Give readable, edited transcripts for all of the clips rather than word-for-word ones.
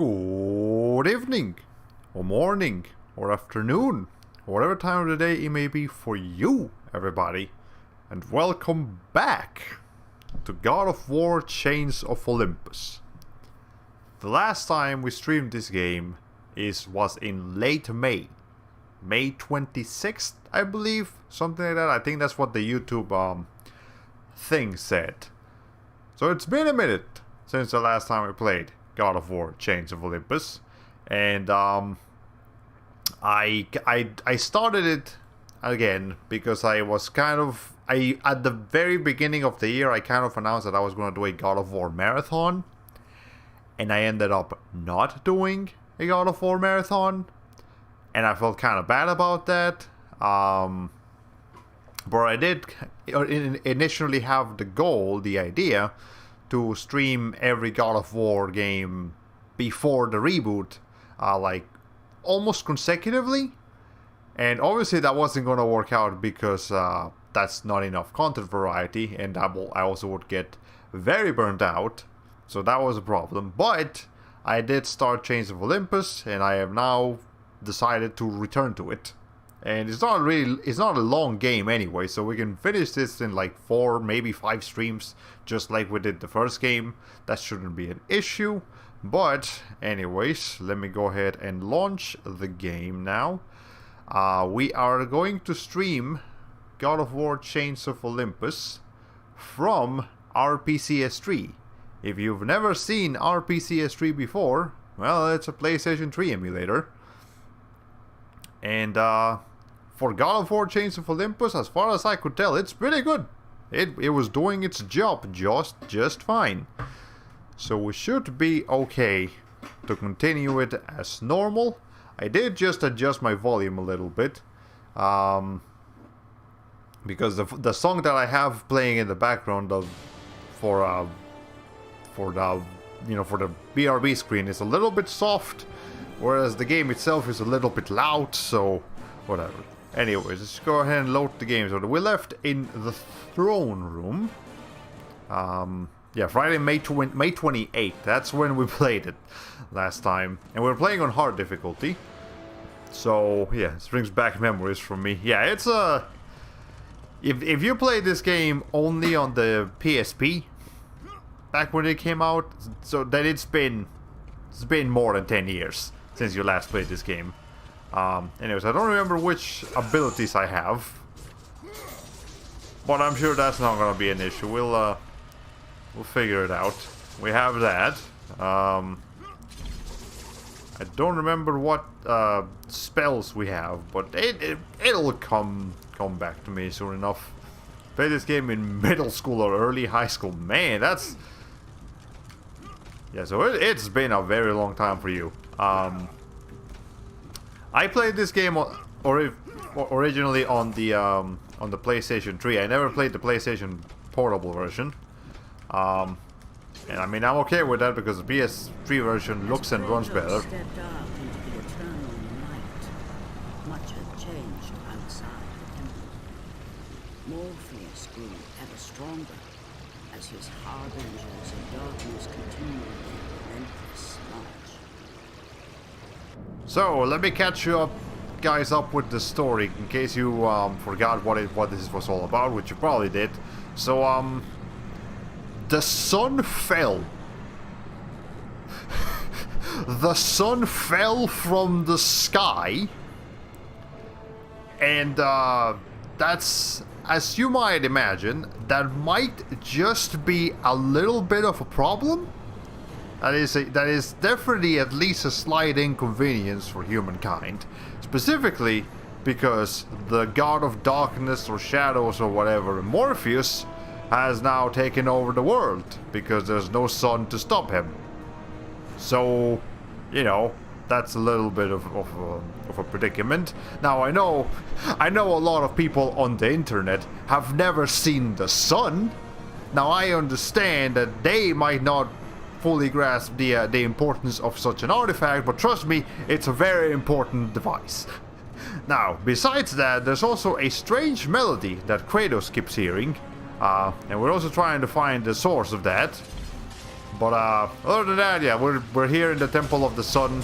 Good evening, or morning, or afternoon, or whatever time of the day it may be for you, everybody, and welcome back to God of War Chains of Olympus. The last time we streamed this game was in late May. May 26th, I believe, something like that. I think that's what the YouTube thing said. So it's been a minute since the last time we played God of War Chains of Olympus, and I started it again because I was at the very beginning of the year I kind of announced that I was going to do a God of War marathon, and I ended up not doing a God of War marathon, and I felt kind of bad about that. But I did initially have the idea to stream every God of War game before the reboot, like almost consecutively. And obviously that wasn't going to work out because that's not enough content variety, and I also would get very burnt out. So that was a problem. But I did start Chains of Olympus, and I have now decided to return to it. And it's not a long game anyway, so we can finish this in like 4, maybe 5 streams, just like we did the first game. That shouldn't be an issue. But anyways, let me go ahead and launch the game now. We are going to stream God of War Chains of Olympus from RPCS3. If you've never seen RPCS3 before, well, it's a PlayStation 3 emulator. And for God of War Chains of Olympus, as far as I could tell, it's pretty good. It was doing its job just fine. So we should be okay to continue it as normal. I did just adjust my volume a little bit, because the song that I have playing in the background for the BRB screen is a little bit soft, whereas the game itself is a little bit loud. So whatever. Anyways, let's go ahead and load the game. So we left in the throne room. Friday, May 28th. That's when we played it last time. And we were playing on hard difficulty. So, yeah, this brings back memories for me. Yeah, it's a... If you played this game only on the PSP, back when it came out, so then it's been more than 10 years since you last played this game. Anyways, I don't remember which abilities I have, but I'm sure that's not gonna be an issue. We'll figure it out. We have that. I don't remember what spells we have, but it'll come back to me soon enough. Played this game in middle school or early high school. Man, that's... Yeah, so it's been a very long time for you. I played this game originally on the PlayStation 3. I never played the PlayStation Portable version. And I mean, I'm okay with that because the PS3 version looks and runs better. Much had changed outside the temple. Morpheus grew ever stronger as his harbingers of darkness continued their relentless march. So, let me catch you guys up with the story, in case you forgot what this was all about, which you probably did. So, the sun fell. The sun fell from the sky, and that's, as you might imagine, that might just be a little bit of a problem. That is definitely at least a slight inconvenience for humankind. Specifically because the god of darkness or shadows or whatever, Morpheus, has now taken over the world because there's no sun to stop him. So, you know, that's a little bit of a predicament. Now I know a lot of people on the internet have never seen the sun. Now I understand that they might not fully grasp the importance of such an artifact, but trust me, it's a very important device. Now, besides that, there's also a strange melody that Kratos keeps hearing, and we're also trying to find the source of that. But other than that, yeah, we're here in the Temple of the Sun,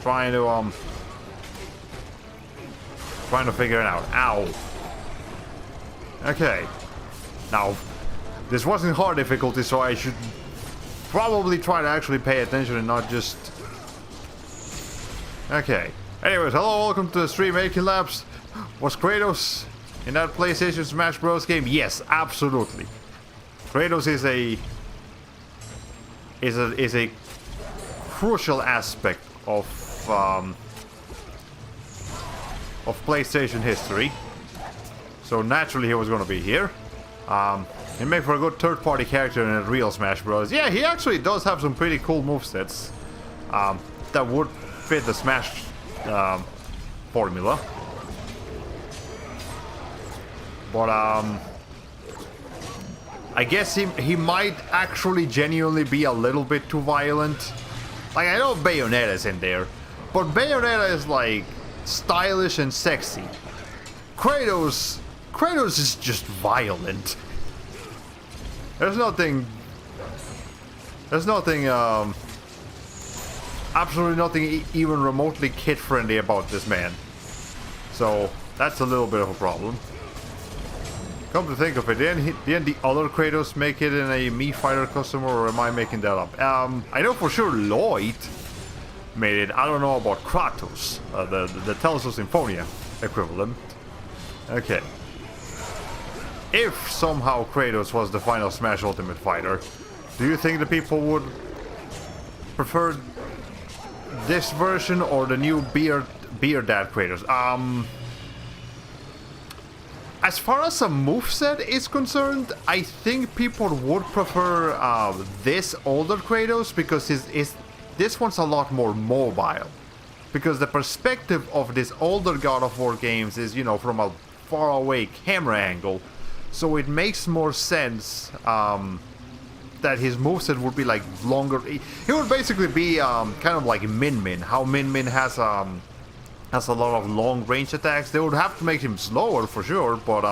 trying to figure it out. Ow. Okay. Now, this wasn't hard difficulty, so I should probably try to actually pay attention and not just... Okay. Anyways, hello, welcome to the stream Making Labs. Was Kratos in that PlayStation Smash Bros. Game? Yes, absolutely. Kratos is a crucial aspect of PlayStation history. So naturally he was going to be here. He made for a good third-party character in a real Smash Bros. Yeah, he actually does have some pretty cool movesets that would fit the Smash formula. But I guess he might actually genuinely be a little bit too violent. Like, I know Bayonetta's in there, but Bayonetta is like stylish and sexy. Kratos is just violent. There's nothing, absolutely nothing even remotely kid-friendly about this man. So, that's a little bit of a problem. Come to think of it, didn't the other Kratos make it in a Mii Fighter custom, or am I making that up? I know for sure Lloyd made it. I don't know about Kratos, the Telso Symphonia equivalent. Okay. If somehow Kratos was the final Smash Ultimate Fighter, do you think the people would prefer this version or the new Beard Dad Kratos? As far as a moveset is concerned, I think people would prefer this older Kratos because this one's a lot more mobile. Because the perspective of this older God of War games is, you know, from a faraway camera angle. So it makes more sense that his moveset would be like longer. He would basically be kind of like Min Min. How Min Min has a lot of long range attacks. They would have to make him slower for sure, but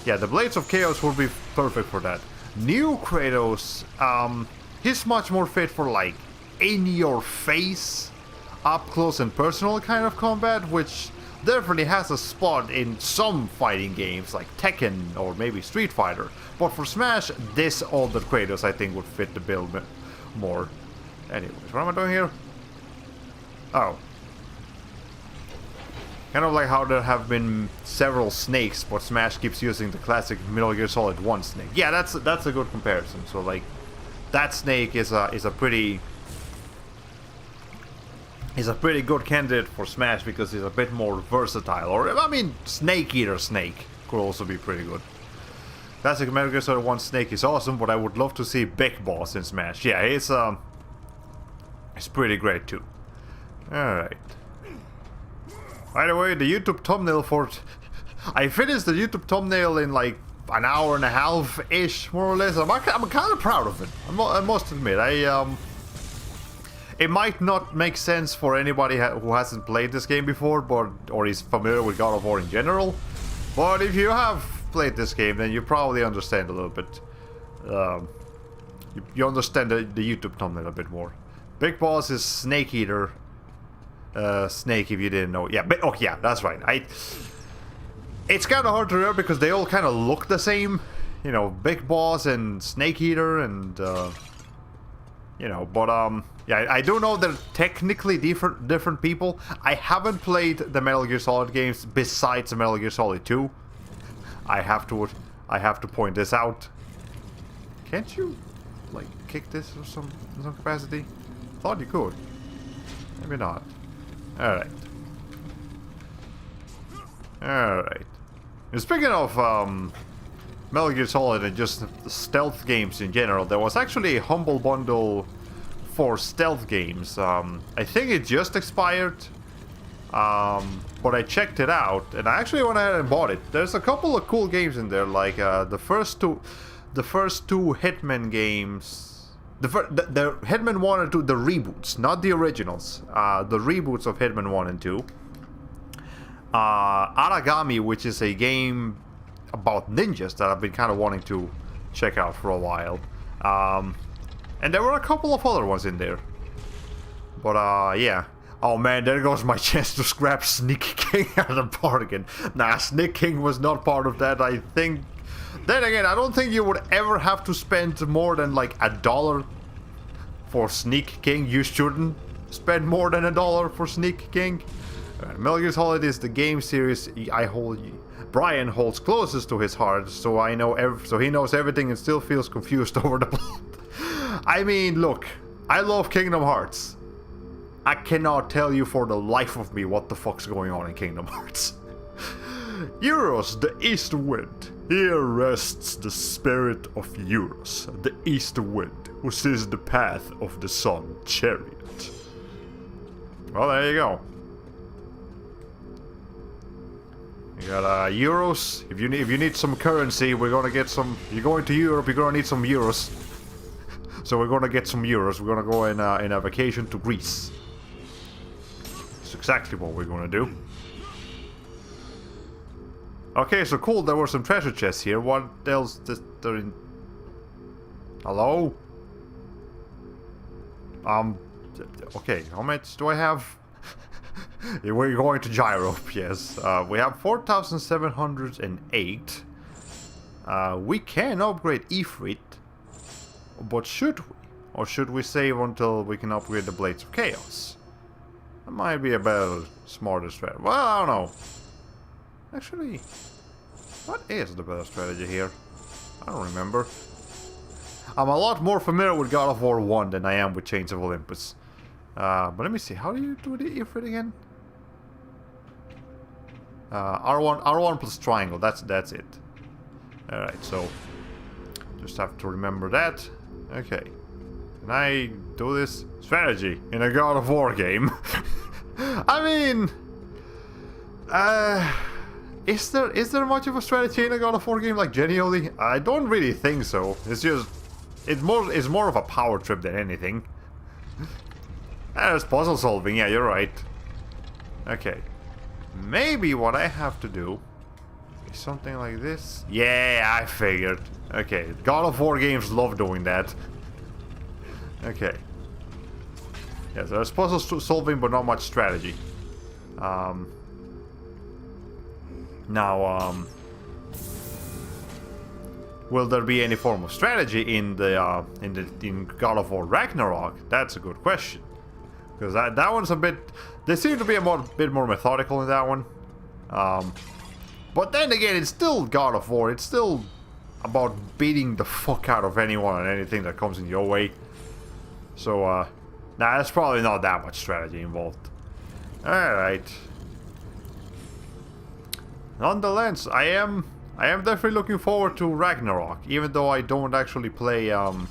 yeah, the Blades of Chaos would be perfect for that. New Kratos, he's much more fit for like in your face, up close and personal kind of combat, which definitely has a spot in some fighting games like Tekken or maybe Street Fighter. But for Smash, this older Kratos I think would fit the bill more. Anyways, what am I doing here? Oh. Kind of like how there have been several snakes, but Smash keeps using the classic Metal Gear Solid 1 snake. Yeah, that's a good comparison. So like, that snake is a pretty good candidate for Smash because he's a bit more versatile. Or I mean, Snake Eater Snake could also be pretty good. Classic Metal Gear Solid 1 snake is awesome, but I would love to see Big Boss in Smash. Yeah, it's pretty great too. All right. By the way, the YouTube thumbnail for... I finished the YouTube thumbnail in like an hour and a half-ish, more or less. I'm kind of proud of it. I must admit. It might not make sense for anybody who hasn't played this game before, or is familiar with God of War in general. But if you have played this game, then you probably understand a little bit. You understand the YouTube thumbnail a bit more. Big Boss is Snake Eater. Snake, if you didn't know. Yeah, but, oh yeah, that's right. It's kind of hard to remember because they all kind of look the same. You know, Big Boss and Snake Eater and, you know, but, yeah, I do know they're technically different people. I haven't played the Metal Gear Solid games besides the Metal Gear Solid 2. I have to point this out. Can't you, like, kick this in some capacity? Thought you could. Maybe not. Alright. Alright. Speaking of Metal Gear Solid and just stealth games in general, there was actually a Humble Bundle for stealth games. I think it just expired. But I checked it out and I actually went ahead and bought it. There's a couple of cool games in there, like the first two Hitman games. The Hitman 1 and 2, the reboots, not the originals. The reboots of Hitman 1 and 2. Aragami, which is a game about ninjas that I've been kind of wanting to check out for a while. And there were a couple of other ones in there. But yeah. Oh man, there goes my chance to scrap Sneak King at a bargain. Nah, Sneak King was not part of that, I think. Then again, I don't think you would ever have to spend more than like $1 for Sneak King. You shouldn't spend more than $1 for Sneak King. Metal Gear Solid is the game series Brian holds closest to his heart, so so he knows everything and still feels confused over the plot. I mean, look, I love Kingdom Hearts. I cannot tell you for the life of me what the fuck's going on in Kingdom Hearts. Euros, the East Wind. Here rests the spirit of Euros, the East Wind, who sees the path of the sun chariot. Well, there you go. You got euros. If you need some currency, we're gonna get some. You're going to Europe. You're gonna need some euros. So we're gonna get some euros. We're gonna go in a vacation to Greece. That's exactly what we're gonna do. Okay, so cool. There were some treasure chests here. What else? Hello. Okay. How much do I have? We're going to Gyrope, yes. We have 4,708. We can upgrade Ifrit, but should we? Or should we save until we can upgrade the Blades of Chaos? That might be a better, smarter strategy. Well, I don't know. Actually, what is the better strategy here? I don't remember. I'm a lot more familiar with God of War 1 than I am with Chains of Olympus. But let me see, how do you do the Ifrit again? R1 plus triangle, that's it. Alright, so just have to remember that. Okay. Can I do this? Strategy in a God of War game. I mean, is there much of a strategy in a God of War game, like genuinely? I don't really think so. It's more of a power trip than anything. There's puzzle solving, yeah, you're right. Okay. Maybe what I have to do is something like this. Yeah, I figured. Okay, God of War games love doing that. Okay. Yeah, there's puzzle solving, but not much strategy. Will there be any form of strategy in God of War Ragnarok? That's a good question. Because that one's a bit... They seem to be a bit more methodical in that one. But then again, it's still God of War. It's still about beating the fuck out of anyone and anything that comes in your way. So, nah, there's probably not that much strategy involved. Alright. Nonetheless, I am definitely looking forward to Ragnarok. Even though I don't actually play... even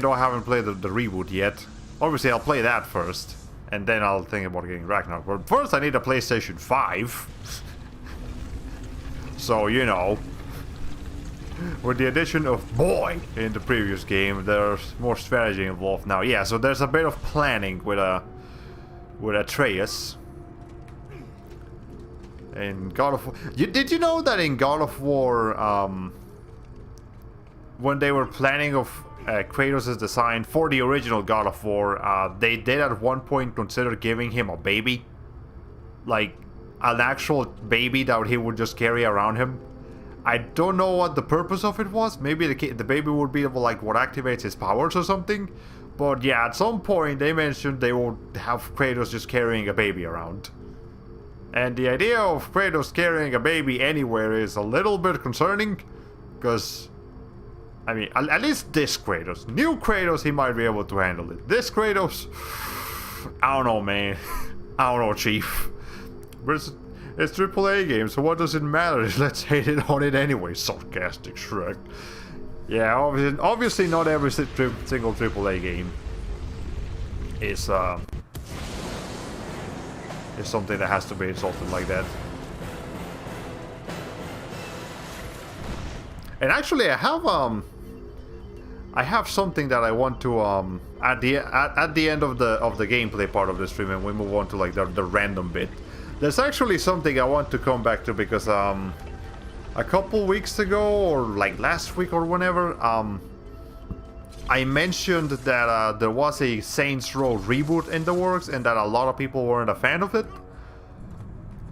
though I haven't played the reboot yet. Obviously, I'll play that first, and then I'll think about getting Ragnarok. But first, I need a PlayStation 5. So, you know, with the addition of Boy in the previous game, there's more strategy involved now. Yeah, so there's a bit of planning with Atreus. In God of War... Did you know that in God of War, when they were planning of Kratos' design for the original God of War, they did at one point consider giving him a baby, like an actual baby that he would just carry around him. I don't know what the purpose of it was. Maybe the baby would be like what activates his powers or something. But yeah, at some point they mentioned they would have Kratos just carrying a baby around. And the idea of Kratos carrying a baby anywhere is a little bit concerning, because I mean, at least this Kratos. New Kratos, he might be able to handle it. This Kratos, I don't know, man. I don't know, Chief. But it's AAA game, so what does it matter? Let's hate it on it anyway, sarcastic Shrek. Yeah, obviously not every single AAA game is something that has to be insulted like that. And actually, I have something that I want to at the end of the gameplay part of the stream, and we move on to like the random bit. There's actually something I want to come back to, because a couple weeks ago, or like last week or whenever, I mentioned that there was a Saints Row reboot in the works and that a lot of people weren't a fan of it.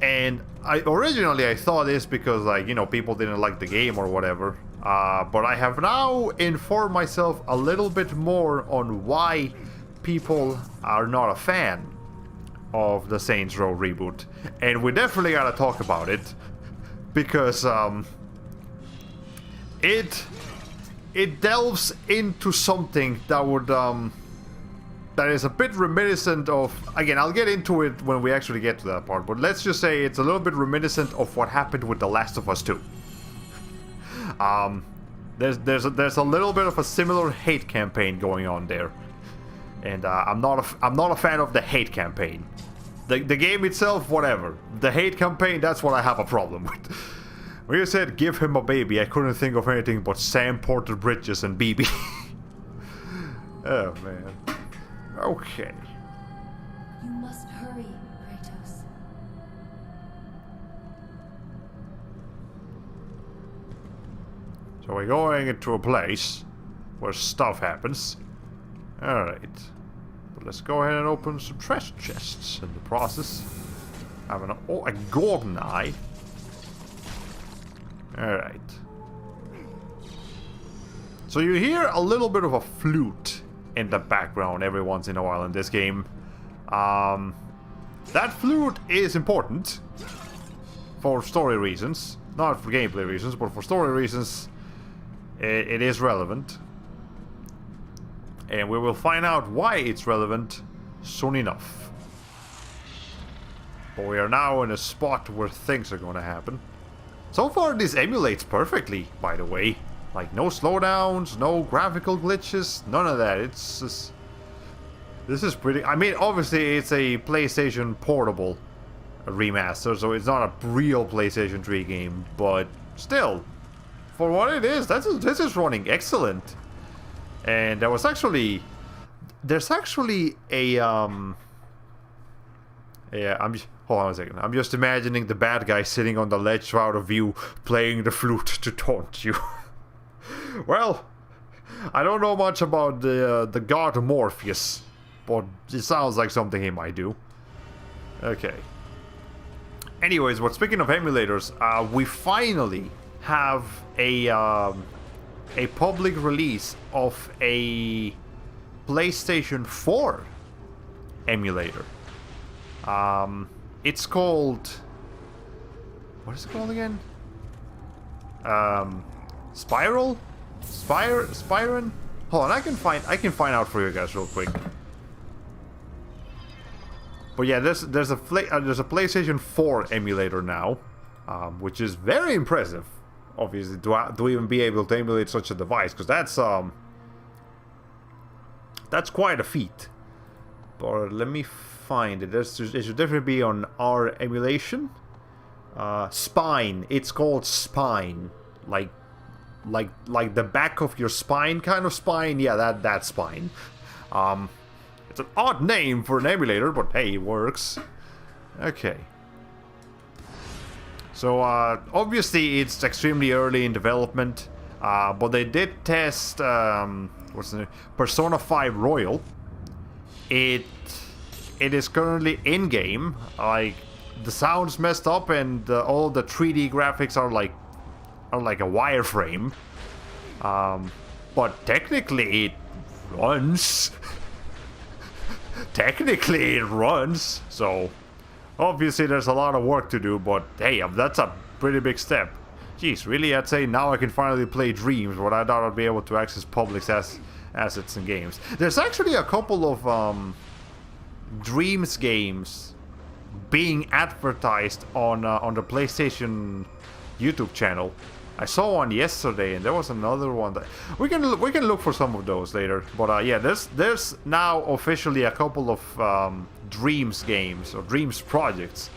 And originally I thought this because, like, you know, people didn't like the game or whatever. But I have now informed myself a little bit more on why people are not a fan of the Saints Row reboot. And we definitely gotta talk about it. Because, it delves into something that would, that is a bit reminiscent of, again, I'll get into it when we actually get to that part, but let's just say it's a little bit reminiscent of what happened with The Last of Us 2. There's a little bit of a similar hate campaign going on there, and I'm not a fan of the hate campaign. The game itself, whatever. The hate campaign, that's what I have a problem with. When you said give him a baby, I couldn't think of anything but Sam Porter Bridges and BB. Oh man. Okay. You must hurry, Kratos. So we're going into a place where stuff happens. Alright. But let's go ahead and open some treasure chests in the process. I have a golden eye. Alright. So you hear a little bit of a flute in the background every once in a while in this game. That flute is important for story reasons. Not for gameplay reasons, but for story reasons it is relevant. And we will find out why it's relevant soon enough. But we are now in a spot where things are going to happen. So far this emulates perfectly, by the way. Like, no slowdowns, no graphical glitches, none of that. It's just... This is pretty... I mean, obviously it's a PlayStation Portable remaster, so it's not a real PlayStation 3 game, but still, for what it is, this is running excellent. And there was actually... There's actually a... Yeah, hold on a second. I'm just imagining the bad guy sitting on the ledge out of view, playing the flute to taunt you. Well, I don't know much about the god Morpheus, but it sounds like something he might do. Okay. Anyways, but speaking of emulators, we finally have a public release of a PlayStation 4 emulator. It's called... What is it called again? Spiral? Spyron? Hold on, I can find out for you guys real quick. But yeah, there's a PlayStation 4 emulator now, which is very impressive. Obviously, to even be able to emulate such a device, because that's quite a feat. But let me find it. It should definitely be on our emulation. Spine. It's called Spine. Like the back of your spine kind of spine. Yeah, that spine. It's an odd name for an emulator, but hey, it works. Okay. So obviously it's extremely early in development, but they did test what's the name? Persona 5 Royal. It is currently in game. Like, the sound's messed up and all the 3D graphics are like a wireframe. But technically it runs. Technically it runs. So obviously there's a lot of work to do, but hey, that's a pretty big step. Jeez, really? I'd say now I can finally play Dreams, but I thought I'd be able to access public assets and games. There's actually a couple of Dreams games being advertised on the PlayStation YouTube channel. I saw one yesterday, and there was another one that we can look for some of those later. But yeah, there's now officially a couple of Dreams games or Dreams projects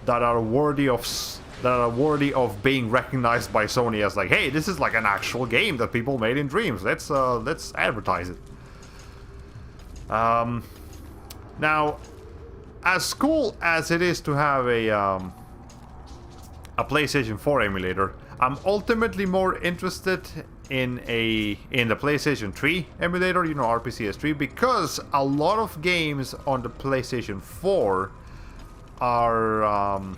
that are worthy of being recognized by Sony as like, hey, this is like an actual game that people made in Dreams. Let's advertise it. Now, as cool as it is to have a PlayStation 4 emulator, I'm ultimately more interested in the PlayStation 3 emulator, you know, RPCS3, because a lot of games on the PlayStation 4 are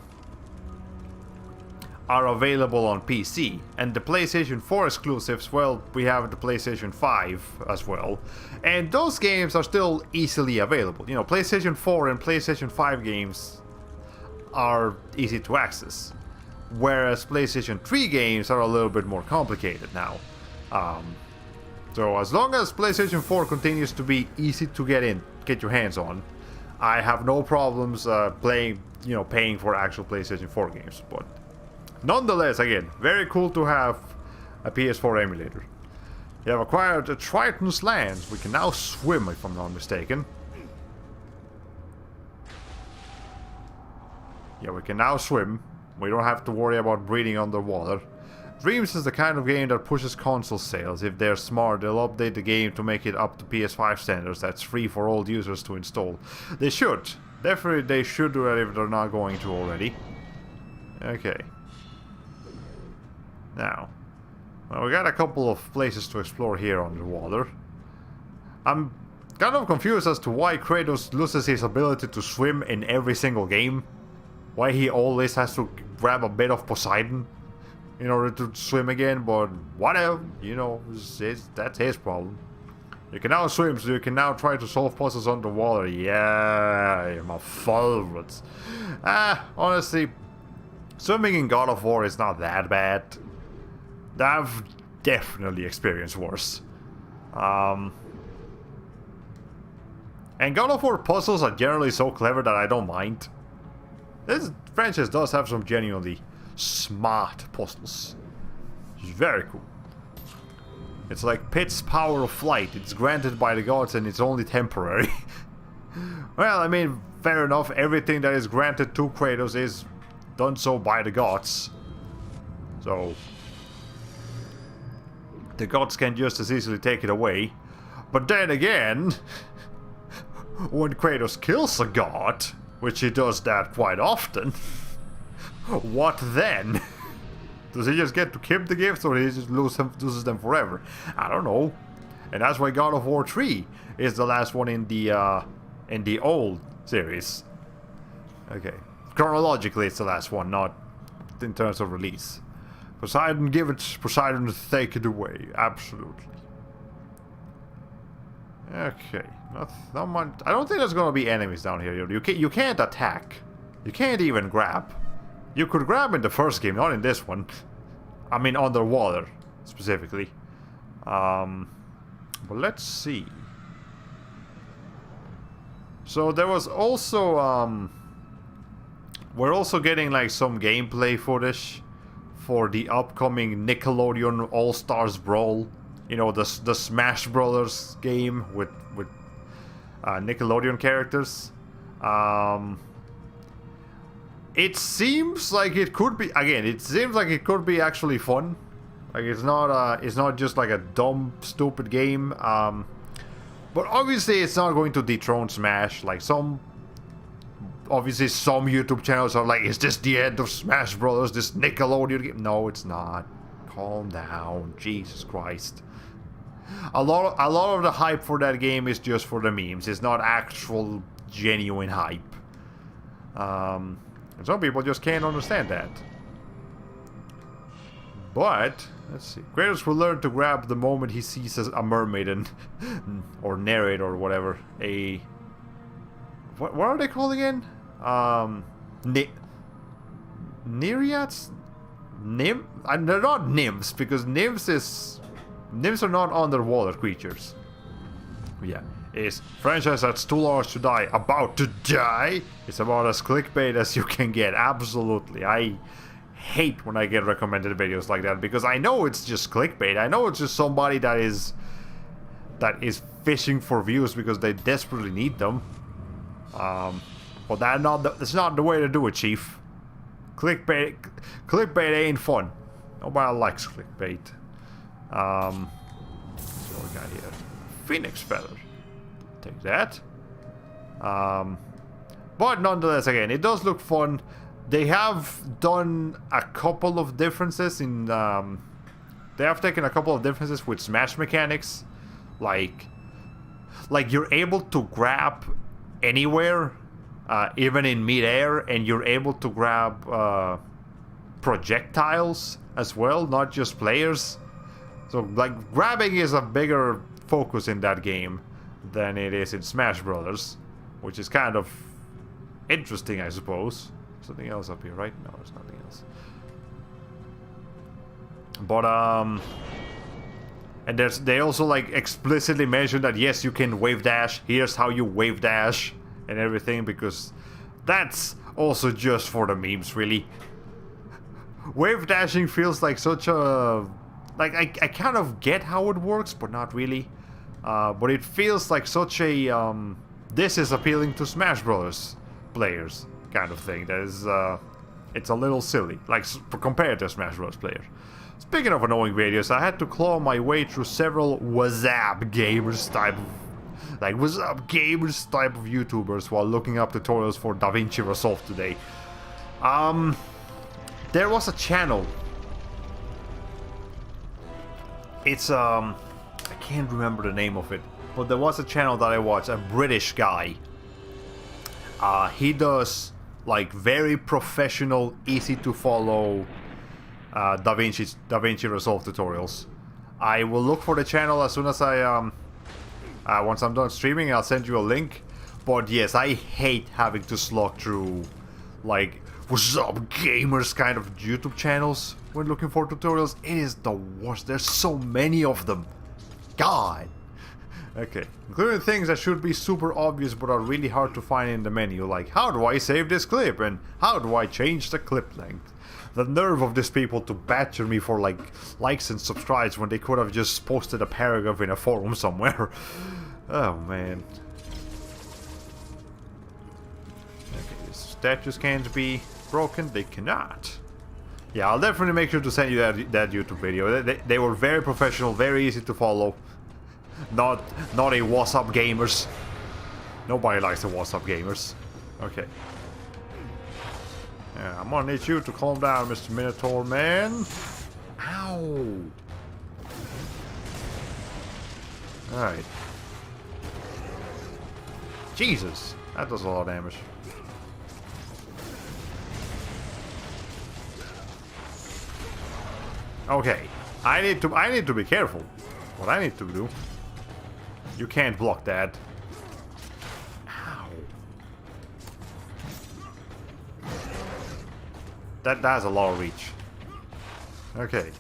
available on PC, and the PlayStation 4 exclusives, well, we have the PlayStation 5 as well, and those games are still easily available. You know, PlayStation 4 and PlayStation 5 games are easy to access, whereas PlayStation 3 games are a little bit more complicated now. So as long as PlayStation 4 continues to be easy to get your hands on, I have no problems paying for actual PlayStation 4 games. But nonetheless, again, very cool to have a PS4 emulator. You have acquired a Triton's lands. We can now swim, if I'm not mistaken. Yeah, we can now swim. We don't have to worry about breathing underwater. Dreams is the kind of game that pushes console sales. If they're smart, they'll update the game to make it up to PS5 standards. That's free for all users to install. They should. Definitely they should do that if they're not going to already. Okay. Now, well, we got a couple of places to explore here underwater. I'm kind of confused as to why Kratos loses his ability to swim in every single game. Why he always has to grab a bit of Poseidon in order to swim again, but whatever, you know, that's his problem. You can now swim, so you can now try to solve puzzles underwater. Yeah, my favorites. Honestly, swimming in God of War is not that bad. I've definitely experienced worse. And God of War puzzles are generally so clever that I don't mind. This franchise does have some genuinely smart puzzles. It's very cool. It's like Pit's power of flight. It's granted by the gods and it's only temporary. Well, I mean, fair enough. Everything that is granted to Kratos is done so by the gods. So the gods can just as easily take it away. But then again, when Kratos kills a god, which he does that quite often, what then? Does he just get to keep the gifts, or he just loses them forever? I don't know. And that's why God of War 3 is the last one in the old series. Okay. Chronologically, it's the last one, not in terms of release. Poseidon, give it. Poseidon, take it away. Absolutely. Okay. Not much. I don't think there's gonna be enemies down here. You can't attack. You can't even grab. You could grab in the first game, not in this one. I mean, underwater, specifically. But let's see. So there was also, we're also getting like some gameplay footage for the upcoming Nickelodeon All-Stars Brawl. You know, the Smash Brothers game with Nickelodeon characters. It seems like it could be, again, it seems like it could be actually fun. Like, it's not just like a dumb, stupid game. But obviously it's not going to dethrone Smash. Like, obviously some YouTube channels are like, is this the end of Smash Brothers, this Nickelodeon game? No, it's not. Calm down, Jesus Christ. A lot of the hype for that game is just for the memes. It's not actual, genuine hype. And some people just can't understand that. But, let's see. Kratos will learn to grab the moment he sees a mermaid and or narrate or whatever. What are they called again? Nereids? They're not nymphs, because nymphs are not underwater creatures. Yeah. Is franchise that's too large to die about to die? It's about as clickbait as you can get. Absolutely. I hate when I get recommended videos like that, because I know it's just clickbait. I know it's just somebody that is fishing for views because they desperately need them. But that's not the way to do it, Chief. Clickbait ain't fun. Nobody likes clickbait. So we got here Phoenix Feather. Take that. But nonetheless, again, it does look fun. They have done a couple of differences in they have taken a couple of differences with Smash mechanics, like you're able to grab anywhere, even in midair, and you're able to grab projectiles as well, not just players. So like grabbing is a bigger focus in that game than it is in Smash Brothers, which is kind of interesting, I suppose. Something else up here, right? No, there's nothing else. But and they also like explicitly mention that yes, you can wave dash. Here's how you wave dash and everything, because that's also just for the memes, really. Wave dashing feels like such a like I kind of get how it works, but not really. But it feels like such a this is appealing to Smash Brothers players kind of thing. That is it's a little silly, like compared to Smash Bros. Players. Speaking of annoying videos, I had to claw my way through several what's up gamers type of YouTubers while looking up tutorials for DaVinci Resolve today. There was a channel. It's I can't remember the name of it, but there was a channel that I watched, a British guy. He does like very professional, easy to follow DaVinci Resolve tutorials. I will look for the channel as soon as I once I'm done streaming. I'll send you a link. But yes, I hate having to slog through like what's up gamers kind of YouTube channels when looking for tutorials. It is the worst. There's so many of them. God. Okay, including things that should be super obvious but are really hard to find in the menu, like how do I save this clip and how do I change the clip length? The nerve of these people to badger me for like likes and subscribes when they could have just posted a paragraph in a forum somewhere. Oh man. Okay, these statues can't be broken. They cannot. Yeah, I'll definitely make sure to send you that YouTube video. They were very professional, very easy to follow. Not a what's up gamers. Nobody likes the what's up gamers. Okay. Yeah, I'm gonna need you to calm down, Mr. Minotaur man. Ow. Alright. Jesus, that does a lot of damage. Okay, I need to be careful. What I need to do. You can't block that. Ow. That has a lot of reach. Okay.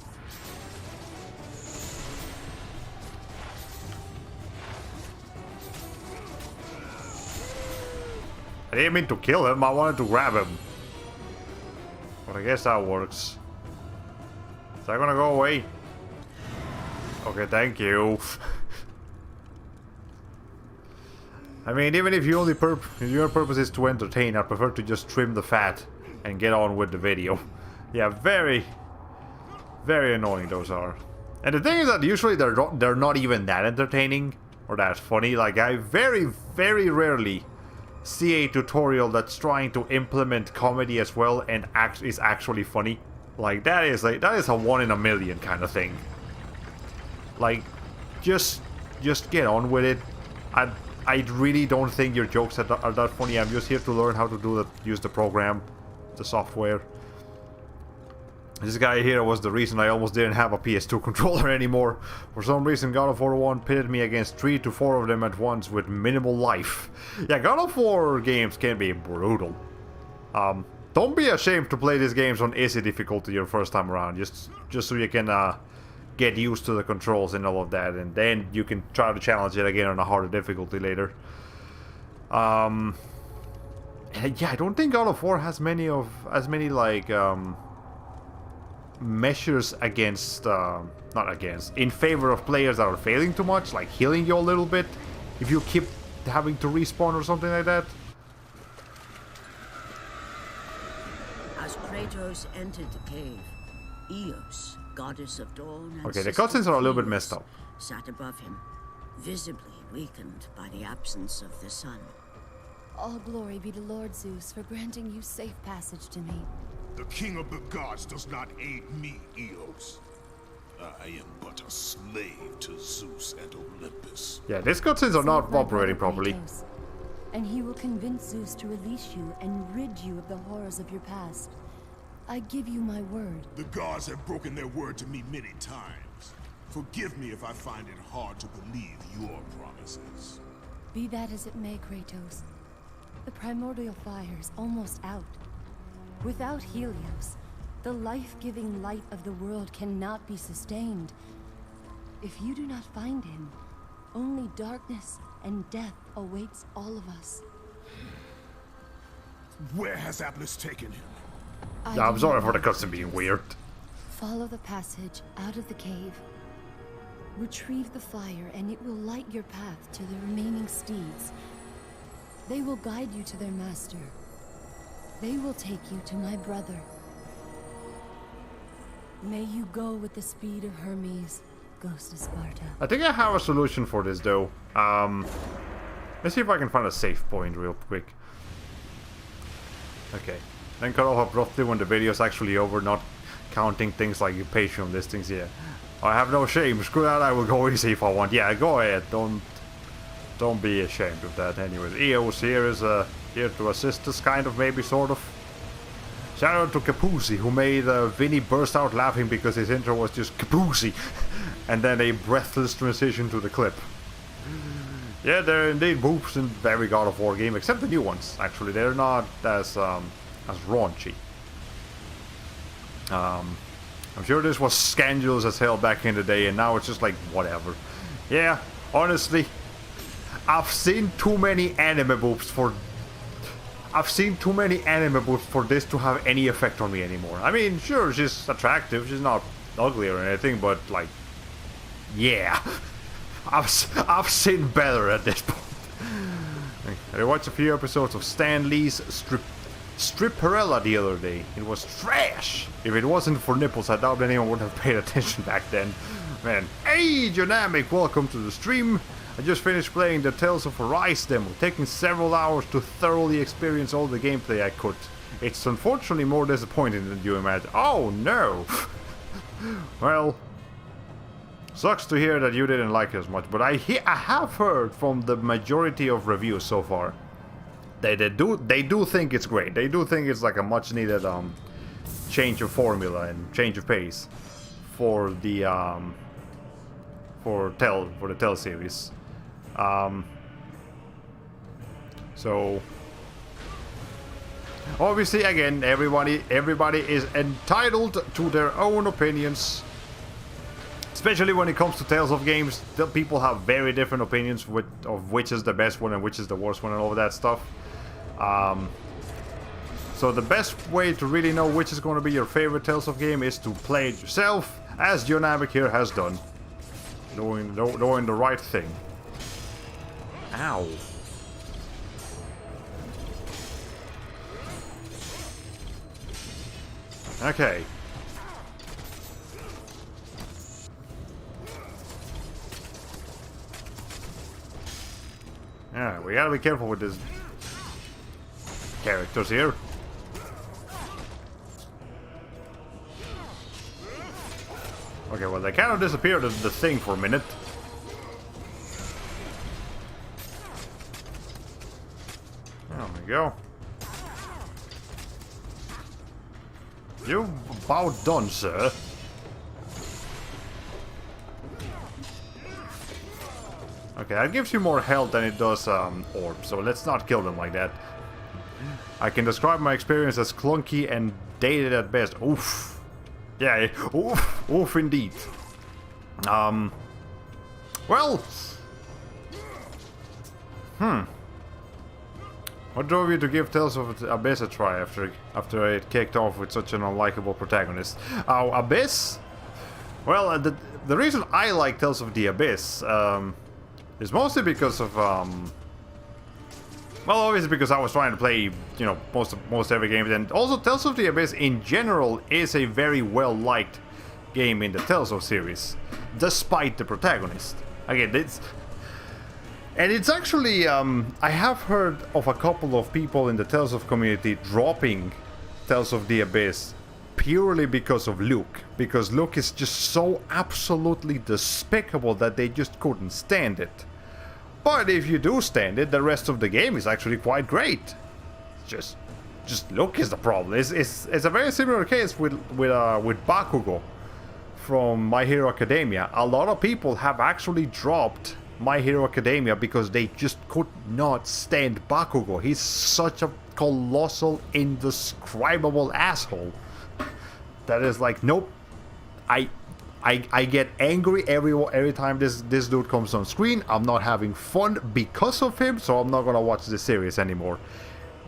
I didn't mean to kill him, I wanted to grab him. But I guess that works. Is that gonna go away? Okay, thank you. I mean, even if your purpose is to entertain, I prefer to just trim the fat and get on with the video. Yeah, very, very annoying those are. And the thing is that usually they're not even that entertaining or that funny. Like I very, very rarely see a tutorial that's trying to implement comedy as well and is actually funny. Like that is a 1 in a million kind of thing. Like, just get on with it. I really don't think your jokes are that funny. I'm just here to learn how to use the program, the software. This guy here was the reason I almost didn't have a PS2 controller anymore. For some reason, God of War 1 pitted me against 3 to 4 of them at once with minimal life. Yeah, God of War games can be brutal. Don't be ashamed to play these games on easy difficulty your first time around, just so you can get used to the controls and all of that, and then you can try to challenge it again on a harder difficulty later. Yeah, I don't think God of War has as many like measures against in favor of players that are failing too much, like healing you a little bit if you keep having to respawn or something like that. As Kratos entered the cave, Eos, goddess of dawn and okay, the cutscenes are a little bit messed up. Sat above him, visibly weakened by the absence of the sun. All glory be to Lord Zeus for granting you safe passage to me. The king of the gods does not aid me, Eos. I am but a slave to Zeus and Olympus. Yeah, these cutscenes are not Save my operating brother properly. Kratos, and he will convince Zeus to release you and rid you of the horrors of your past. I give you my word. The gods have broken their word to me many times. Forgive me if I find it hard to believe your promises. Be that as it may, Kratos. The primordial fire is almost out. Without Helios, the life-giving light of the world cannot be sustained. If you do not find him, only darkness and death awaits all of us. Where has Atlas taken him? Yeah, I'm do sorry not for the know, cutscene being Kratos. weird. Follow the passage out of the cave. Retrieve the fire and it will light your path to the remaining steeds. They will guide you to their master. They will take you to my brother. May you go with the speed of Hermes, Ghost of Sparta. I think I have a solution for this though. Let's see if I can find a save point real quick. Okay. Then cut off abruptly when the video is actually over, not counting things like your Patreon listings. Yeah. I have no shame. Screw that, I will go easy if I want. Yeah, go ahead. Don't be ashamed of that. Anyways, EOS here is here to assist us, kind of, maybe, sort of. Shout out to Capuzzi, who made Vinny burst out laughing because his intro was just Capuzzi, and then a breathless transition to the clip. Yeah, there are indeed boobs in every God of War game, except the new ones. Actually, they're not as raunchy. I'm sure this was scandalous as hell back in the day, and now it's just like whatever. Yeah, honestly, I've seen too many anime boobs for. I've seen too many anime boobs for this to have any effect on me anymore. I mean, sure, she's attractive, she's not ugly or anything, but like, yeah, I've seen better at this point. I watched a few episodes of Stan Lee's Stripperella the other day. It was trash. If it wasn't for nipples, I doubt anyone would have paid attention back then. Man, hey, Dynamic, welcome to the stream. I just finished playing the Tales of Arise demo, taking several hours to thoroughly experience all the gameplay I could. It's unfortunately more disappointing than you imagine. Oh no! Well, sucks to hear that you didn't like it as much, but I have heard from the majority of reviews so far. They do think it's great. They do think it's like a much needed change of formula and change of pace for the for the Tell series. So obviously, again, everybody is entitled to their own opinions. Especially when it comes to Tales of games, people have very different opinions of which is the best one and which is the worst one and all of that stuff. So the best way to really know which is going to be your favorite Tales of game is to play it yourself, as Dynamic here has done. Doing the right thing. Ow. Okay. Yeah, we gotta be careful with these characters here. Okay, well, they kind of disappeared as the thing for a minute. There we go. You about done, sir. Okay, that gives you more health than it does orbs, so let's not kill them like that. I can describe my experience as clunky and dated at best. Oof. Yeah, oof indeed. Well. What drove you to give Tales of Abyss a try after it kicked off with such an unlikable protagonist? Abyss? Well, the reason I like Tales of the Abyss is mostly because of well, obviously because I was trying to play, you know, most every game, and also Tales of the Abyss in general is a very well liked game in the Tales of series, despite the protagonist. Again, it's actually I have heard of a couple of people in the Tales of community dropping Tales of the Abyss purely because of Luke. Because Luke is just so absolutely despicable that they just couldn't stand it. But if you do stand it, the rest of the game is actually quite great. Just Luke is the problem. It's a very similar case with Bakugo from My Hero Academia. A lot of people have actually dropped My Hero Academia because they just could not stand Bakugo. He's such a colossal, indescribable asshole that is like, nope. I get angry every time this dude comes on screen. I'm not having fun because of him, so I'm not gonna watch the series anymore.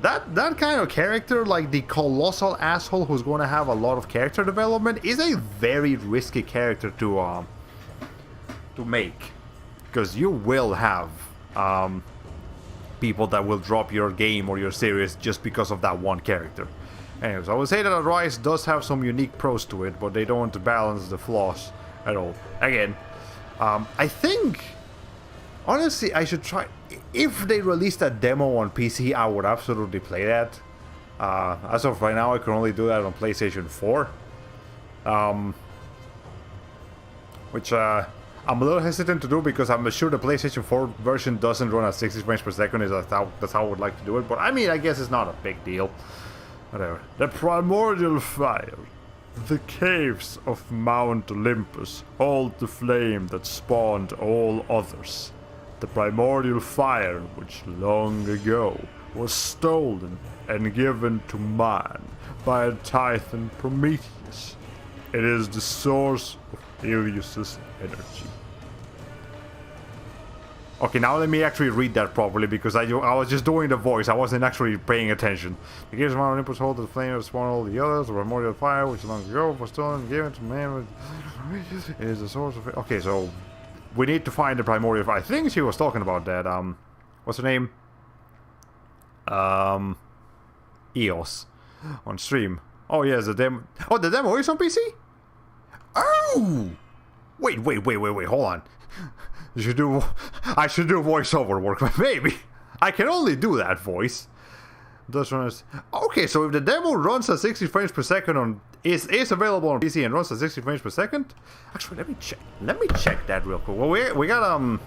That kind of character, like the colossal asshole who's going to have a lot of character development, is a very risky character to make, because you will have people that will drop your game or your series just because of that one character. Anyways, I would say that Arise does have some unique pros to it, but they don't balance the flaws at all. Again, I think, honestly, I should try. If they released a demo on PC, I would absolutely play that. As of right now, I can only do that on PlayStation 4. Which I'm a little hesitant to do because I'm sure the PlayStation 4 version doesn't run at 60 frames per second. That's how I would like to do it. But I mean, I guess it's not a big deal. Whatever. The primordial fire. The caves of Mount Olympus hold the flame that spawned all others. The primordial fire, which long ago was stolen and given to man by a Titan Prometheus. It is the source of Helios's energy. Okay, now let me actually read that properly, because I was just doing the voice, I wasn't actually paying attention. The caves of Mount Olympus hold the flame that spawned all the others. The primordial fire, which long ago was stolen and given to man. It is the source of... Okay, so... we need to find the primordial fire. I think she was talking about that. What's her name? EOS on stream. Oh yes, the demo. Oh, the demo is on PC. Oh, wait. Hold on. I should do voiceover work, maybe. I can only do that voice. Okay, so if the demo runs at 60 frames per second on is available on PC and runs at 60 frames per second, actually let me check that real quick. Well, we gotta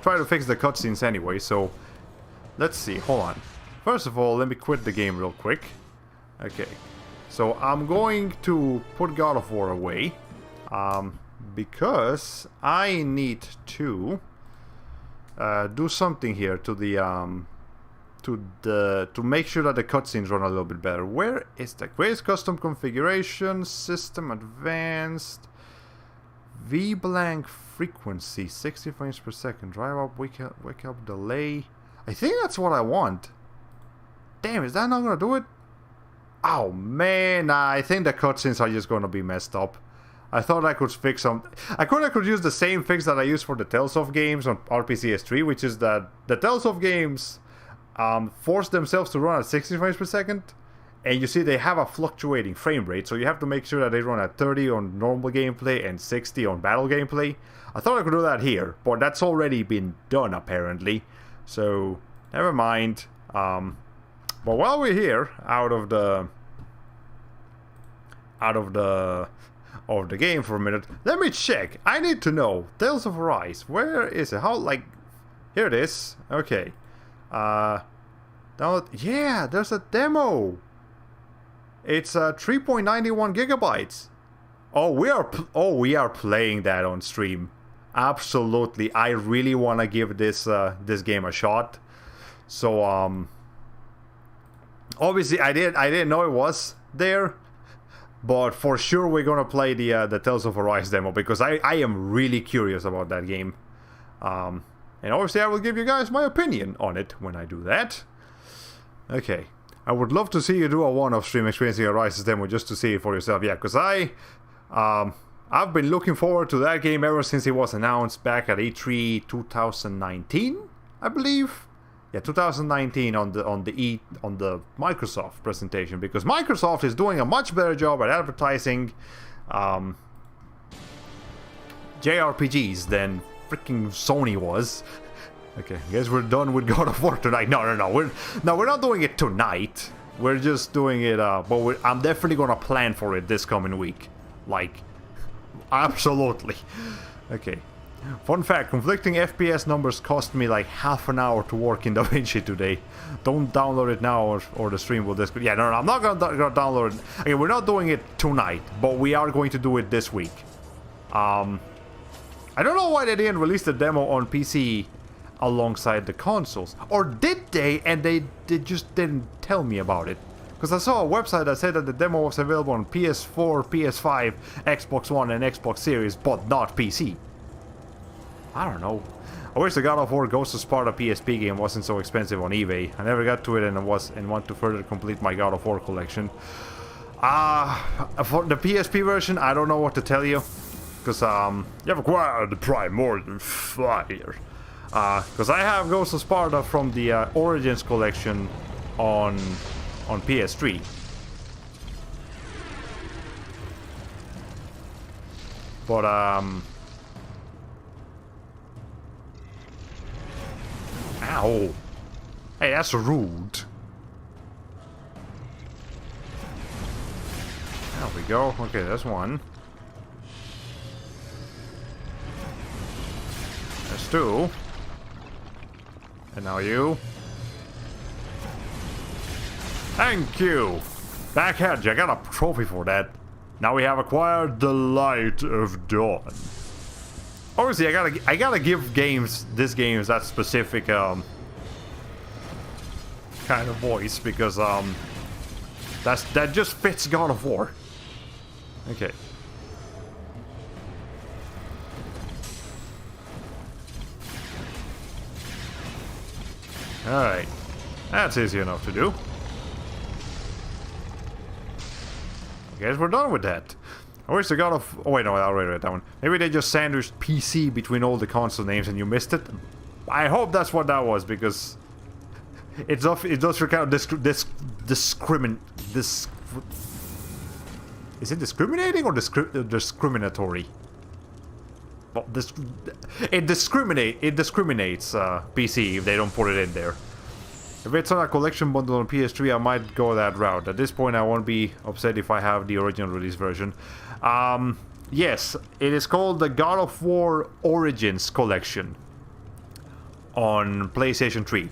try to fix the cutscenes anyway, so let's see. Hold on. First of all, let me quit the game real quick. Okay, so I'm going to put God of War away, because I need to do something here to the to make sure that the cutscenes run a little bit better. Where is the greatest custom configuration? System advanced. V-blank frequency, 60 frames per second. Drive up, wake up delay. I think that's what I want. Damn, is that not gonna do it? Oh man, I think the cutscenes are just gonna be messed up. I thought I could fix some. I could use the same fix that I used for the Tales of games on RPCS3, which is that the Tales of games force themselves to run at 60 frames per second, and you see they have a fluctuating frame rate, so you have to make sure that they run at 30 on normal gameplay and 60 on battle gameplay. I thought I could do that here, but that's already been done apparently, so never mind. But while we're here, out of the game for a minute, let me check. I need to know Tales of Arise. Where is it? How, like, here it is. Okay. Download. Yeah, there's a demo. It's 3.91 gigabytes. Oh, we are playing that on stream. Absolutely. I really want to give this game a shot. So obviously I didn't know it was there, but for sure we're gonna play the Tales of Arise demo, because I am really curious about that game. And obviously I will give you guys my opinion on it when I do that. Okay. I would love to see you do a one-off stream experiencing Arise's demo just to see it for yourself. Yeah, because I've been looking forward to that game ever since it was announced back at E3 2019, I believe. Yeah, 2019 on the Microsoft presentation, because Microsoft is doing a much better job at advertising JRPGs than freaking Sony was. Okay, I guess we're done with God of War tonight. No, we're not doing it tonight. We're just doing it, but I'm definitely gonna plan for it this coming week. Like, absolutely. Okay. Fun fact, conflicting FPS numbers cost me like half an hour to work in DaVinci today. Don't download it now or the stream will disconnect. Yeah, no, I'm not gonna download it. Okay, we're not doing it tonight, but we are going to do it this week. I don't know why they didn't release the demo on PC alongside the consoles. Or did they, and they just didn't tell me about it? Because I saw a website that said that the demo was available on PS4, PS5, Xbox One, and Xbox Series, but not PC. I don't know. I wish the God of War Ghost of Sparta PSP game wasn't so expensive on eBay. I never got to it and want to further complete my God of War collection. For the PSP version, I don't know what to tell you. Because, you have acquired the Primordial Fire. Because I have Ghost of Sparta from the Origins collection on PS3. But, ow. Hey, that's rude. There we go. Okay, that's one. That's two. And now you. Thank you! Backhead, I got a trophy for that. Now we have acquired the Light of Dawn. Obviously, I gotta give this games that specific kind of voice because that just fits God of War. Okay. All right, that's easy enough to do. I guess we're done with that. I wish the God of... Oh wait, no, I already read that one. Maybe they just sandwiched PC between all the console names and you missed it. I hope that's what that was, because it does kind of discriminate. Is it discriminating or discriminatory? Well, it discriminates PC if they don't put it in there. If it's on a collection bundle on PS3, I might go that route. At this point, I won't be upset if I have the original release version. Yes, it is called the God of War Origins collection on PlayStation 3.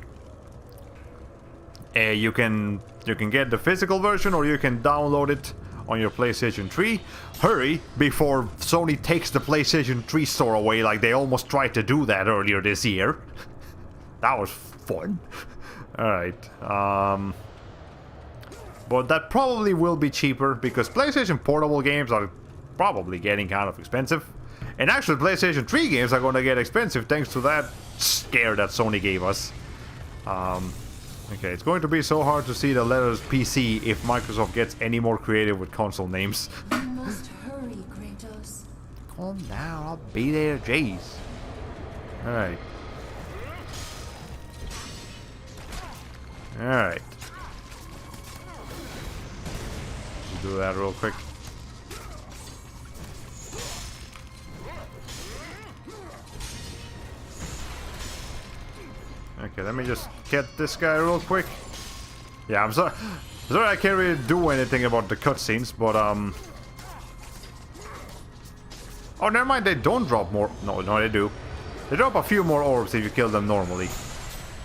You can get the physical version or you can download it on your PlayStation 3. Hurry before Sony takes the PlayStation 3 store away, like they almost tried to do that earlier this year. That was fun. Alright, but that probably will be cheaper because PlayStation Portable games are probably getting kind of expensive. And actually PlayStation 3 games are going to get expensive thanks to that scare that Sony gave us. Okay, it's going to be so hard to see the letters PC if Microsoft gets any more creative with console names. You must hurry, Kratos. Calm down, I'll be there, jeez. Alright. Alright. Do that real quick. Okay, let me just get this guy real quick. Yeah, I'm sorry I can't really do anything about the cutscenes, but oh, never mind, they don't drop more. No, they do. They drop a few more orbs if you kill them normally.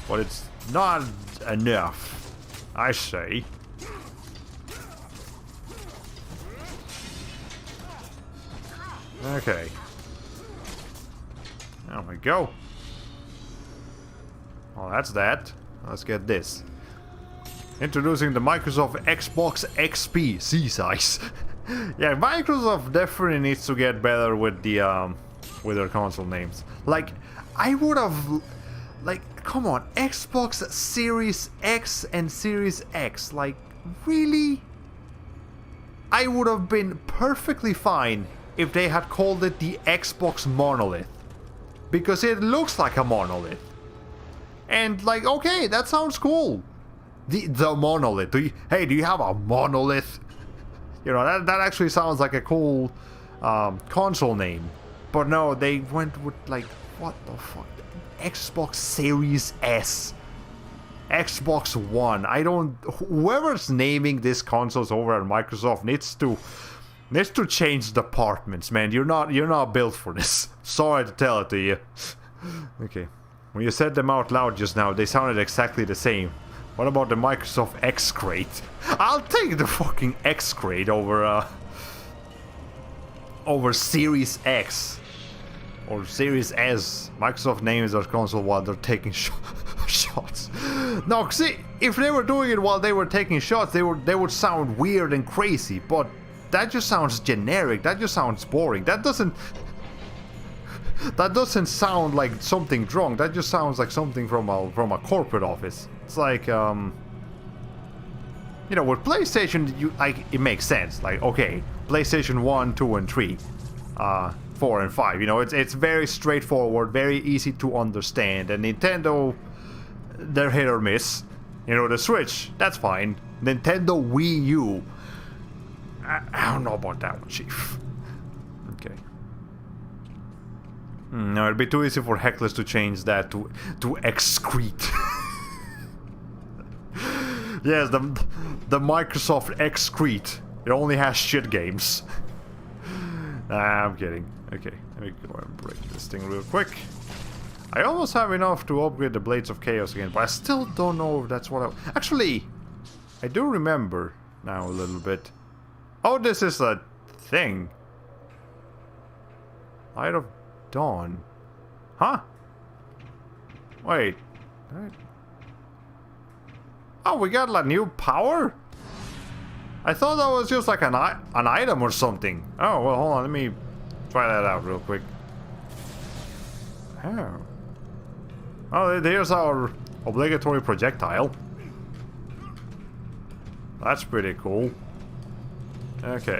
But it's not enough, I say. Okay. There we go. Well, that's that. Let's get this. Introducing the Microsoft Xbox XP C-size. Yeah, Microsoft definitely needs to get better with the with their console names. Like, I would have, like, come on, Xbox Series X and Series X. Like, really? I would have been perfectly fine if they had called it the Xbox Monolith, because it looks like a monolith. And like, okay, that sounds cool. The monolith. Do you have a monolith? You know, that actually sounds like a cool console name. But no, they went with like, what the fuck? Xbox Series S Xbox One. I don't... Whoever's naming this consoles over at Microsoft needs to change departments, man. You're not built for this. Sorry to tell it to you. Okay. When you said them out loud just now, they sounded exactly the same. What about the Microsoft X Crate? I'll take the fucking X Crate over Series X or Series S. Microsoft names their console while they're taking shots. No, see, if they were doing it while they were taking shots, they would sound weird and crazy. But that just sounds generic. That just sounds boring. That doesn't sound like something drunk. That just sounds like something from a corporate office. It's like, you know, with PlayStation, it makes sense. Like, okay, PlayStation 1, 2, and 3, 4 and 5. You know, it's very straightforward, very easy to understand. And Nintendo, they're hit or miss. You know, the Switch, that's fine. Nintendo Wii U, I don't know about that one, Chief. Okay. No, it'd be too easy for hecklers to change that to excrete. Yes, the Microsoft excrete. It only has shit games. Nah, I'm kidding. Okay, let me go and break this thing real quick. I almost have enough to upgrade the Blades of Chaos again, but I still don't know if that's what I... Actually, I do remember now a little bit. Oh, this is a thing. Light of Dawn. Huh? Wait. Oh, we got like new power? I thought that was just like an item or something. Oh, well, hold on. Let me try that out real quick. Oh. Oh, there's our obligatory projectile. That's pretty cool. Okay.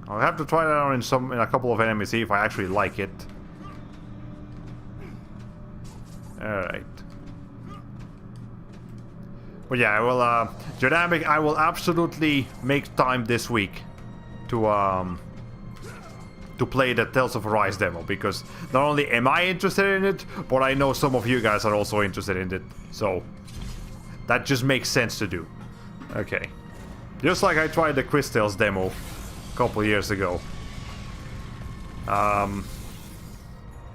I'll have to try that out in a couple of enemies, see if I actually like it. Alright. But yeah, I will, Dynamic, I will absolutely make time this week to play the Tales of Arise demo, because not only am I interested in it, but I know some of you guys are also interested in it, so that just makes sense to do. Okay. Just like I tried the Crystals demo a couple years ago.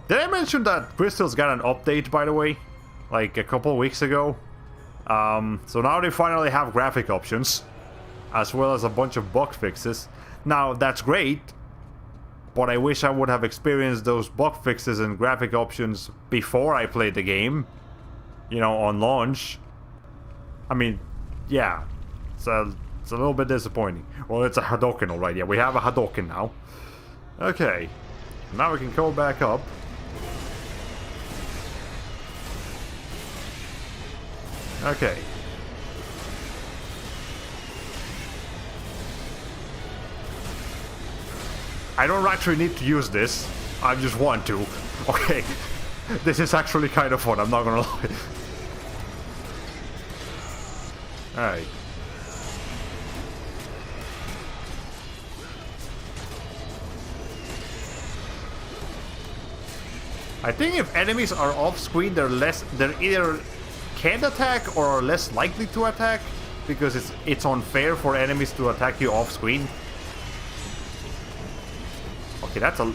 Did I mention that Crystals got an update, by the way? Like a couple of weeks ago? So now they finally have graphic options, as well as a bunch of bug fixes. Now, that's great, but I wish I would have experienced those bug fixes and graphic options before I played the game. You know, on launch. I mean, yeah, it's a little bit disappointing. Well, it's a Hadoken, alright. Yeah, we have a Hadoken now. Okay, now we can go back up. Okay. I don't actually need to use this. I just want to. Okay. This is actually kind of fun, I'm not gonna lie. Alright. I think if enemies are off screen, they're either can't attack or are less likely to attack, because it's unfair for enemies to attack you off screen. Okay, that's a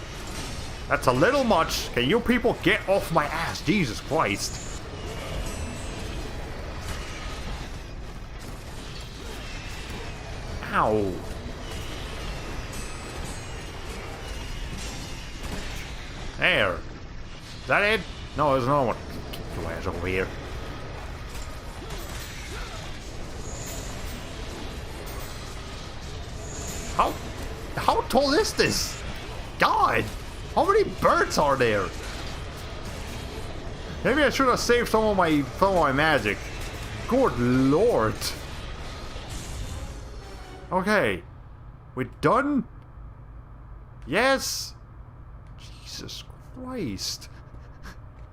little much. Can you people get off my ass? Jesus Christ. Ow. There. Is that it? No, there's another one. Get your ass over here. How tall is this? God! How many birds are there? Maybe I should have saved some of my magic. Good lord. Okay. We're done? Yes? Jesus Christ.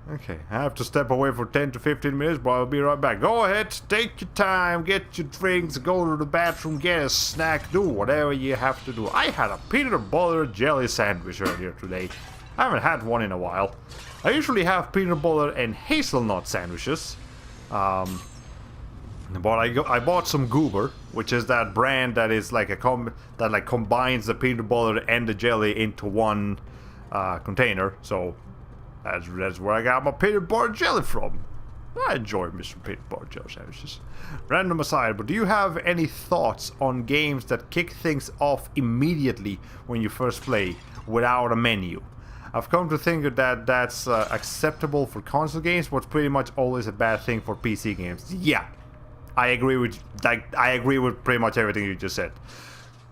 Okay, I have to step away for 10 to 15 minutes, but I'll be right back. Go ahead, take your time, get your drinks, go to the bathroom, get a snack, do whatever you have to do. I had a peanut butter jelly sandwich earlier today. I haven't had one in a while. I usually have peanut butter and hazelnut sandwiches. But I bought some Goober, which is that brand that is like that combines the peanut butter and the jelly into one container. So that's where I got my peanut butter jelly from. I enjoy Mr. Peanut Butter Jelly sandwiches. Random aside, but do you have any thoughts on games that kick things off immediately when you first play without a menu? I've come to think that that's acceptable for console games, but pretty much always a bad thing for PC games. Yeah, I agree with pretty much everything you just said.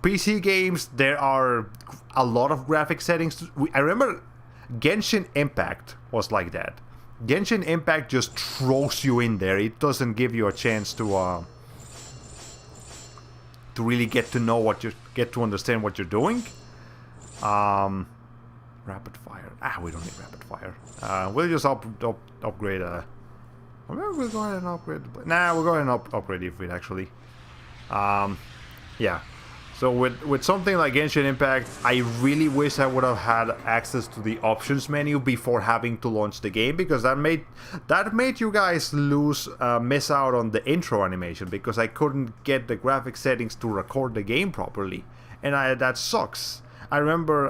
PC games, there are a lot of graphic settings. I remember Genshin Impact was like that. Genshin Impact just throws you in there. It doesn't give you a chance to really get to understand what you're doing. Rapid fire. We don't need rapid fire. We'll just upgrade. Maybe we'll go ahead and upgrade. Nah, we'll go ahead and upgrade Ifrit actually. Yeah. So with something like Genshin Impact, I really wish I would have had access to the options menu before having to launch the game, because that made you guys miss out on the intro animation, because I couldn't get the graphic settings to record the game properly, and that sucks. I remember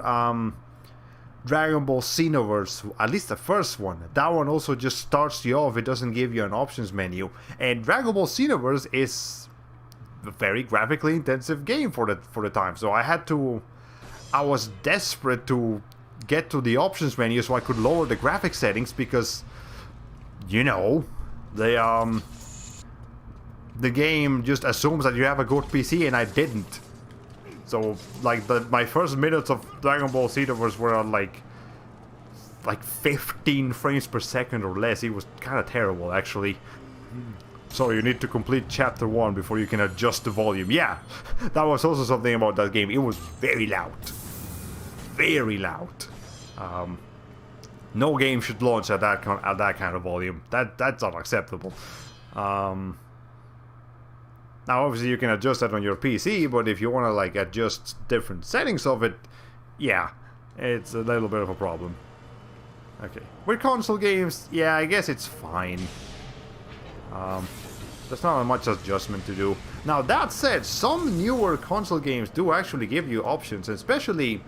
Dragon Ball Xenoverse, at least the first one. That one also just starts you off. It doesn't give you an options menu, and Dragon Ball Xenoverse is a very graphically intensive game for the time, so I was desperate to get to the options menu so I could lower the graphic settings, because the game just assumes that you have a good PC, and I didn't. So like my first minutes of Dragon Ball Xenoverse were on like 15 frames per second or less. It was kind of terrible, actually. So you need to complete chapter 1 before you can adjust the volume. Yeah, that was also something about that game. It was very loud. Very loud. No game should launch at that kind of volume. That's unacceptable. Now obviously you can adjust that on your PC, but if you want to like adjust different settings of it, yeah, it's a little bit of a problem. Okay, with console games, yeah, I guess it's fine. There's not much adjustment to do. Now that said, some newer console games do actually give you options, especially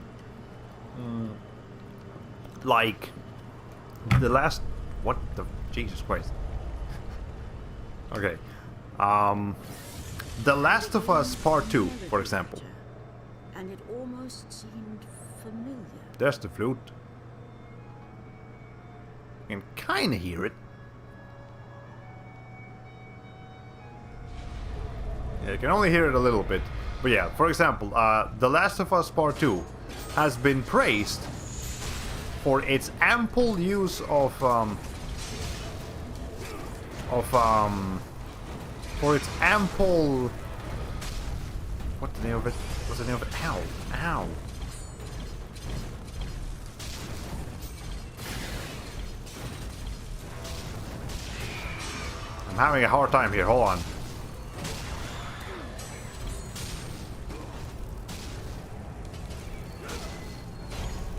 like the last... What the... Jesus Christ. Okay. The Last of Us Part 2, for example. And it almost seemed familiar. There's the flute. You can kinda hear it. Yeah, you can only hear it a little bit. But yeah, for example, The Last of Us Part 2 has been praised for its ample use of for its ample... What's the name of it? What's the name of it? Ow! Ow! I'm having a hard time here, hold on.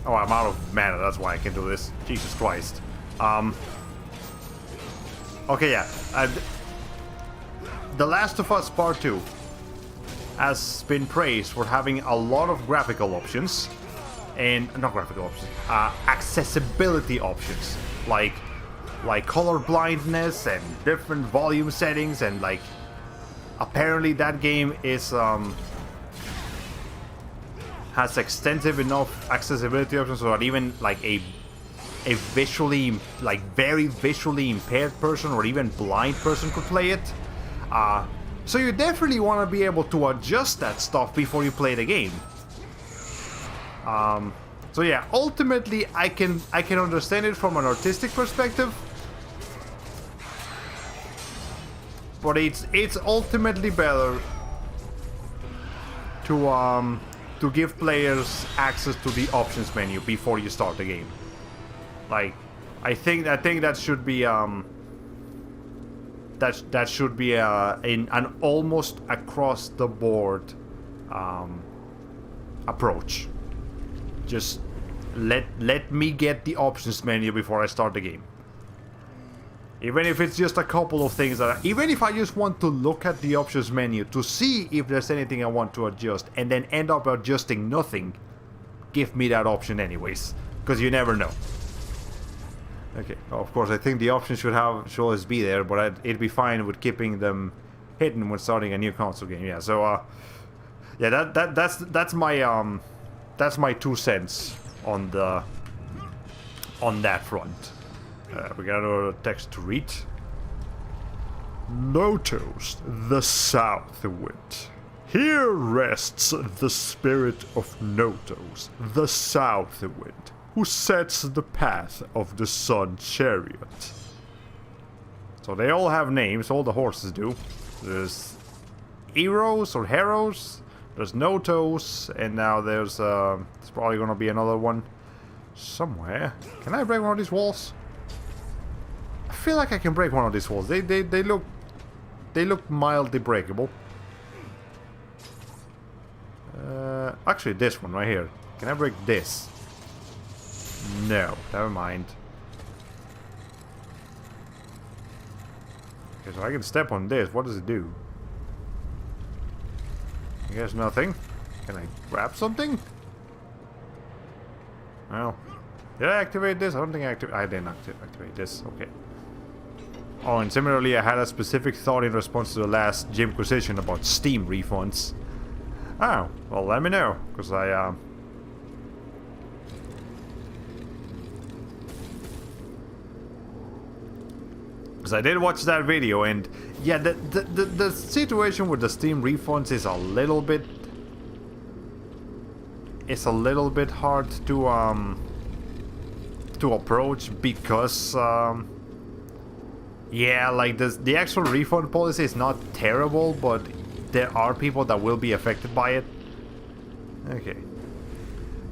Oh, I'm out of mana, that's why I can do this. Jesus Christ. Okay, yeah. The Last of Us Part 2 has been praised for having a lot of graphical options. And, not graphical options, accessibility options. Like color blindness and different volume settings, and like... Apparently that game is, has extensive enough accessibility options so that even like a visually, like very visually impaired person or even blind person could play it. So you definitely want to be able to adjust that stuff before you play the game. So yeah, ultimately I can understand it from an artistic perspective, but it's ultimately better to give players access to the options menu before you start the game. Like, I think that should be that should be an almost across the board approach. Just let me get the options menu before I start the game. Even if it's just a couple of things that even if I just want to look at the options menu to see if there's anything I want to adjust and then end up adjusting nothing, give me that option anyways, because you never know. Okay, well, of course I think the option should always be there, but it'd be fine with keeping them hidden when starting a new console game. Yeah, so yeah, that's my 2 cents on that front. We got another text to read. Notos, the south wind. Here rests the spirit of Notos, the south wind, who sets the path of the sun chariot. So they all have names, all the horses do. There's Eros or Heros, there's Notos, and now there's probably gonna be another one somewhere. Can I break one of these walls? I feel like I can break one of these walls. They look mildly breakable. Actually, this one right here. Can I break this? No, never mind. Okay, so I can step on this. What does it do? I guess nothing. Can I grab something? Well, did I activate this? I don't think I didn't activate this. Okay. Oh, and similarly, I had a specific thought in response to the last Gymquisition about Steam refunds. Oh, well, let me know, because I did watch that video, and yeah, the situation with the Steam refunds is a little bit... It's a little bit hard to approach, because yeah, like the actual refund policy is not terrible, but there are people that will be affected by it. Okay.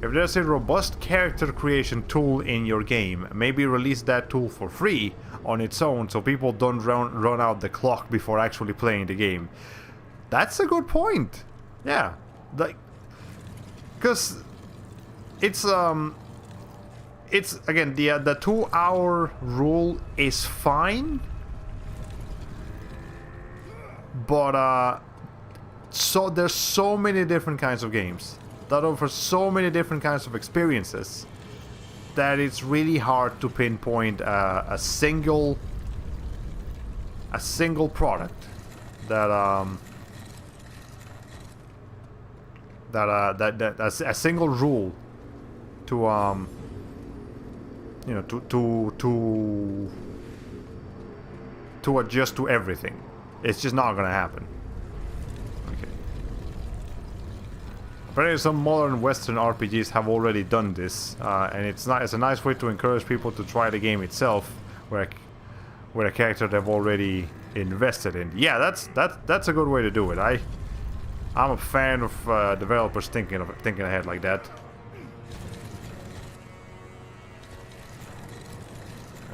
If there's a robust character creation tool in your game, maybe release that tool for free on its own so people don't run out the clock before actually playing the game. That's a good point. Yeah. Like, because it's again, the 2-hour rule is fine, but so there's so many different kinds of games that offer so many different kinds of experiences that it's really hard to pinpoint a single product that a single rule to you know, to adjust to everything. It's just not gonna happen. Okay. Apparently some modern Western RPGs have already done this, and it's a nice way to encourage people to try the game itself, where a character they've already invested in. Yeah, that's a good way to do it. I'm a fan of developers thinking ahead like that.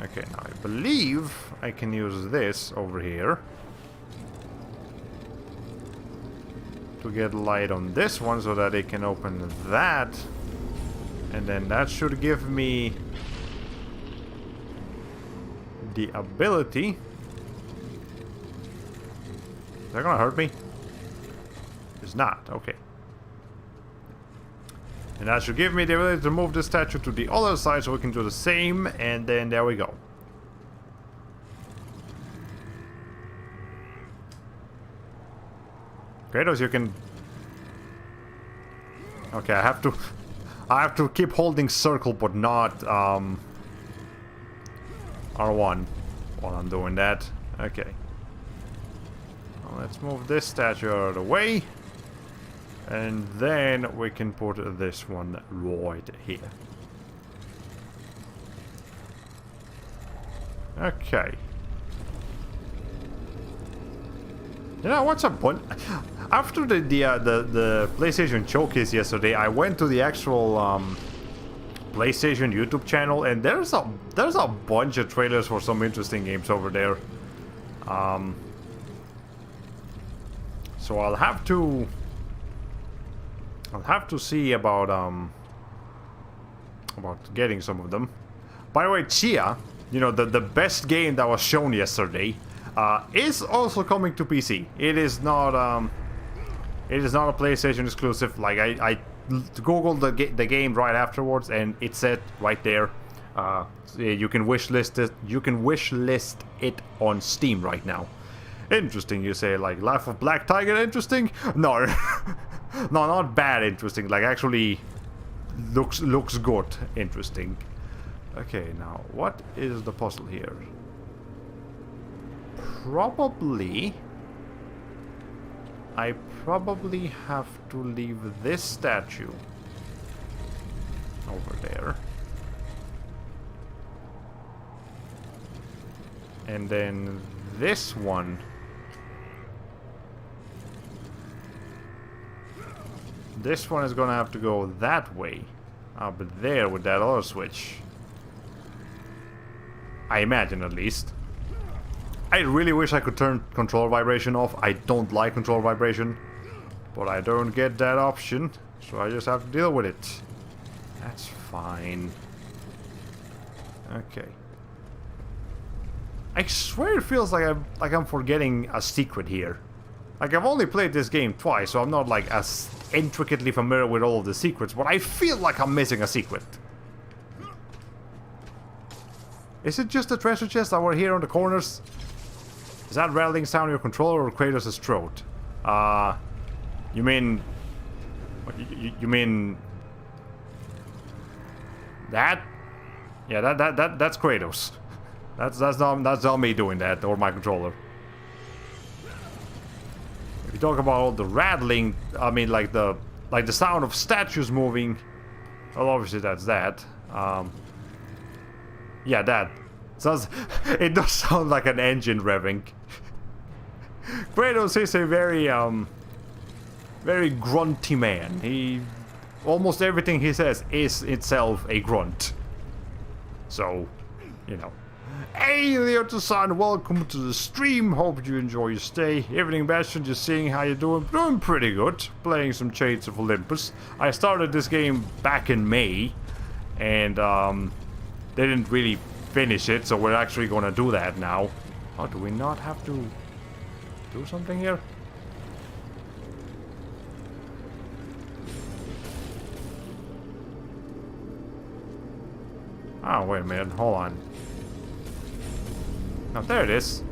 Okay, now I believe I can use this over here to get light on this one so that it can open that, and then that should give me the ability. Is that gonna hurt me? It's not. Okay. And that should give me the ability to move the statue to the other side so we can do the same, and then there we go. Kratos, you can... Okay, I have to keep holding circle, but not R1 while I'm doing that. Okay. Well, let's move this statue out of the way. And then we can put this one right here. Okay. You know what's a bunch? After the PlayStation showcase yesterday, I went to the actual PlayStation YouTube channel, and there's a bunch of trailers for some interesting games over there. So I'll have to see about getting some of them. By the way, Chia, you know, the best game that was shown yesterday is also coming to PC. It is not a PlayStation exclusive. Like I googled the game right afterwards, and it said right there, you can wish list it. You can wish list it on Steam right now. Interesting, you say. Like Life of Black Tiger, interesting? No, no, not bad. Interesting. Like actually, looks good. Interesting. Okay, now what is the puzzle here? I probably have to leave this statue over there. And then this one. This one is gonna have to go that way. Up there with that other switch. I imagine, at least. I really wish I could turn control vibration off. I don't like control vibration. But I don't get that option. So I just have to deal with it. That's fine. Okay. I swear it feels like I'm forgetting a secret here. Like, I've only played this game twice, so I'm not like as intricately familiar with all of the secrets, but I feel like I'm missing a secret. Is it just the treasure chest that were here on the corners? Is that rattling sound your controller or Kratos' throat? You mean... You mean... That? Yeah, that's Kratos. That's not me doing that, or my controller. If you talk about all the rattling, I mean like the sound of statues moving, well obviously that's that. Yeah, that. Sounds, it does sound like an engine revving. Kratos is a very grunty man. He almost everything he says is itself a grunt. So, you know. Hey, Leo-san, welcome to the stream. Hope you enjoy your stay. Evening, Bastion, just seeing how you're doing. Doing pretty good. Playing some Shades of Olympus. I started this game back in May, and they didn't really finish it, so we're actually gonna do that now. Oh, do we not have to do something here? Oh, wait a minute. Hold on. Oh, there it is.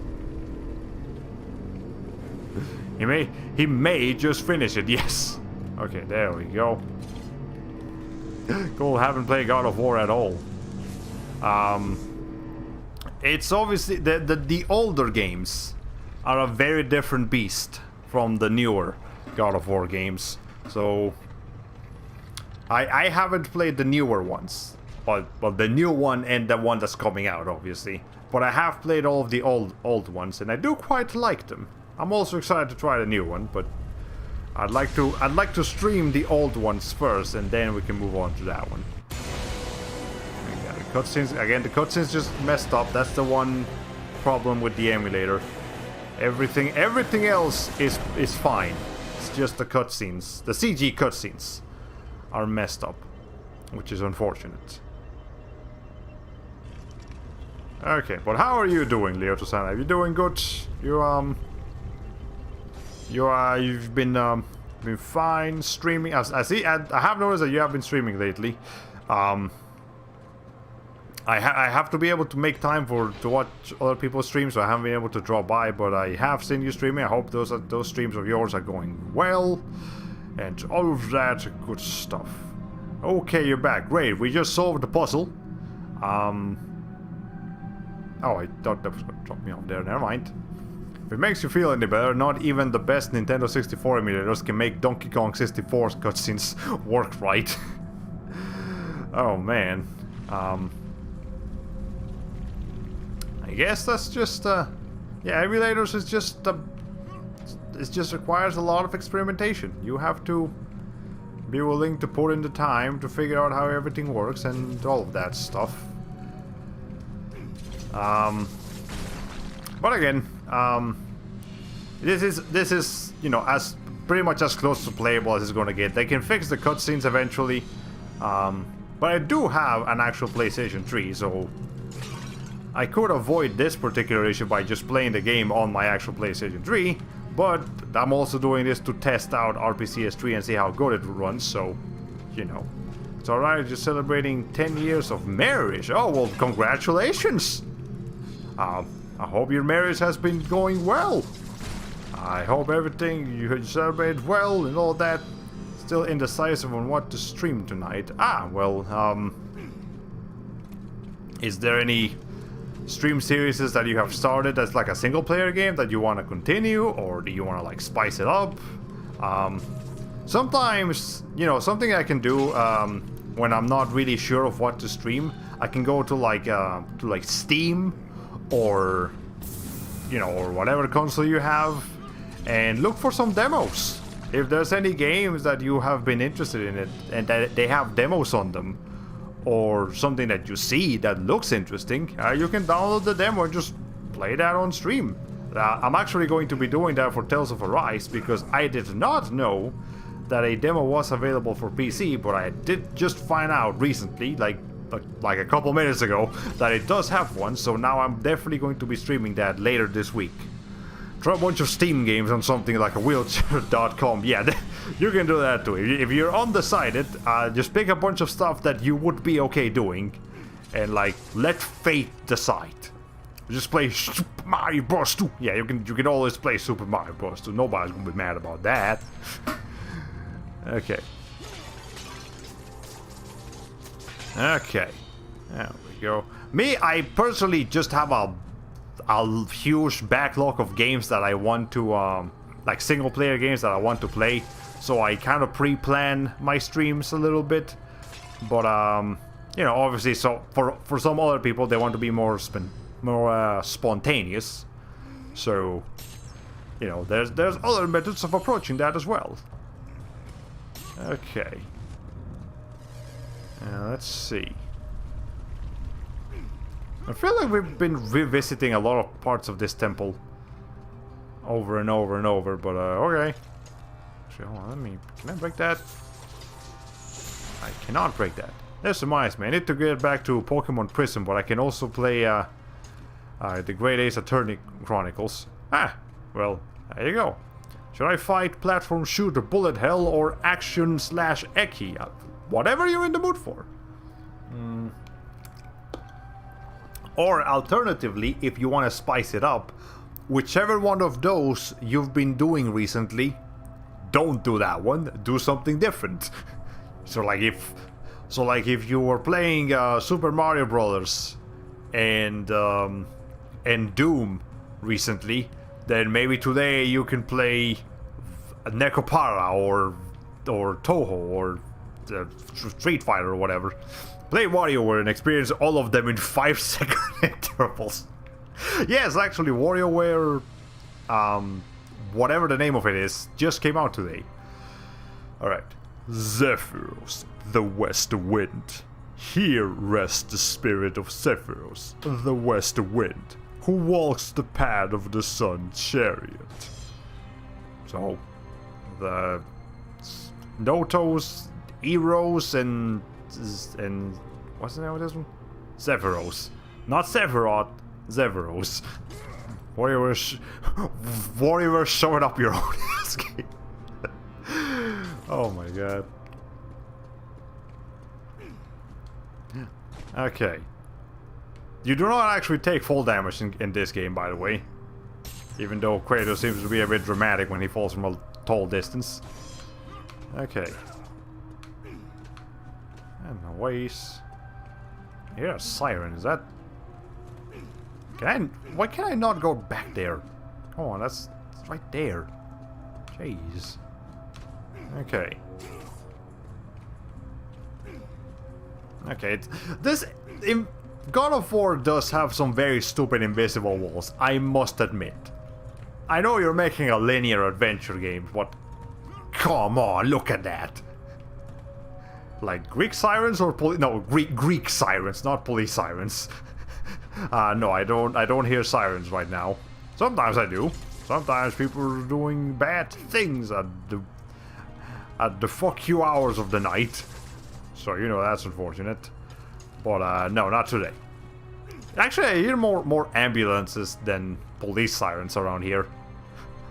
He may just finish it, yes. Okay, there we go. Cool, haven't played God of War at all. It's obviously the older games are a very different beast from the newer God of War games. So I haven't played the newer ones, but the new one and the one that's coming out, obviously. But I have played all of the old ones, and I do quite like them. I'm also excited to try the new one, but I'd like to stream the old ones first, and then we can move on to that one. Yeah, the cutscenes again. The cutscenes just messed up. That's the one problem with the emulator. Everything else is fine. It's just the cutscenes, the CG cutscenes, are messed up, which is unfortunate. Okay, but how are you doing, Leo-san? Are you doing good? You've been fine streaming. I have noticed that you have been streaming lately. I have to be able to make time to watch other people's streams, so I haven't been able to drop by. But I have seen you streaming. I hope those streams of yours are going well, and all of that good stuff. Okay, you're back. Great. We just solved the puzzle. Oh, I thought that was going to drop me off there. Never mind. If it makes you feel any better, not even the best Nintendo 64 emulators can make Donkey Kong 64 cutscenes work right. Oh, man. I guess that's just, yeah, emulators is just, it just requires a lot of experimentation. You have to be willing to put in the time to figure out how everything works and all of that stuff. But again, this is you know, as pretty much as close to playable as it's gonna get. They can fix the cutscenes eventually, but I do have an actual PlayStation 3, so I could avoid this particular issue by just playing the game on my actual PlayStation 3, but I'm also doing this to test out RPCS3 and see how good it runs, so, you know. It's alright, just celebrating 10 years of marriage. Oh, well, congratulations! I hope your marriage has been going well. I hope everything you celebrated well and all that. Still indecisive on what to stream tonight. Is there any stream series that you have started as like a single player game that you want to continue, or do you want to like spice it up? Sometimes, you know, something I can do when I'm not really sure of what to stream, I can go to like Steam or, you know, or whatever console you have and look for some demos. If there's any games that you have been interested in it and that they have demos on them, or something that you see that looks interesting, you can download the demo and just play that on stream. I'm actually going to be doing that for Tales of Arise because I did not know that a demo was available for PC, but I did just find out recently, like a couple minutes ago, that it does have one, so now I'm definitely going to be streaming that later this week. Try a bunch of Steam games on something like a wheelchair.com. Yeah, you can do that too. If you're undecided, just pick a bunch of stuff that you would be okay doing and like let fate decide. Just play Super Mario Bros. 2. Yeah, you can always play Super Mario Bros. 2. Nobody's gonna be mad about that. Okay. Okay. There we go. Me, I personally just have a huge backlog of games that I want to, like single player games that I want to play. So I kind of pre-plan my streams a little bit. But, you know, obviously, so for some other people, they want to be more spontaneous. So, you know, there's other methods of approaching that as well. Okay. Let's see. I feel like we've been revisiting a lot of parts of this temple over and over and over, but okay. Actually, hold on, can I break that? I cannot break that. This reminds me, I need to get back to Pokemon Prism, but I can also play the Great Ace Attorney Chronicles. Well, there you go. Should I fight, platform shooter, bullet hell, or action / Eki? Whatever you're in the mood for. Or alternatively, if you want to spice it up, whichever one of those you've been doing recently, don't do that one. Do something different. So like if you were playing Super Mario Brothers and Doom recently, then maybe today you can play Necopara or Toho or Street Fighter or whatever. Play WarioWare and experience all of them in 5-second intervals. Yes, actually, WarioWare, whatever the name of it is, just came out today. Alright. Zephyros, the west wind. Here rests the spirit of Zephyros, the west wind, who walks the path of the sun's chariot. So, the Notos, Eros, and what's the name of this one? Zephyros. Not Sephiroth, Zephyros. Warrior showing up your own escape. Oh my god. Okay. You do not actually take full damage in this game, by the way. Even though Kratos seems to be a bit dramatic when he falls from a tall distance. Okay. And my ways. I hear a siren, is that... Why can I not go back there? Come on, that's right there. Jeez. Okay. Okay, God of War does have some very stupid invisible walls, I must admit. I know you're making a linear adventure game, but come on, look at that. Like Greek sirens or Greek sirens, not police sirens. No, I don't hear sirens right now. Sometimes I do. Sometimes people are doing bad things at the fuck you hours of the night. So, you know, that's unfortunate. But, no, not today. Actually, I hear more ambulances than police sirens around here.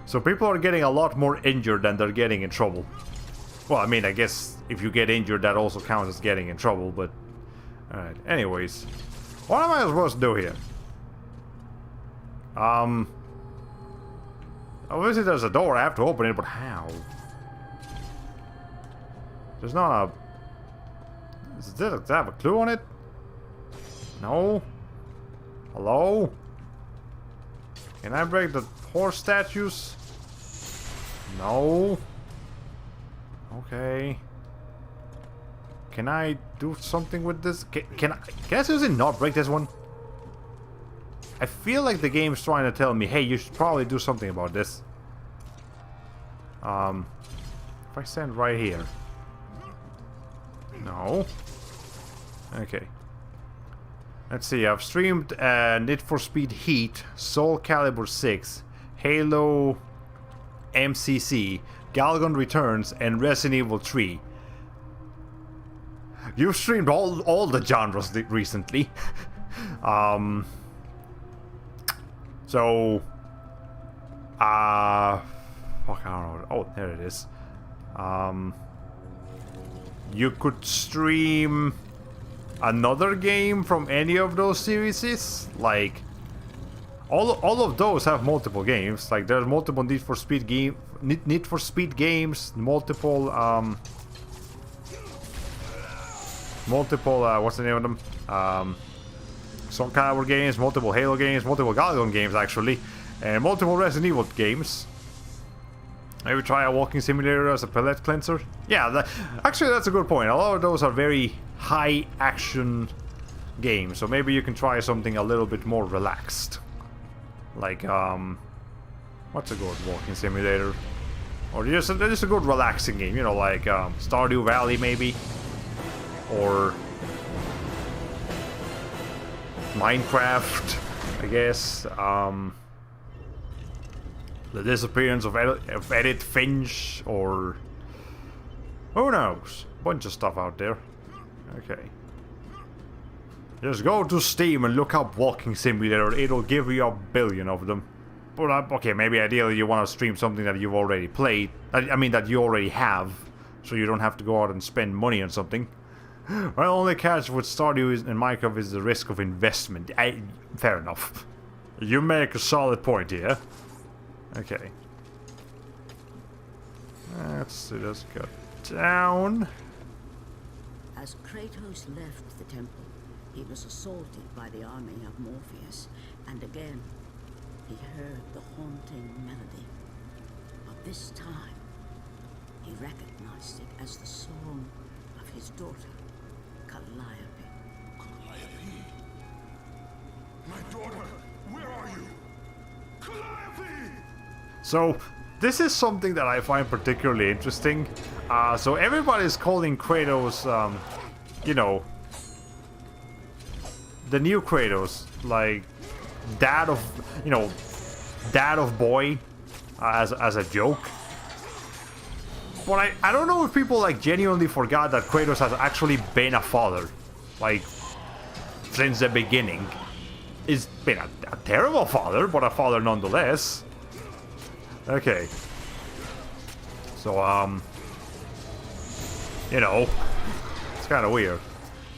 So people are getting a lot more injured than they're getting in trouble. Well, I mean, I guess if you get injured, that also counts as getting in trouble, but... Alright, anyways. What am I supposed to do here? Obviously there's a door, I have to open it, but how? There's not a... Does it have a clue on it? No? Hello? Can I break the horse statues? No. Okay. Can I do something with this? Can I seriously not break this one? I feel like the game's trying to tell me, hey, you should probably do something about this. If I stand right here. No. Okay. Let's see, I've streamed Need for Speed Heat, Soul Calibur 6, Halo MCC, Galgun Returns, and Resident Evil 3. You've streamed all the genres recently. So... fuck, I don't know. Oh, there it is. You could stream another game from any of those series. Like, all of those have multiple games. Like, there's multiple Need for Speed games, multiple what's the name of them? Soul Calibur games, multiple Halo games, multiple Galgun games actually, and multiple Resident Evil games. Maybe try a walking simulator as a palette cleanser. Yeah, actually that's a good point. A lot of those are very high action games, so maybe you can try something a little bit more relaxed. Like, what's a good walking simulator? Or just a good relaxing game, you know, like Stardew Valley maybe? Or Minecraft, I guess. The Disappearance of Edith Finch, or who knows? Bunch of stuff out there. Okay. Just go to Steam and look up Walking Simulator. It'll give you a billion of them. But okay, maybe ideally you want to stream something that you've already played. I mean that you already have, so you don't have to go out and spend money on something. My only catch with Stardew and Minecraft is the risk of investment. Fair enough. You make a solid point here. Okay. Let's see, let's go down. As Kratos left the temple, he was assaulted by the army of Morpheus, and again he heard the haunting melody. But this time, he recognized it as the song of his daughter, Calliope. Calliope? My daughter, where are you? Calliope! So, this is something that I find particularly interesting. So everybody's calling Kratos, you know, the new Kratos, like, dad of boy, as a joke. But I don't know if people, like, genuinely forgot that Kratos has actually been a father, like, since the beginning. He's been a terrible father, but a father nonetheless. Okay. So, you know, it's kind of weird.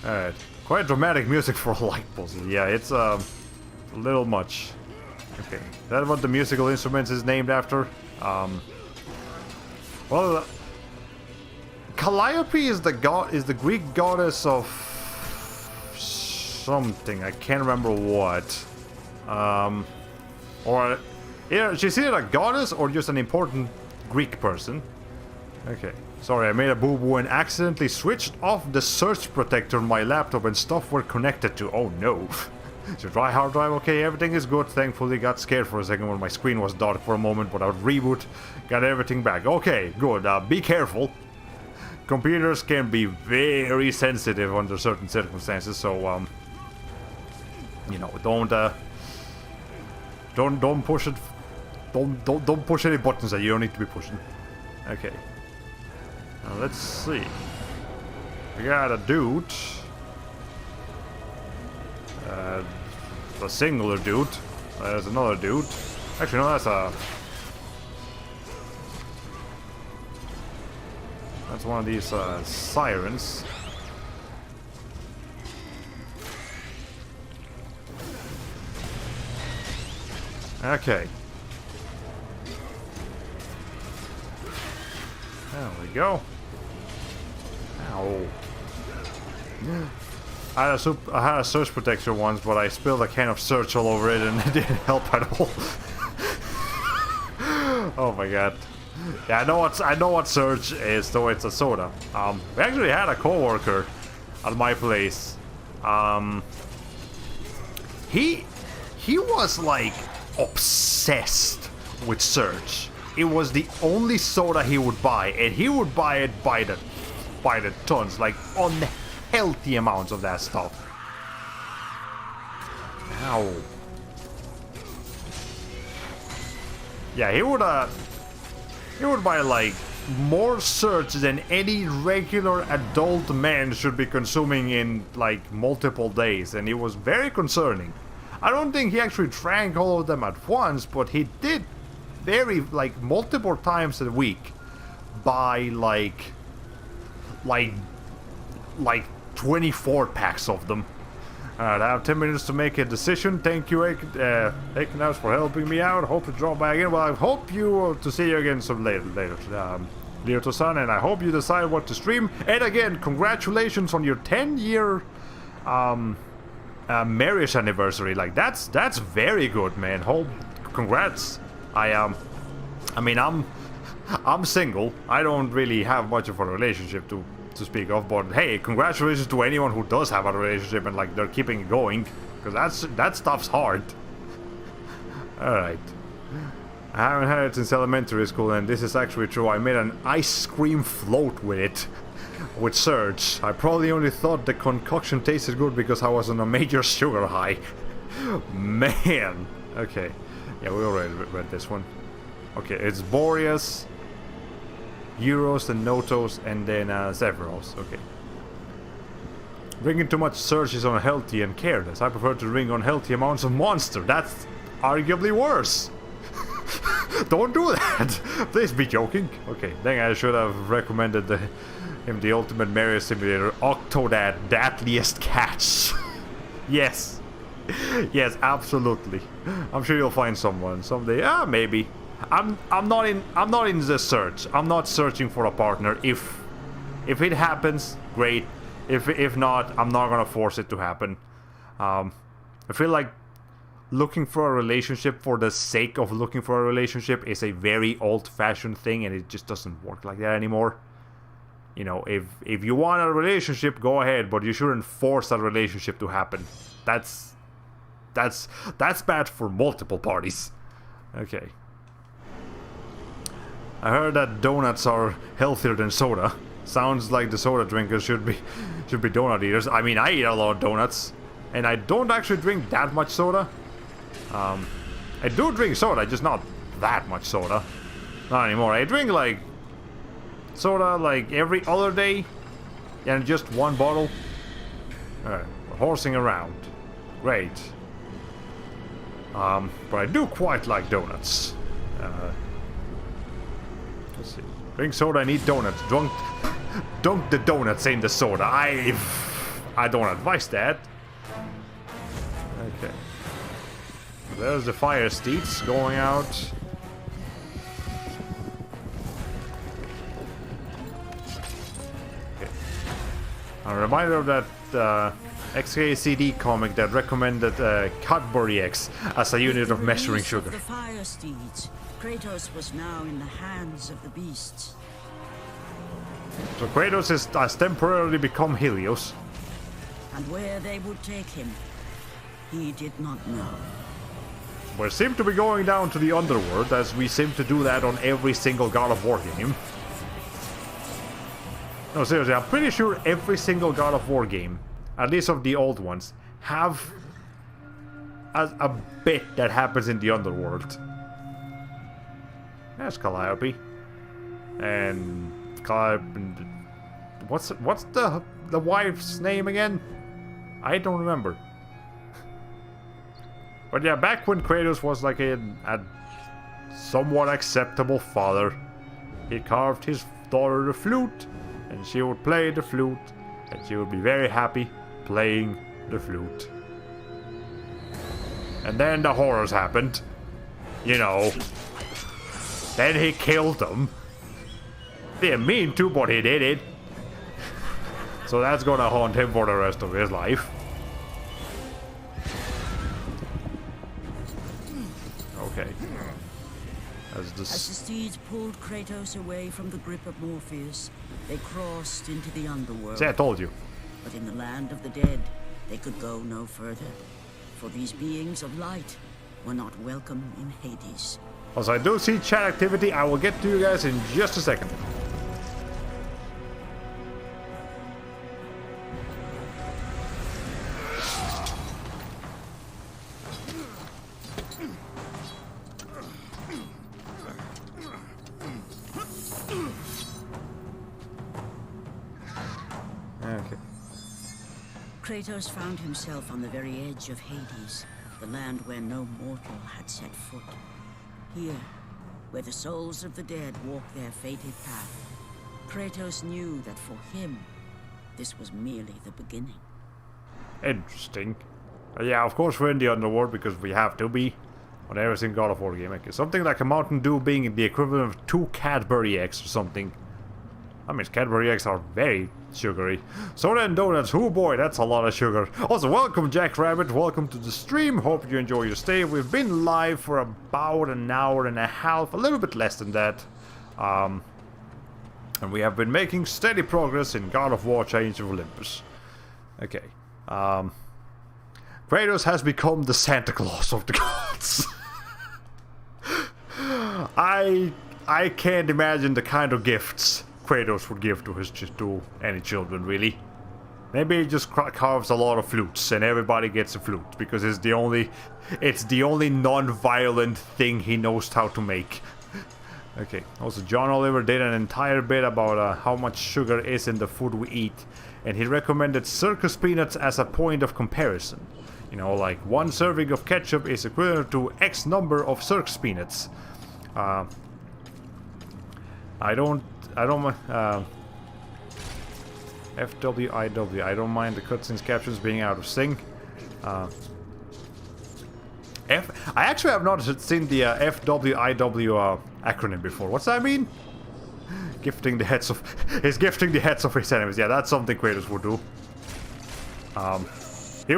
Alright. Quite dramatic music for a light puzzle. Yeah, it's a little much. Okay. Is that what the musical instruments is named after? Well, Calliope is the Greek goddess of something. I can't remember what. Or yeah, she's either a goddess or just an important Greek person. Okay. Sorry, I made a boo-boo and accidentally switched off the surge protector on my laptop and stuff we're connected to. Oh no. So dry hard drive, okay, everything is good. Thankfully got scared for a second when my screen was dark for a moment, but I would reboot, got everything back. Okay, good. Be careful. Computers can be very sensitive under certain circumstances, so you know, don't push it. Don't push any buttons that you don't need to be pushing. Okay. Now let's see. We got a dude. a singular dude. There's another dude. Actually, no, that's one of these sirens. Okay. There we go. Ow. I had a surge protector once, but I spilled a can of surge all over it and it didn't help at all. Oh my god. Yeah, I know what surge is, though it's a soda. We actually had a coworker at my place. He was like obsessed with surge. It was the only soda he would buy, and he would buy it by the tons, like unhealthy amounts of that stuff. Ow. Yeah, he would buy like more surge than any regular adult man should be consuming in like multiple days, and it was very concerning. I don't think he actually drank all of them at once, but he did very like multiple times a week buy like 24 packs of them. Alright, I have 10 minutes to make a decision. Thank you, Aiken, for helping me out. Hope to drop by again. Well, I hope to see you again some later. Leo-san, and I hope you decide what to stream. And again, congratulations on your 10-year marriage anniversary. Like that's very good, man. Congrats. I mean, I'm single. I don't really have much of a relationship to speak of, but hey, congratulations to anyone who does have a relationship and like they're keeping it going, because that stuff's hard. All right. I haven't had it since elementary school, and this is actually true. I made an ice cream float with it, with surge. I probably only thought the concoction tasted good because I was on a major sugar high. Man. Okay. Yeah, we already read this one. Okay, it's Boreas, Euros, and Notos, and then Zephyros. Okay. Drinking too much surge is unhealthy and careless. I prefer to drink unhealthy amounts of Monster. That's arguably worse. Don't do that. Please be joking. Okay, then I should have recommended him the Ultimate Mario Simulator Octodad Deadliest Catch. Yes. Yes, absolutely. I'm sure you'll find someone someday. Maybe. I'm not in the search. I'm not searching for a partner. If it happens, great. If not, I'm not gonna force it to happen. I feel like looking for a relationship for the sake of looking for a relationship is a very old-fashioned thing, and it just doesn't work like that anymore. You know, if you want a relationship, go ahead, but you shouldn't force a relationship to happen. That's bad for multiple parties. Okay. I heard that donuts are healthier than soda. Sounds like the soda drinkers should be donut eaters. I mean, I eat a lot of donuts, and I don't actually drink that much soda. I do drink soda, just not that much soda. Not anymore. I drink like soda like every other day, and just one bottle. Alright, we're horsing around. Great. But I do quite like donuts. Let's see. Drink soda and eat donuts. Dunk the donuts in the soda. I don't advise that. Okay. There's the fire steeds going out. Okay. A reminder of that XKCD comic that recommended Cadbury X as a unit of measuring sugar. The fire steeds. Kratos was now in the hands of the beasts. So Kratos has temporarily become Helios. And where they would take him, he did not know. We seem to be going down to the underworld, as we seem to do that on every single God of War game. No, seriously, I'm pretty sure every single God of War game, at least of the old ones, have a bit that happens in the underworld. There's Calliope. And Calliope... What's the wife's name again? I don't remember. But yeah, back when Kratos was like a somewhat acceptable father, he carved his daughter a flute, and she would play the flute, and she would be very happy playing the flute. And then the horrors happened. You know. Then he killed them. Didn't mean to, but he did it. So that's gonna haunt him for the rest of his life. Okay. As the steeds pulled Kratos away from the grip of Morpheus, they crossed into the underworld. See, I told you. But in the land of the dead, they could go no further, for these beings of light were not welcome in Hades. Also, I do see chat activity. I will get to you guys in just a second. Okay. Kratos found himself on the very edge of Hades, the land where no mortal had set foot. Here, where the souls of the dead walk their fated path, Kratos knew that for him, this was merely the beginning. Interesting. Yeah, of course we're in the underworld because we have to be on every single God of War game. Like, something like a Mountain Dew being the equivalent of 2 Cadbury eggs or something. I mean, Cadbury eggs are very sugary. Soda and donuts, oh boy, that's a lot of sugar. Also, welcome Jackrabbit, welcome to the stream. Hope you enjoy your stay. We've been live for about an hour and a half, a little bit less than that. And we have been making steady progress in God of War Chains of Olympus. Okay. Kratos has become the Santa Claus of the gods. I can't imagine the kind of gifts Kratos would give to any children, really. Maybe he just carves a lot of flutes and everybody gets a flute because it's the only non-violent thing he knows how to make. Okay. Also, John Oliver did an entire bit about how much sugar is in the food we eat, and he recommended circus peanuts as a point of comparison. You know, like 1 serving of ketchup is equivalent to X number of circus peanuts. I don't FWIW. I don't mind the cutscenes captions being out of sync. I actually have not seen the FWIW acronym before. What's that mean? Gifting the heads of he's gifting the heads of his enemies. Yeah, that's something Kratos would do. He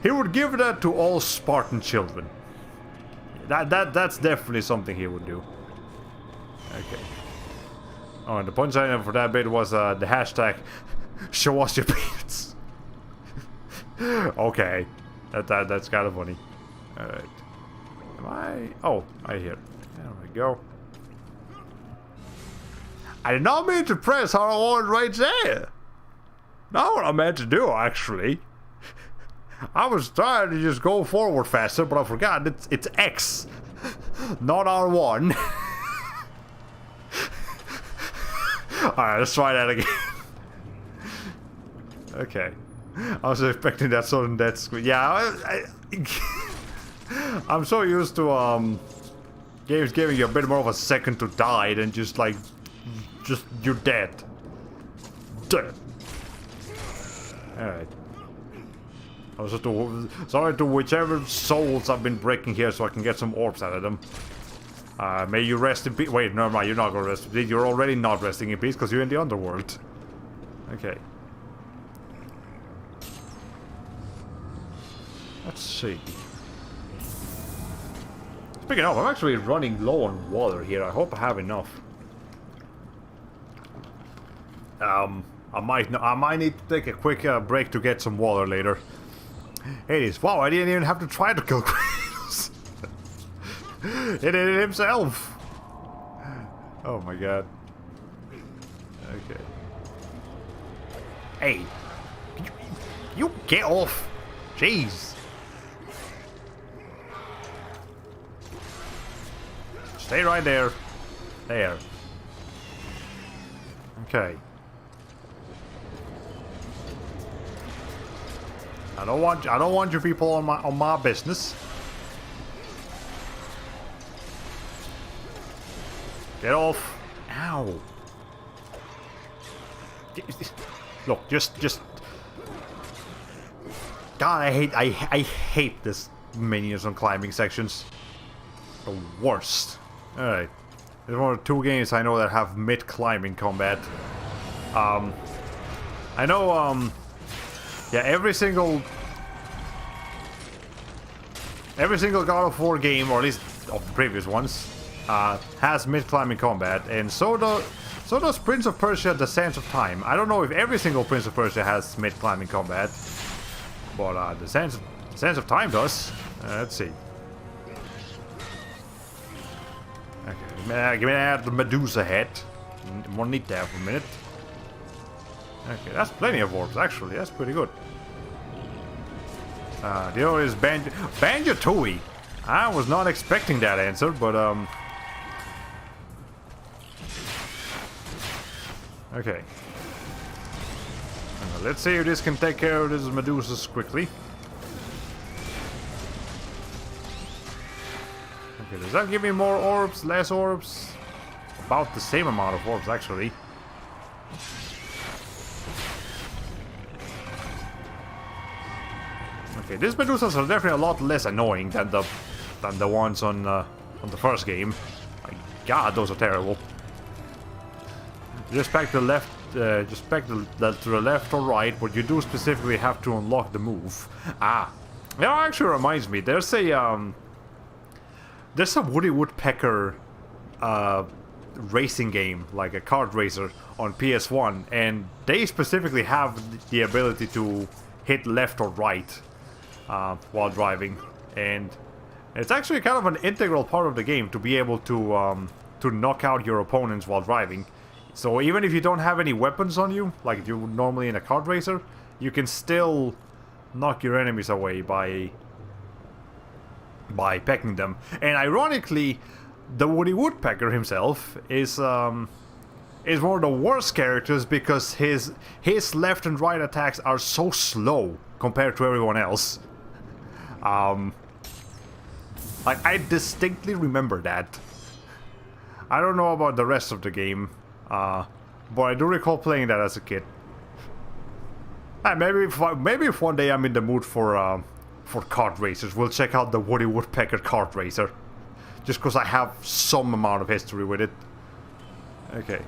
would give that to all Spartan children. That's definitely something he would do. Okay. Oh, and the punchline for that bit was the hashtag show us your peanuts. Okay. That's kind of funny. Alright. Am I? Oh, I hear. There we go. I did not mean to press R1 right there. Not what I meant to do, actually. I was trying to just go forward faster, but I forgot it's X, not R1. Alright, let's try that again. Okay. I was expecting that sudden death screen. Yeah, I'm so used to games giving you a bit more of a second to die than just like you're dead. Dead. Alright. I was just sorry to whichever souls I've been breaking here so I can get some orbs out of them. May you rest in peace. Wait, never mind, you're not gonna rest in peace. You're already not resting in peace because you're in the underworld. Okay. Let's see. Speaking of, I'm actually running low on water here. I hope I have enough. I might need to take a quick break to get some water later. Hades, wow, I didn't even have to try to kill Kratos. He did it himself. Oh my god. Okay. Hey, you get off. Jeez. Stay right there. There. Okay. I don't want you people on my business. Get off. Ow. Look, just... God, I hate this minions on climbing sections. The worst. Alright. There's one of 2 games I know that have mid-climbing combat. I know, yeah, every single God of War game, or at least of the previous ones, has mid-climbing combat, and so does Prince of Persia: The Sands of Time. I don't know if every single Prince of Persia has mid-climbing combat, but the Sands of Time does. Let's see. Okay, give me the Medusa head. Won't need that for a minute. Okay, that's plenty of orbs, actually. That's pretty good. The other is Banjo-Tooie. I was not expecting that answer, but okay. Let's see if this can take care of these Medusas quickly. Okay, does that give me more orbs, less orbs? About the same amount of orbs, actually. Okay, these Medusas are definitely a lot less annoying than the ones on the first game. My God, those are terrible. Just back to the left, just back to the left or right, but you do specifically have to unlock the move. Ah, that actually reminds me. There's a Woody Woodpecker racing game, like a kart racer on PS1, and they specifically have the ability to hit left or right while driving, and it's actually kind of an integral part of the game to be able to knock out your opponents while driving. So even if you don't have any weapons on you, like you would normally in a kart racer, you can still knock your enemies away by pecking them. And ironically, the Woody Woodpecker himself is one of the worst characters because his left and right attacks are so slow compared to everyone else. Like, I distinctly remember that. I don't know about the rest of the game, but I do recall playing that as a kid. Maybe if one day I'm in the mood for kart racers, we'll check out the Woody Woodpecker kart racer. Just because I have some amount of history with it. Okay.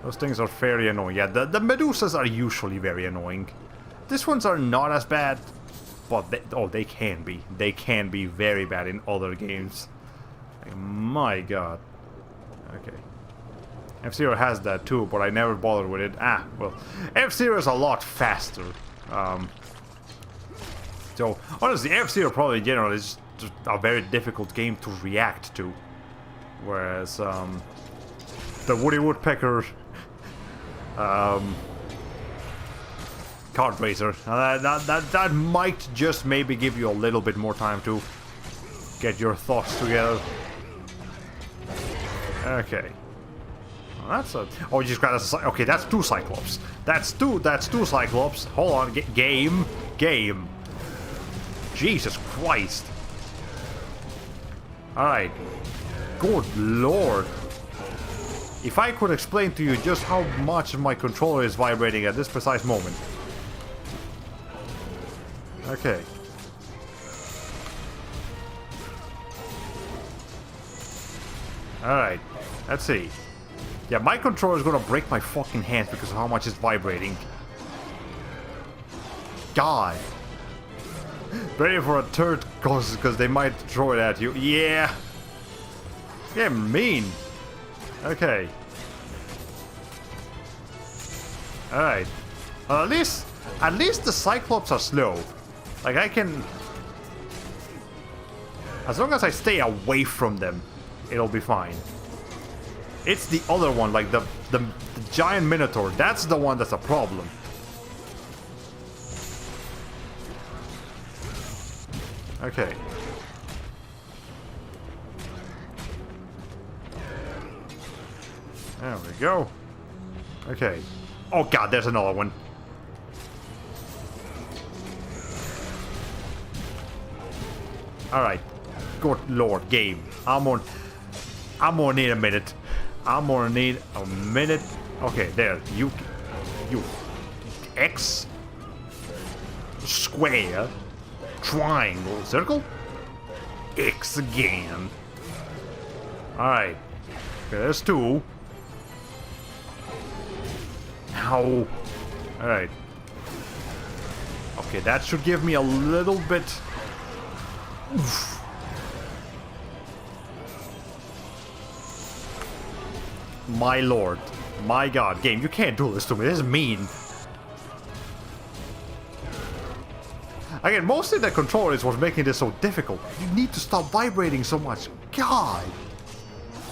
Those things are very annoying. Yeah, the Medusas are usually very annoying. These ones are not as bad, but they can be. They can be very bad in other games. Like, my God. Okay. F-Zero has that too, but I never bothered with it. Ah, well, F-Zero is a lot faster. So, honestly, F-Zero probably in general is just a very difficult game to react to. Whereas, the Woody Woodpecker kart racer, that might just maybe give you a little bit more time to get your thoughts together. Okay. Well, that's a... Oh, you just got a... Okay, that's 2 Cyclops. That's two Cyclops. Hold on. Game. Jesus Christ. Alright. Good lord. If I could explain to you just how much my controller is vibrating at this precise moment. Okay. Alright. Let's see. Yeah, my controller is gonna break my fucking hands because of how much it's vibrating. God. Ready for a third because they might throw it at you. Yeah. Yeah, mean. Okay. Alright. At least the Cyclops are slow. Like, I can... As long as I stay away from them, it'll be fine. It's the other one, like the giant Minotaur. That's the one that's a problem. Okay. There we go. Okay. Oh God, there's another one. Alright. Good lord, game. I'm on... I'm gonna need a minute. I'm gonna need a minute. Okay, there. You X, square, triangle, circle, X again. Alright. Okay, there's 2. Ow. Alright. Okay, that should give me a little bit. Oof. My lord. My god. Game, you can't do this to me. This is mean. Again, mostly the controller is what's making this so difficult. You need to stop vibrating so much. God.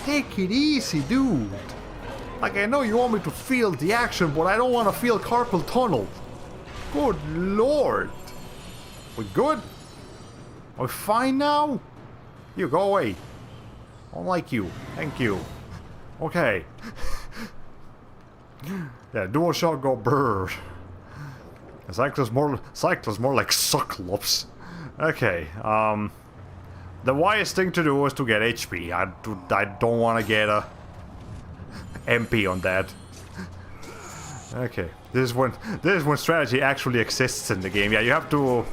Take it easy, dude. Like, I know you want me to feel the action, but I don't want to feel carpal tunnel. Good lord. We good? Are we fine now? You go away. I don't like you. Thank you. Okay. Yeah, DualShock go brrr. Cyclo's more like Cyclops. Okay, the wisest thing to do is to get HP. I don't want to get a MP on that. Okay, this is when strategy actually exists in the game. Yeah, you have to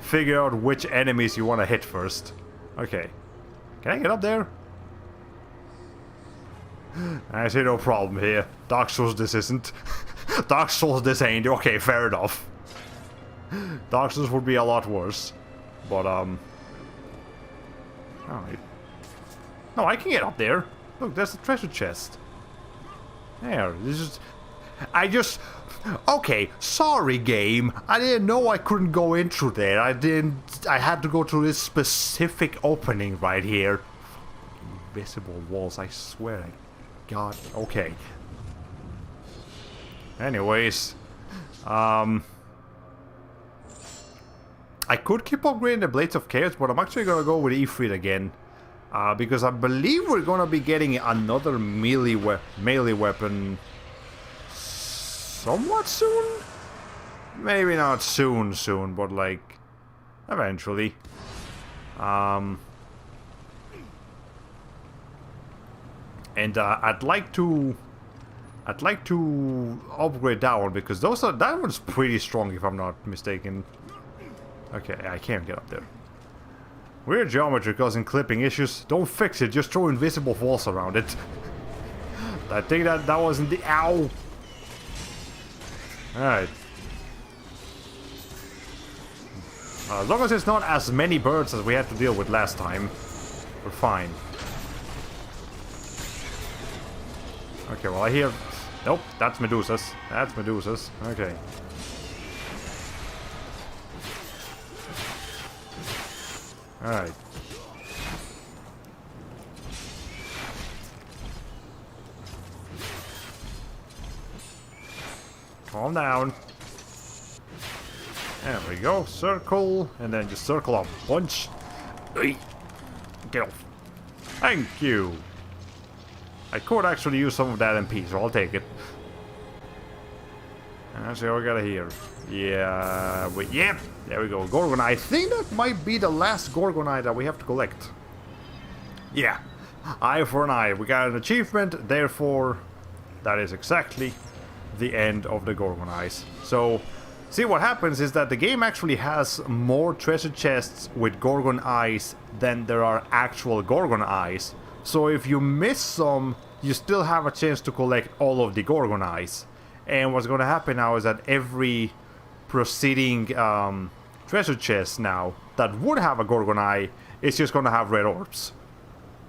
figure out which enemies you want to hit first. Okay, can I get up there? I see no problem here. Dark Souls this isn't. Dark Souls this ain't. Okay, fair enough. Dark Souls would be a lot worse. But, alright. No, I can get up there. Look, there's a treasure chest. There, this is... Okay, sorry game. I didn't know I couldn't go in through there. I had to go through this specific opening right here. Invisible walls, I swear. God, okay. Anyways, I could keep upgrading the Blades of Chaos, but I'm actually gonna go with Ifrit again. Because I believe we're gonna be getting another melee weapon somewhat soon? Maybe not soon, but like eventually. And I'd like to upgrade that one because that one's pretty strong if I'm not mistaken. Okay, I can't get up there. Weird geometry causing clipping issues. Don't fix it, just throw invisible walls around it. I think that wasn't the... Ow! Alright. As long as it's not as many birds as we had to deal with last time, we're fine. Okay, well I hear... Nope, that's Medusas. That's Medusas. Okay. Alright. Calm down. There we go. Circle, and then just circle a bunch. Get off. Thank you. I could actually use some of that MP, so I'll take it. Let's see what we got here. Yeah, yep, there we go. Gorgon. I think that might be the last Gorgonite that we have to collect. Yeah, eye for an eye. We got an achievement, therefore, that is exactly the end of the Gorgon eyes. So, see what happens is that the game actually has more treasure chests with Gorgon eyes than there are actual Gorgon eyes. So if you miss some, you still have a chance to collect all of the Gorgon eyes. And what's going to happen now is that every proceeding treasure chest now that would have a Gorgon eye is just going to have red orbs.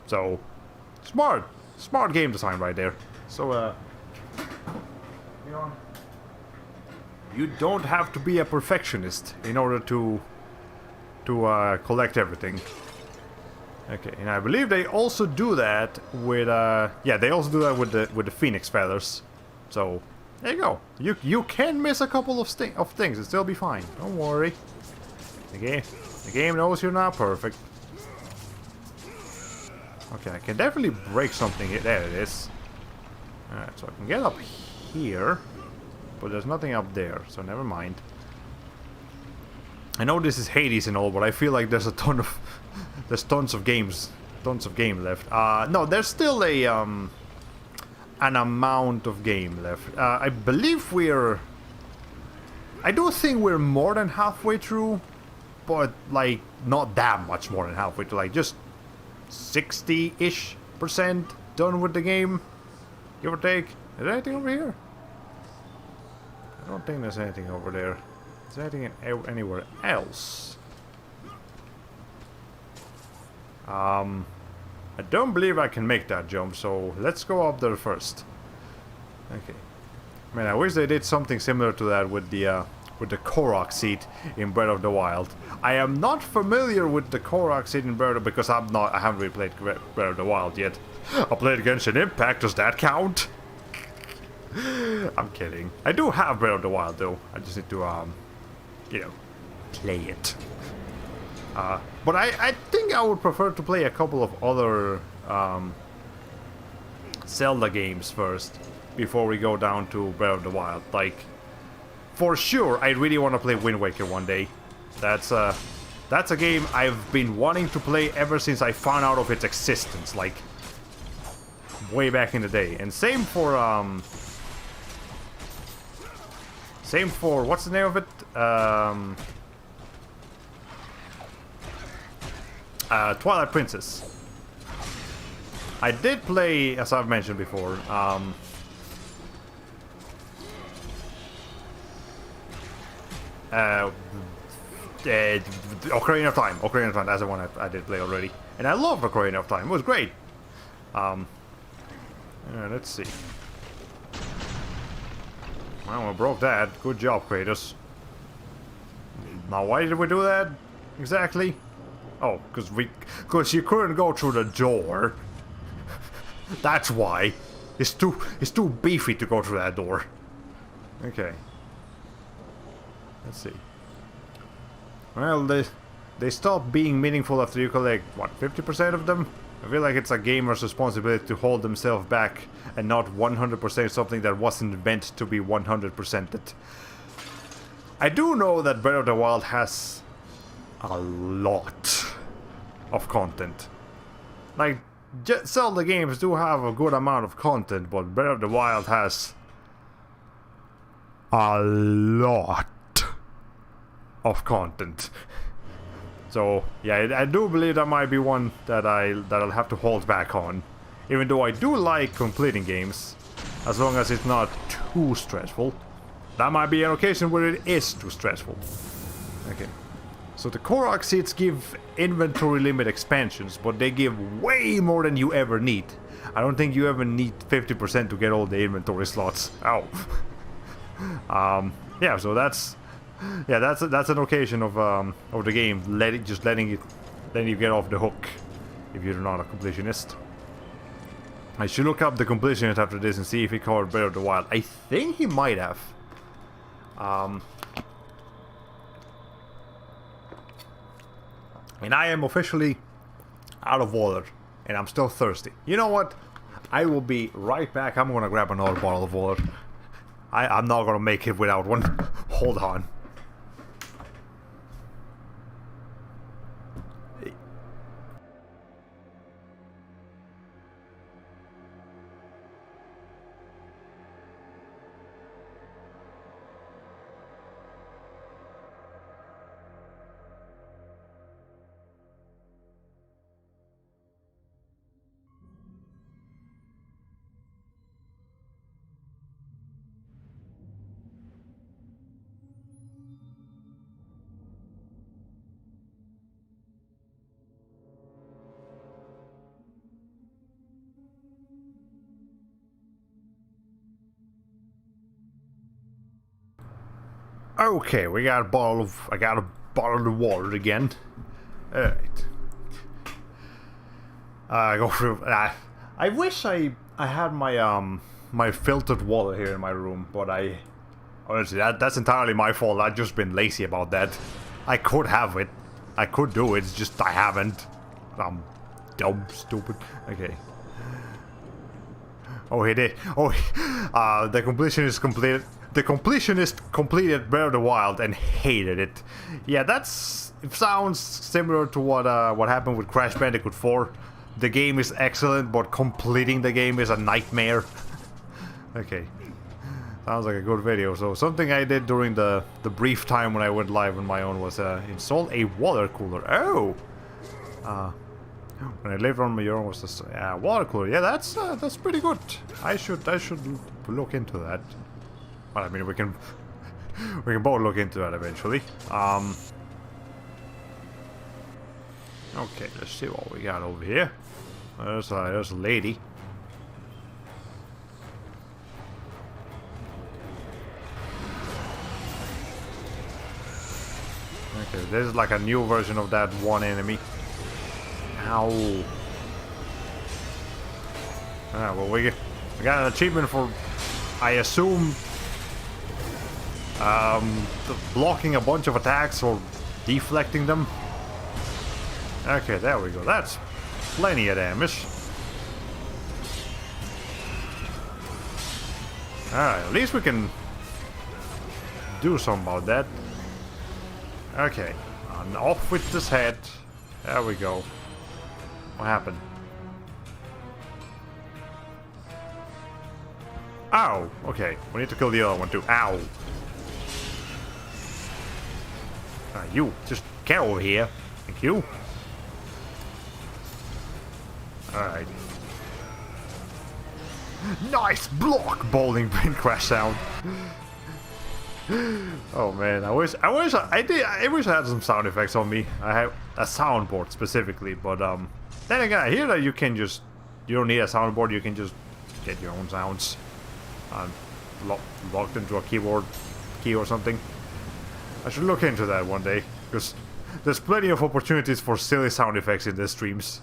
So, smart game design right there. So, you don't have to be a perfectionist in order to collect everything. Okay, and I believe they also do that with yeah, they also do that with the Phoenix feathers. So there you go. You can miss a couple of things and still be fine. Don't worry. The game knows you're not perfect. Okay, I can definitely break something here. There it is. Alright, so I can get up here, but there's nothing up there, so never mind. I know this is Hades and all, but I feel like there's a ton of there's tons of games tons of game left. No, there's still a an amount of game left. I believe we're... I do think we're more than halfway through, but like not that much more than halfway through, like just 60-ish% done with the game, give or take. Is there anything over here? I don't think there's anything over there. Is there anything anywhere else? I don't believe I can make that jump, so let's go up there first. Okay. Man, I wish they did something similar to that with the Korok seat in Breath of the Wild. I am not familiar with the Korok seat in Breath of because I haven't really played Breath of the Wild yet. I played Genshin Impact, does that count? I'm kidding. I do have Breath of the Wild though. I just need to you know, play it. But I think I would prefer to play a couple of other Zelda games first before we go down to Breath of the Wild. Like, for sure, I really want to play Wind Waker one day. That's a game I've been wanting to play ever since I found out of its existence, like way back in the day. And same for what's the name of it? Twilight Princess. I did play, as I've mentioned before, Ocarina of Time. Ocarina of Time, that's the one I did play already. And I love Ocarina of Time, it was great. Let's see. Well, we broke that. Good job, Kratos. Now, why did we do that? Exactly? Oh, because you couldn't go through the door. That's why. It's too beefy to go through that door. Okay. Let's see. Well, they stop being meaningful after you collect, what, 50% of them? I feel like it's a gamer's responsibility to hold themselves back and not 100% something that wasn't meant to be 100%ed. I do know that Breath of the Wild has a lot of content. Like, Zelda games do have a good amount of content, but Breath of the Wild has a lot of content. So yeah, I do believe that might be one that I'll have to hold back on. Even though I do like completing games, as long as it's not too stressful. That might be an occasion where it is too stressful. Okay. So the Korok seats give inventory limit expansions, but they give way more than you ever need. I don't think you ever need 50% to get all the inventory slots. Ow. Yeah, so that's an occasion of the game letting you get off the hook if you're not a completionist. I should look up the completionist after this and see if he covered Breath of the Wild. I think he might have. And I am officially out of water, and I'm still thirsty. You know what? I will be right back. I'm gonna grab another bottle of water. I'm not gonna make it without one. Hold on. Okay, I got a bottle of water again. Alright. Go through. I wish I had my my filtered water here in my room, but honestly that's entirely my fault. I've just been lazy about that. I could have it. I could do it. It's just I haven't. I'm dumb, stupid. Okay. Oh, he did. Oh, the completionist completed. The completionist completed Breath of the Wild and hated it. Yeah, it sounds similar to what happened with Crash Bandicoot 4. the game is excellent, but completing the game is a nightmare. Okay. Sounds like a good video. So something I did during the brief time when I went live on my own was install a water cooler. Oh! When I lived on my own was this water cooler. Yeah, that's pretty good. I should look into that. Well, I mean, we can both look into that eventually. Okay, let's see what we got over here. There's a lady. Okay, this is like a new version of that one enemy. Ow. Well, we got an achievement for, I assume, blocking a bunch of attacks or deflecting them. Okay, there we go. That's plenty of damage. Alright, at least we can do something about that. Okay, and off with this head. There we go. What happened? Ow! Okay, we need to kill the other one too. Ow! You, just get over here. Thank you. Alright. Nice block! Bowling pin crash sound. Oh man, I wish I had some sound effects on me. I have a soundboard specifically, but then again, I hear that you don't need a soundboard. You can just get your own sounds locked into a keyboard key or something. I should look into that one day, because there's plenty of opportunities for silly sound effects in the streams.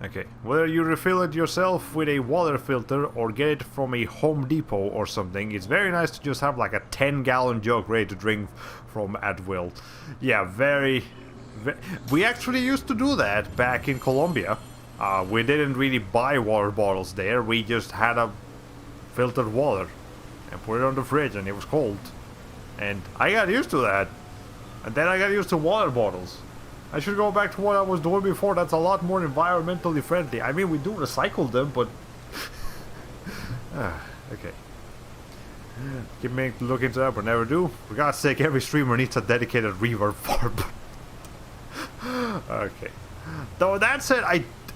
Okay, whether you refill it yourself with a water filter or get it from a Home Depot or something, it's very nice to just have like a 10-gallon jug ready to drink from at will. Yeah, we actually used to do that back in Colombia. We didn't really buy water bottles there, we just had a filtered water and put it on the fridge and it was cold. And I got used to that. And then I got used to water bottles. I should go back to what I was doing before. That's a lot more environmentally friendly. I mean, we do recycle them, but... okay. Keep meaning to look into that, but never do. For God's sake, every streamer needs a dedicated reverb farm. Okay. Though that said,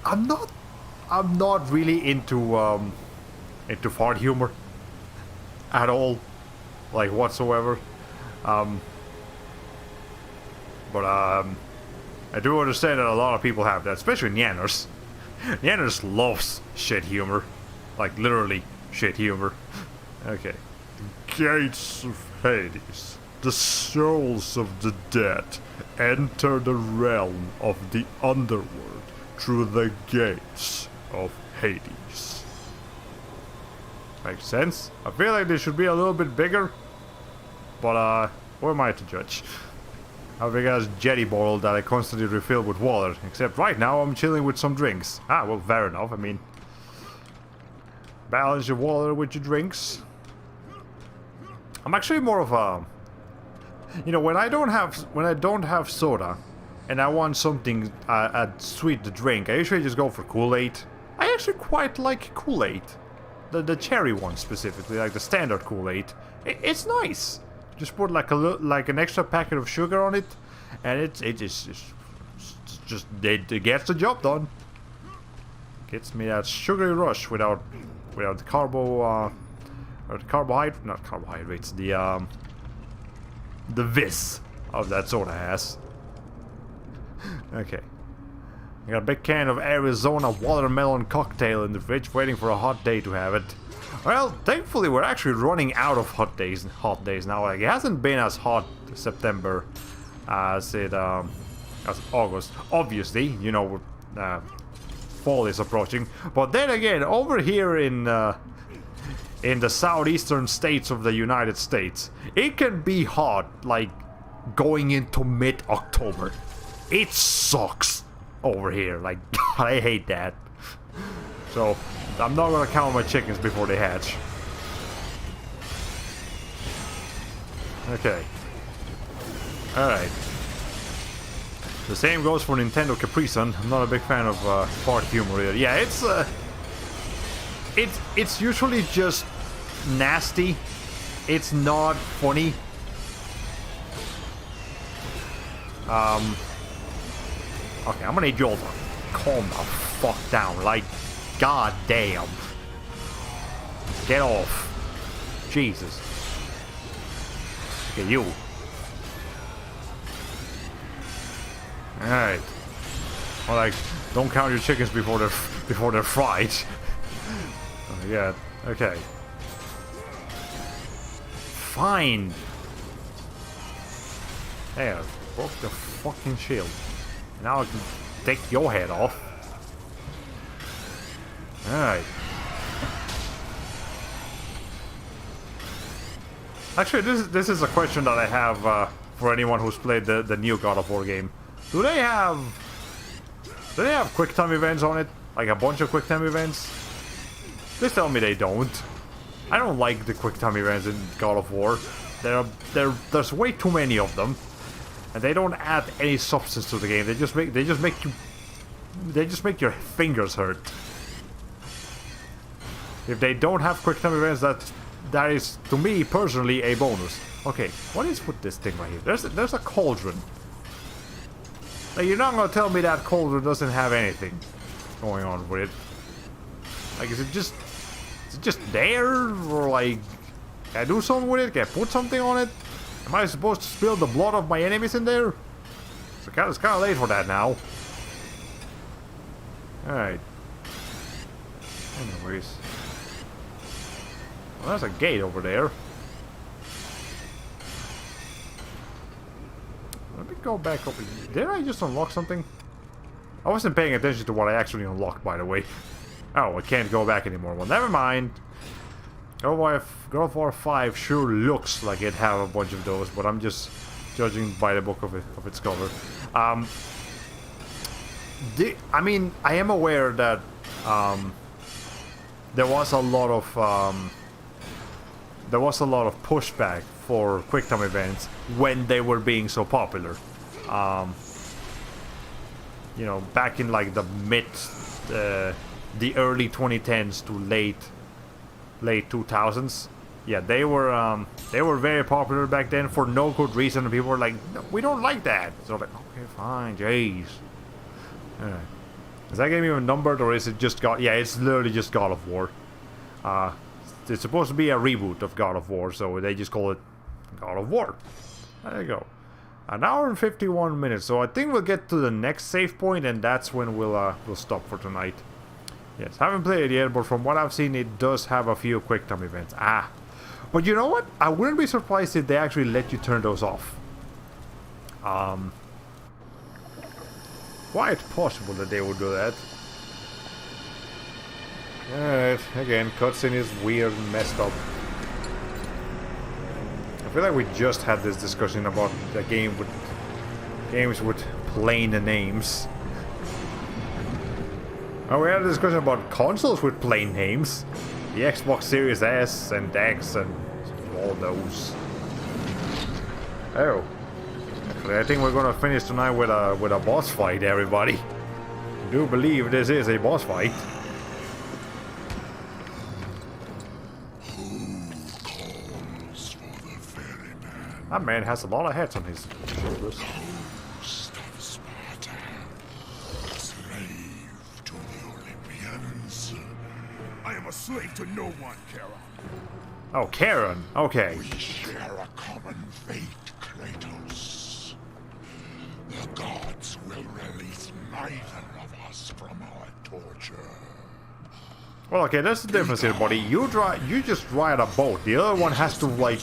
I'm not really into fart humor at all, like whatsoever. I do understand that a lot of people have that, especially Nyanners. Nyanners loves shit humor. Like, literally, shit humor. Okay. Gates of Hades. The souls of the dead enter the realm of the underworld through the gates of Hades. Makes sense. I feel like they should be a little bit bigger. But, who am I to judge? How big as jetty bottle that I constantly refill with water. Except right now I'm chilling with some drinks. Ah, well, fair enough. I mean, balance your water with your drinks. I'm actually more of a, you know, when I don't have soda, and I want something sweet to drink, I usually just go for Kool-Aid. I actually quite like Kool-Aid, the cherry one specifically, like the standard Kool-Aid. It's nice. Just put like an extra packet of sugar on it, and it gets the job done. Gets me that sugary rush without the carbohydrates, the vis of that soda has. Okay. I got a big can of Arizona watermelon cocktail in the fridge, waiting for a hot day to have it. Well, thankfully we're actually running out of hot days now. Like, it hasn't been as hot September as August. Obviously, you know, fall is approaching. But then again, over here in the southeastern states of the United States, it can be hot, like, going into mid-October. It sucks over here. Like, God, I hate that. So, I'm not gonna count my chickens before they hatch. Okay. Alright. The same goes for Nintendo Capri Sun. I'm not a big fan of party humor either. Yeah, it's usually just nasty. It's not funny. Okay, I'm gonna need you all to calm the fuck down. Like, god damn. Get off. Jesus. Okay, you. Alright. Well, like, don't count your chickens before they're fried. Oh my god. Okay. Fine. There, broke the fucking shield. Now I can take your head off. Alright. Actually, this is a question that I have for anyone who's played the new God of War game. Do they have quick time events on it? Like a bunch of quick time events? Please tell me they don't. I don't like the quick time events in God of War. There's way too many of them, and they don't add any substance to the game. They just make your fingers hurt. If they don't have quick time events, that is to me personally a bonus. Okay, what is with this thing right here? There's a cauldron. Like, you're not gonna tell me that cauldron doesn't have anything going on with it. Like, is it just there, or like, can I do something with it? Can I put something on it? Am I supposed to spill the blood of my enemies in there? It's kind of late for that now. All right. Anyways, well, there's a gate over there. Let me go back over here. Did I just unlock something? I wasn't paying attention to what I actually unlocked, by the way. Oh, I can't go back anymore. Well, never mind. God of War 5 sure looks like it have a bunch of those, but I'm just judging by the book of its cover. I mean, I am aware that there was a lot of pushback for QuickTime events when they were being so popular. You know, back in like the early 2010s to late 2000s. Yeah, they were very popular back then for no good reason. People were like, no, we don't like that. So I'm like, okay, fine, jeez. Is that game even numbered, or is it just God? Yeah, it's literally just God of War. It's supposed to be a reboot of God of War, so they just call it God of War. There you go. An hour and 51 minutes. So I think we'll get to the next save point, and that's when we'll stop for tonight. Yes, haven't played it yet, but from what I've seen, it does have a few QuickTime events. But you know what? I wouldn't be surprised if they actually let you turn those off. Quite possible that they would do that. Alright, again, cutscene is weird and messed up. I feel like we just had this discussion about the games with plain names. Oh, we had a discussion about consoles with plain names. The Xbox Series S and X and all those. Oh. Actually, I think we're gonna finish tonight with a boss fight, everybody. I do believe this is a boss fight. That man has a lot of hats on his shoulders. Host of Sparta, slave to the Olympians. I am a slave to no one, Charon. Oh, Charon. Okay. We share a common fate, Kratos. The gods will release neither of us from our torture. Well, okay, that's the difference here, buddy. You just ride a boat. The other one has to like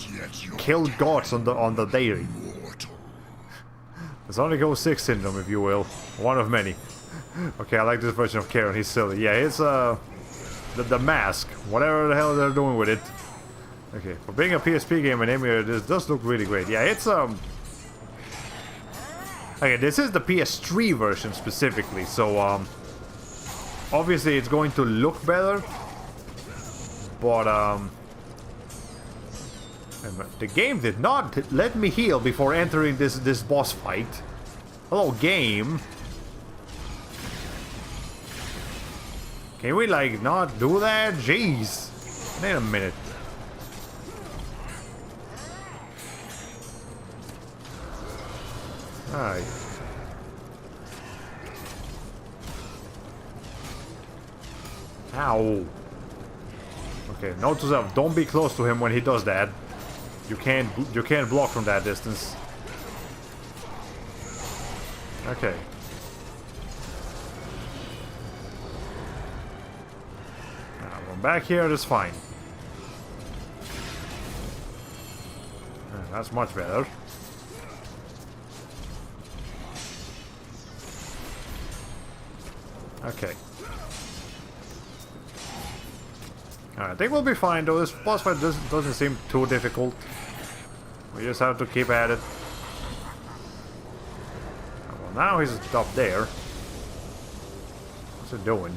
kill gods on the daily. There's only go 6 in them, if you will. One of many. Okay, I like this version of Charon. He's silly. Yeah, it's the mask. Whatever the hell they're doing with it. Okay, for being a PSP game and Emulator, this does look really great. Yeah, it's okay, this is the PS3 version specifically, so obviously it's going to look better, but the game did not let me heal before entering this boss fight. Hello, game. Can we, like, not do that? Jeez. Wait a minute. Alright. Ow. Okay, note to self, don't be close to him when he does that. You can't block from that distance. Okay. Now, one back here, that's fine. That's much better. Okay. I think we'll be fine though. This boss fight doesn't seem too difficult. We just have to keep at it. Well, now he's up there. What's he doing?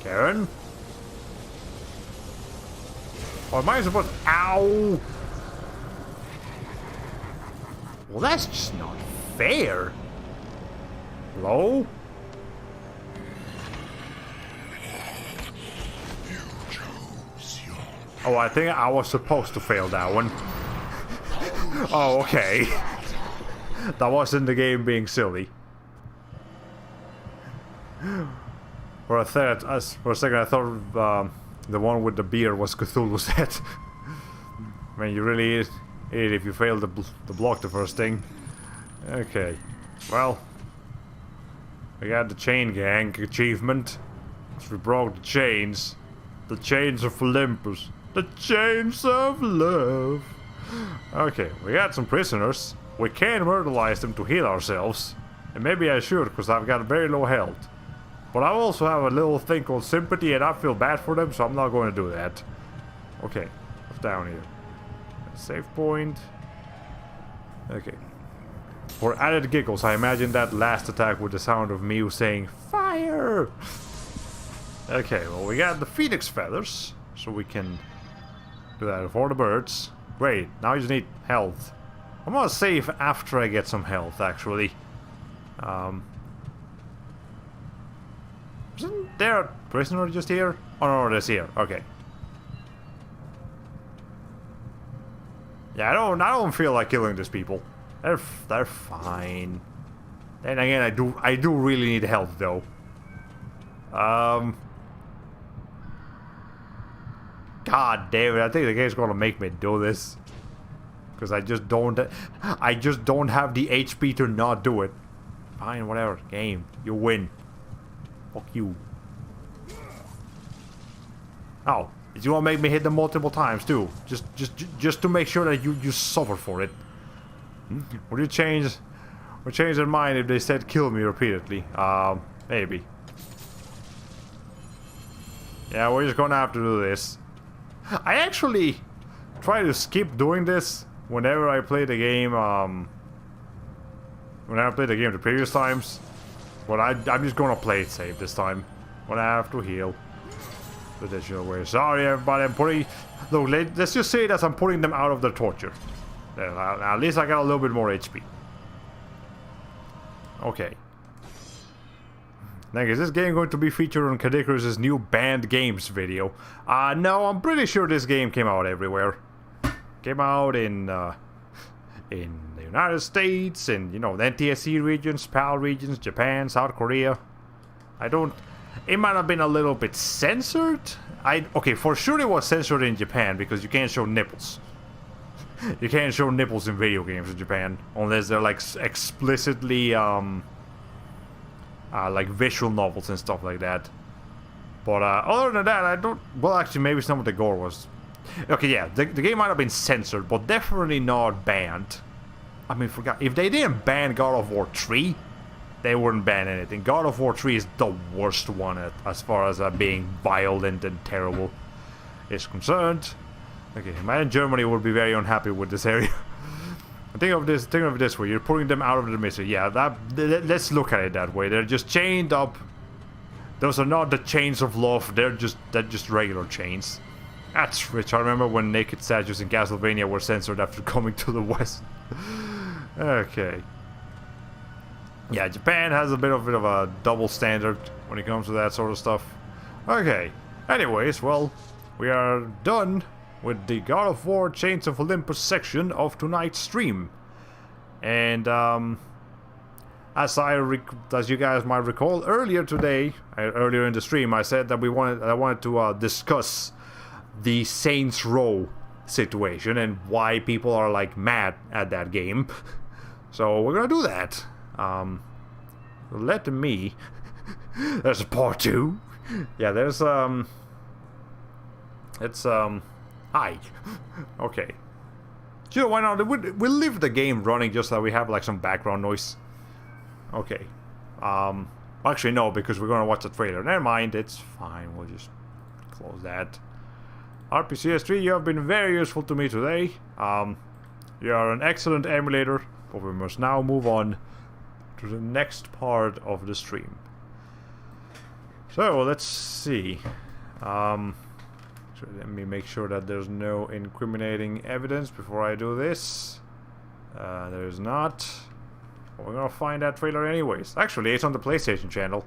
Karen? Or am I supposed to... Ow! Well, that's just not fair. Hello? Oh, I think I was supposed to fail that one. Oh, okay. That wasn't the game being silly. For a second, I thought the one with the beer was Cthulhu's head. I mean, you really idiot if you fail to block the first thing. Okay. Well, we got the chain gang achievement. We broke the chains. The chains of Olympus. The chains of love. Okay, we got some prisoners. We can myrtleize them to heal ourselves. And maybe I should, because I've got very low health. But I also have a little thing called sympathy, and I feel bad for them, so I'm not going to do that. Okay, what's down here? Save point. Okay. For added giggles, I imagine that last attack with the sound of Mew saying, "Fire!" Okay, well, we got the phoenix feathers, so we can do that for the birds. Great, now you just need health. I'm gonna save after I get some health, actually. Isn't there a prisoner just here? Oh no, there's here. Okay. Yeah, I don't feel like killing these people. They're fine. Then again, I do really need help though. God damn it! I think the game's gonna make me do this because I just don't have the HP to not do it. Fine, whatever. Game, you win. Fuck you. Oh, you want to make me hit them multiple times too? Just to make sure that you suffer for it. Would you change their mind if they said kill me repeatedly? Maybe. Yeah, we're just gonna have to do this. I actually try to skip doing this whenever I play the game. When I played the game the previous times, but I'm just gonna play it safe this time. When I have to heal. Traditional way. Sorry, everybody. I'm putting. Look, let's just say that I'm putting them out of their torture. Then at least I got a little bit more HP. Okay. Now, is this game going to be featured on Kadikarus' new banned games video? No, I'm pretty sure this game came out everywhere. Came out in the United States, and, you know, the NTSC regions, PAL regions, Japan, South Korea. It might have been a little bit censored. Okay, for sure it was censored in Japan, because you can't show nipples. You can't show nipples in video games in Japan, unless they're, like, explicitly, like visual novels and stuff like that. But other than that, I don't... Well, actually, maybe some of the gore was... Okay, yeah, the game might have been censored, but definitely not banned. I mean, if they didn't ban God of War 3, they wouldn't ban anything. God of War 3 is the worst one as far as being violent and terrible is concerned. Okay, imagine Germany would be very unhappy with this area. Think of it this way, you're putting them out of the misery. Yeah, let's look at it that way. They're just chained up. Those are not the chains of love, they're just regular chains. That's rich. I remember when naked statues in Castlevania were censored after coming to the West. Okay. Yeah, Japan has a bit of a double standard when it comes to that sort of stuff. Okay. Anyways, well, we are done with the God of War Chains of Olympus section of tonight's stream. And as you guys might recall, earlier today, earlier in the stream, I said that I wanted to discuss the Saints Row situation and why people are like mad at that game. So we're gonna do that. Let me. There's a part 2. Yeah, there's it's hi. Okay. Sure, why not? We'll leave the game running just so we have like some background noise. Okay. Actually no, because we're gonna watch the trailer. Never mind, it's fine. We'll just close that. RPCS3, you have been very useful to me today. You are an excellent emulator, but we must now move on to the next part of the stream. So let's see. So let me make sure that there's no incriminating evidence before I do this. There's not. We're gonna find that trailer anyways. Actually, it's on the PlayStation channel.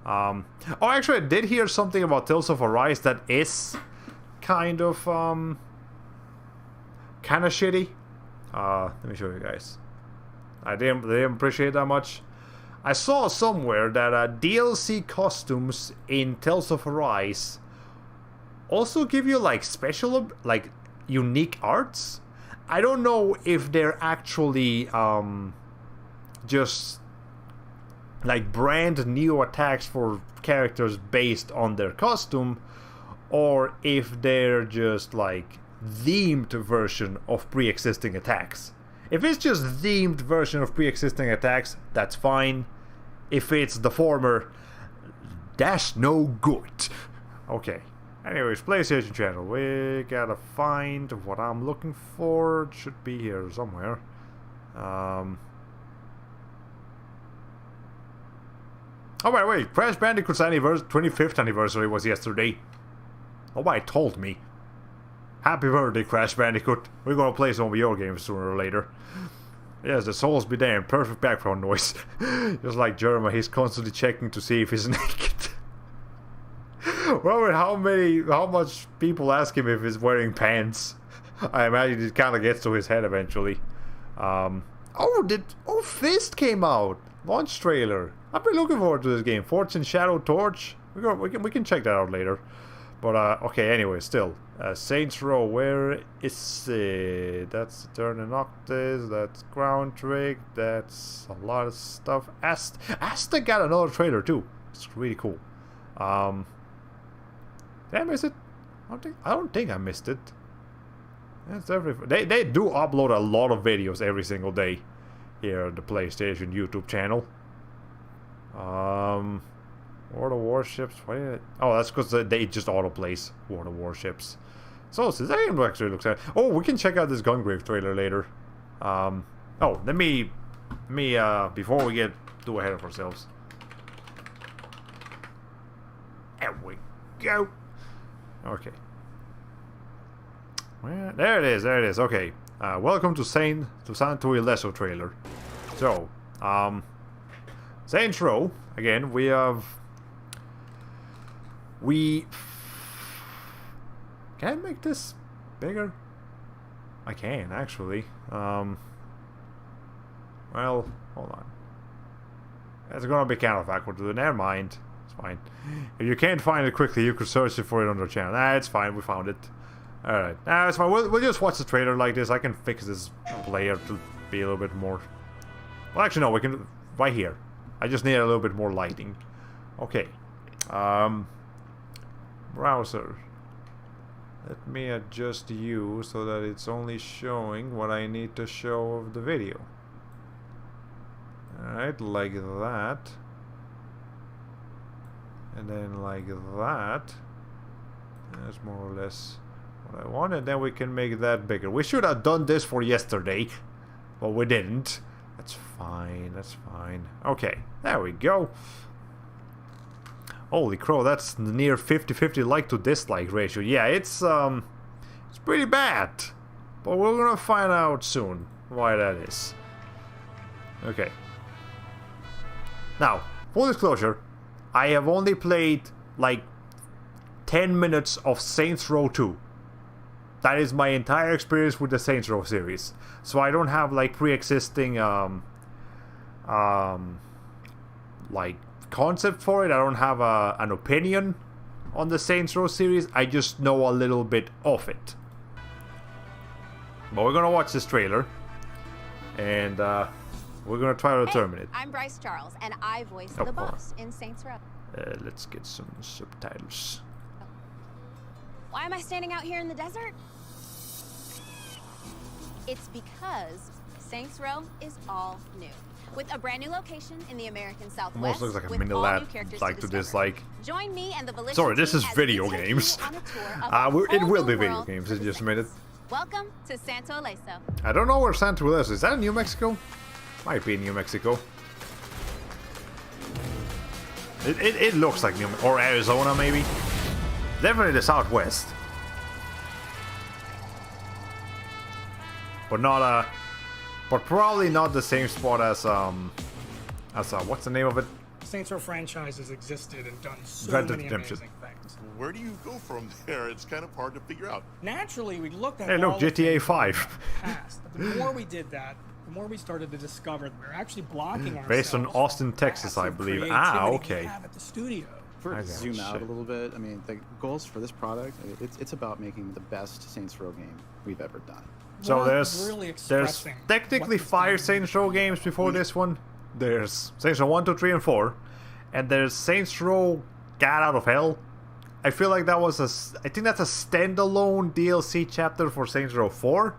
Oh, actually, I did hear something about Tales of Arise that is kind of shitty. Let me show you guys. I didn't appreciate that much. I saw somewhere that DLC costumes in Tales of Arise also give you like special, like unique arts. I don't know if they're actually just like brand new attacks for characters based on their costume, or if they're just like themed version of pre-existing attacks. If it's just themed version of pre-existing attacks, that's fine. If it's the former, that's no good. Okay. Anyways, PlayStation channel. We gotta find what I'm looking for. It should be here somewhere. Oh, wait. Crash Bandicoot's 25th anniversary was yesterday. Nobody told me. Happy birthday, Crash Bandicoot. We're gonna play some of your games sooner or later. Yes, the souls be damned. Perfect background noise. Just like Jerma, he's constantly checking to see if he's naked. Well, how much people ask him if he's wearing pants? I imagine it kind of gets to his head eventually. Fist came out. Launch trailer. I've been looking forward to this game. Fortune Shadow Torch. We can check that out later. But okay. Anyway, still, Saints Row. Where is it? That's Turn Noctis. That's Ground Trick. That's a lot of stuff. Asta got another trailer too. It's really cool. Did I miss it? I don't think I missed it. That's they do upload a lot of videos every single day here on the PlayStation YouTube channel. World of Warships. Oh, that's because they just autoplays World of Warships. So this game actually looks at. Oh, we can check out this Gungrave trailer later. Let me before we get too ahead of ourselves. There we go. Okay. Well, there it is. Okay. Welcome to Santo Ileso trailer. So, Saints Row. Again, can I make this bigger? I can actually. Well, hold on. It's gonna be kind of awkward to do. Never mind. It's fine. If you can't find it quickly, you could search for it on the channel. Nah, it's fine. We found it. Alright. Nah, it's fine. We'll just watch the trailer like this. I can fix this player to be a little bit more... Well, actually, no. We can... Right here. I just need a little bit more lighting. Okay. Browser. Let me adjust you so that it's only showing what I need to show of the video. Alright, like that. And then like that. That's more or less what I want. And then we can make that bigger. We should have done this for yesterday, but we didn't. That's fine. That's fine. Okay, there we go. Holy crow, that's near 50-50 like to dislike ratio. Yeah, it's pretty bad. But we're gonna find out soon why that is. Okay. Now, full disclosure, I have only played like 10 minutes of Saints Row 2. That is my entire experience with the Saints Row series. So I don't have like pre-existing like concept for it. I don't have an opinion on the Saints Row series. I just know a little bit of it. But we're gonna watch this trailer, and we're gonna try to determine it. I'm Bryce Charles, and I voice Oh, the hold on. boss in Saints Row. Let's get some subtitles. Why am I standing out here in the desert? It's because Saints Row is all new. With a brand new location in the American Southwest. Almost looks like a with mini all lad new characters like to discover. dislike. Join me and the Volition Sorry, this team is as video we take games. you on a tour of a It whole will new be video world games for in the just a minute. citizens. Welcome to Santo Leso. I don't know where Santa is. Is that in New Mexico? Might be in New Mexico. It looks like or Arizona maybe. Definitely the Southwest. But not but probably not the same spot as what's the name of it? Saints Row franchise has existed and done so Red Dead many Redemption. amazing things. Where do you go from there? It's kind of hard to figure out. Naturally, we looked at Hey, look, all the GTA things 5. in the past. But the more we did that, the more we started to discover that we're actually blocking ourselves. Based on Austin, from Texas, I massive believe. creativity Okay. we have at the studio. For it Okay, to zoom out shit. a little bit, I mean, the goals for this product, it's about making the best Saints Row game we've ever done. So We're there's really there's expressing technically what this 5 game Saints Row games before this one. There's Saints Row 1, 2, 3, and 4, and there's Saints Row Gat Out of Hell. I feel like that was I think that's a standalone DLC chapter for Saints Row 4.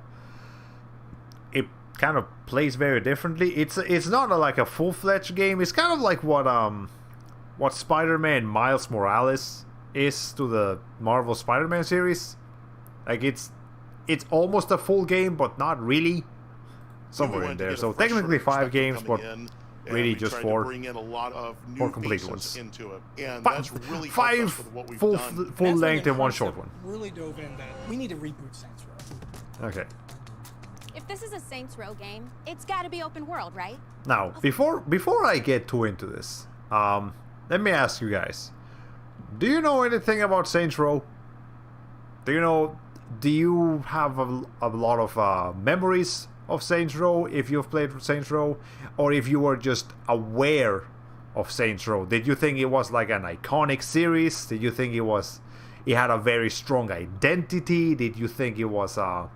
It kind of plays very differently. It's not like a full-fledged game. It's kind of like what Spider-Man Miles Morales is to the Marvel Spider-Man series. Like it's almost a full game, but not really. Somewhere We in wanted to there. get a So fresh technically 5 perspective games, coming but in, and really we just tried to 4. bring in a lot of new 4 complete faces ones. into it, and Fi- that's really helped us 5 with what we've full done. full That's when length the and 1 short concept one. really dove in that we need to reboot Saints Row. Okay. If this is a Saints Row game, it's got to be open world, right? Now, before I get too into this, let me ask you guys: do you know anything about Saints Row? Do you have a lot of memories of Saints Row if you've played Saints Row, or if you were just aware of Saints Row? Did you think it was like an iconic series? Did you think it had a very strong identity? Did you think it was a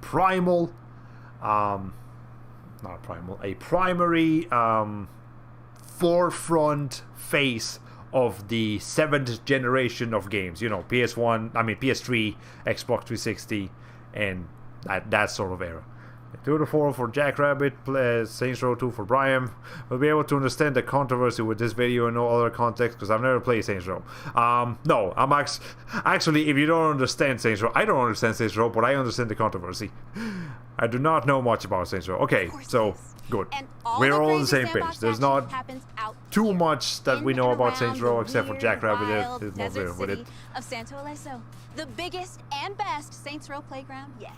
primal, not a primal, a primary forefront face of the 7th generation of games? PS3, Xbox 360, and that sort of era. 2 to 4 for Jackrabbit, Saints Row 2 for Brian. We'll be able to understand the controversy with this video and no other context because I've never played Saints Row. No, I'm actually, if you don't understand Saints Row, I don't understand Saints Row, but I understand the controversy. I do not know much about Saints Row. Okay, so good. And all We're the all on the crazy same sandbox page. There's action not happens out too here, much that we in know and about Saints Row around except for the Jackrabbit wild is more desert familiar with it. city of Santo Leso, the biggest and best Saints Row playground yet.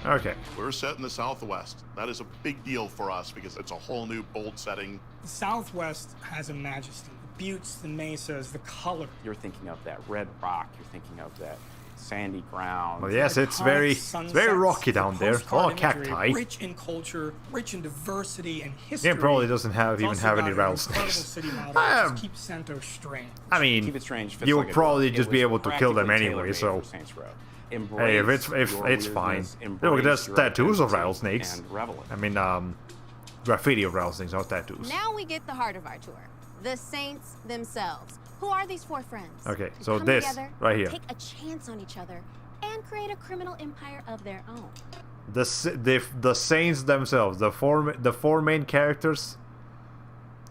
Okay. We're set in the Southwest. That is a big deal for us because it's a whole new, bold setting. The Southwest has a majesty. The buttes, the mesas, the color. You're thinking of that red rock. You're thinking of that sandy ground. Well, yes, it's Iconic very sunsets, rocky the down there. postcard Oh, cacti. imagery, rich in culture, rich in diversity and history. Game probably doesn't It's even also have got any an rattlesnakes. incredible city model that Um, just keeps Santo strange. I Keep mean, it strange. fits you like would a probably glove. just It be was able to kill them practically anyway. tailor-made So, for Saints Row. hey, if Embrace it's your fine. weirdness, Look, embrace there's your tattoos of identity, rattlesnakes. and revel in I it. mean, graffiti of rattlesnakes, not tattoos. Now we get the heart of our tour. The Saints themselves. Who are these 4 friends? Okay, who so come this, together, right here. take a chance on each other, and create a criminal empire of their own. The Saints themselves, the four main characters.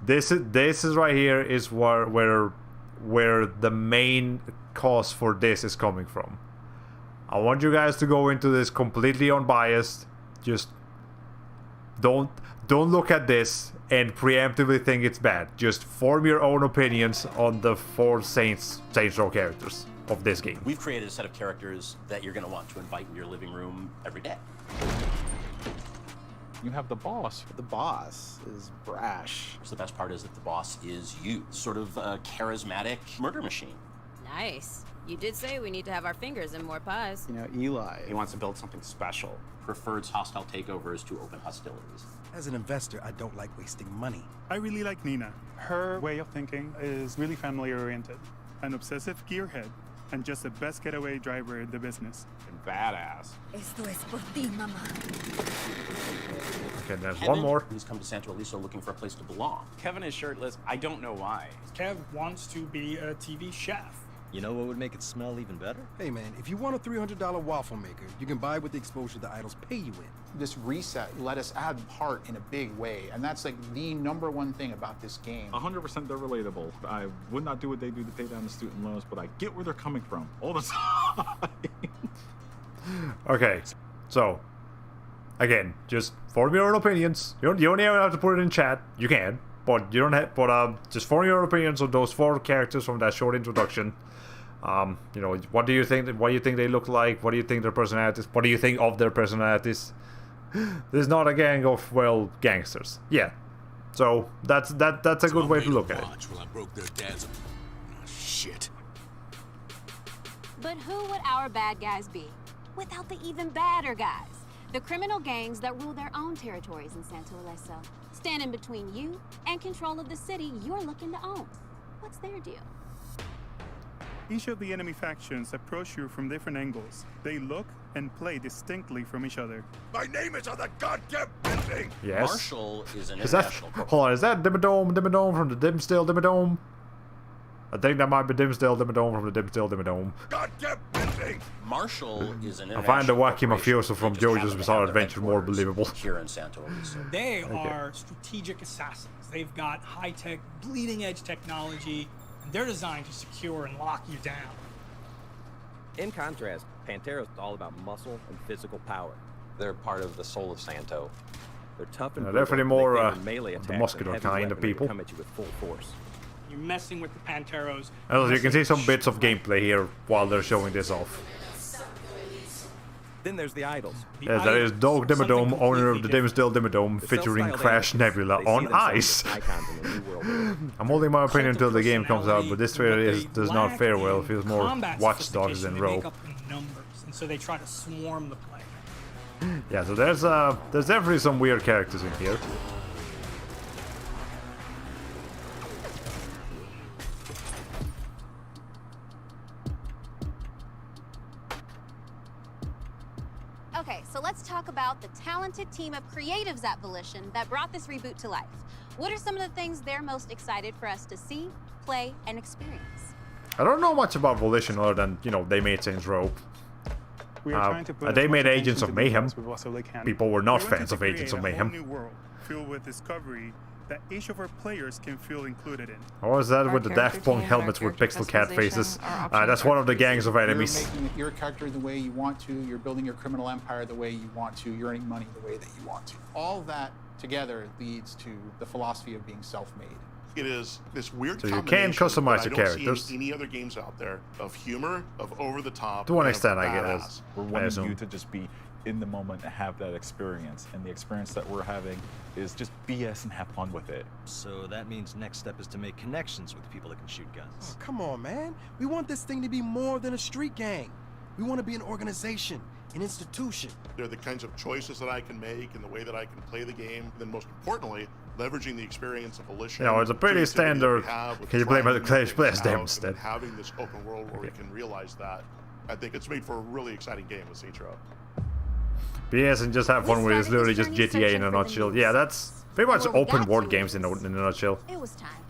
This is right here is where the main cause for this is coming from. I want you guys to go into this completely unbiased. Just don't look at this and preemptively think it's bad. Just form your own opinions on the 4 Saints Row characters of this game. We've created a set of characters that you're going to want to invite in your living room every day. You have the boss. The boss is brash. The best part is that the boss is you. Sort of a charismatic murder machine. Nice. You did say we need to have our fingers in more pies. You know, Eli. He wants to build something special. Prefers hostile takeovers to open hostilities. As an investor, I don't like wasting money. I really like Nina. Her way of thinking is really family-oriented. An obsessive gearhead, and just the best getaway driver in the business. And badass. Esto es por ti, mamá. Okay, there's Kevin, one more. He's come to Santo Aliso looking for a place to belong. Kevin is shirtless. I don't know why. Kev wants to be a TV chef. You know what would make it smell even better? Hey man, if you want a $300 waffle maker, you can buy with the exposure the idols pay you in. This reset let us add heart in a big way, and that's like the #1 thing about this game. 100% they're relatable. I would not do what they do to pay down the student loans, but I get where they're coming from all the time. Okay, so again, just form your own opinions. You don't even have to put it in chat. You can, but you don't have. But just form your own opinions on those 4 characters from that short introduction. You know, what do you think? What do you think they look like? What do you think their personalities? What do you think of their personalities? This is not a gang of, well, gangsters. Yeah, so that's a good way to look at it. While I broke their dad's... Oh, shit. But who would our bad guys be without the even badder guys? The criminal gangs that rule their own territories in Santo Aliso, standing between you and control of the city you're looking to own. What's their deal? Each of the enemy factions approach you from different angles. They look and play distinctly from each other. My name is on the goddamn building! Yes. Marshall is an Is that, international hold on, is that Dimmadome from the Dimstill Dimmadome? I think that might be Dimstill Dimmadome from the Dimstill Dimmadome. Goddamn building! Marshall is an I find the wacky corporation. mafioso from They just JoJo's happen to Bizarre have their Adventure more headquarters believable. Here in Santo Aliso. They are strategic assassins. They've got high-tech, bleeding-edge technology, and they're designed to secure and lock you down. In contrast, Panteros is all about muscle and physical power. They're part of the soul of Santo. They're tough and definitely brutal, more they favor melee the attacks muscular and heavy kind of weaponry people. that come at you with full force. You're messing with the Panteros. Also, you can see some bits of gameplay here while they're showing this off. Then there's the idols. Yes, that is Dog Dimmadome, owner of the Dimstill Dimmadome, featuring Crash Nebula on ice. I'm holding my opinion until the game comes out, but this trailer does not fare well. It feels more Watch Dogs than Row. And so they try to swarm the player. Yeah, so there's definitely some weird characters in here. Okay, so let's talk about the talented team of creatives at Volition that brought this reboot to life. What are some of the things they're most excited for us to see, play, and experience? I don't know much about Volition other than, you know, they made Saints Row. We are trying to put they as made much Agents of attention to Mayhem. details we possibly can. People were not We wanted fans to of Agents of create a Mayhem. whole new world filled with discovery that each of our players can feel included in. What was that with the Daft Punk helmets with pixel cat faces? That's one of the gangs of enemies. You're making your character the way you want to, you're building your criminal empire the way you want to, you're earning money the way that you want to. All that together leads to the philosophy of being self-made. It is this weird So you can combination customize that the I don't characters. see in any other games out there of humor, of over the top. To one and extent, of I badass. guess. We're I wanting assume. you to just be in the moment and have that experience. And the experience that we're having is just BS and have fun with it. So that means next step is to make connections with people that can shoot guns. Oh, come on, man. We want this thing to be more than a street gang. We want to be an organization, an institution. They're the kinds of choices that I can make and the way that I can play the game. And then most importantly, leveraging the experience of Volition. You know, it's a pretty creativity that we standard. have with Can you play by the trying Clash new Blast things Dam out, instead? and having this open world where we can realize that. I think it's made for a really exciting game with Saints Row. BS and just have fun with it. It's literally just GTA in a nutshell. Yeah, that's pretty much open world games in a nutshell. It was time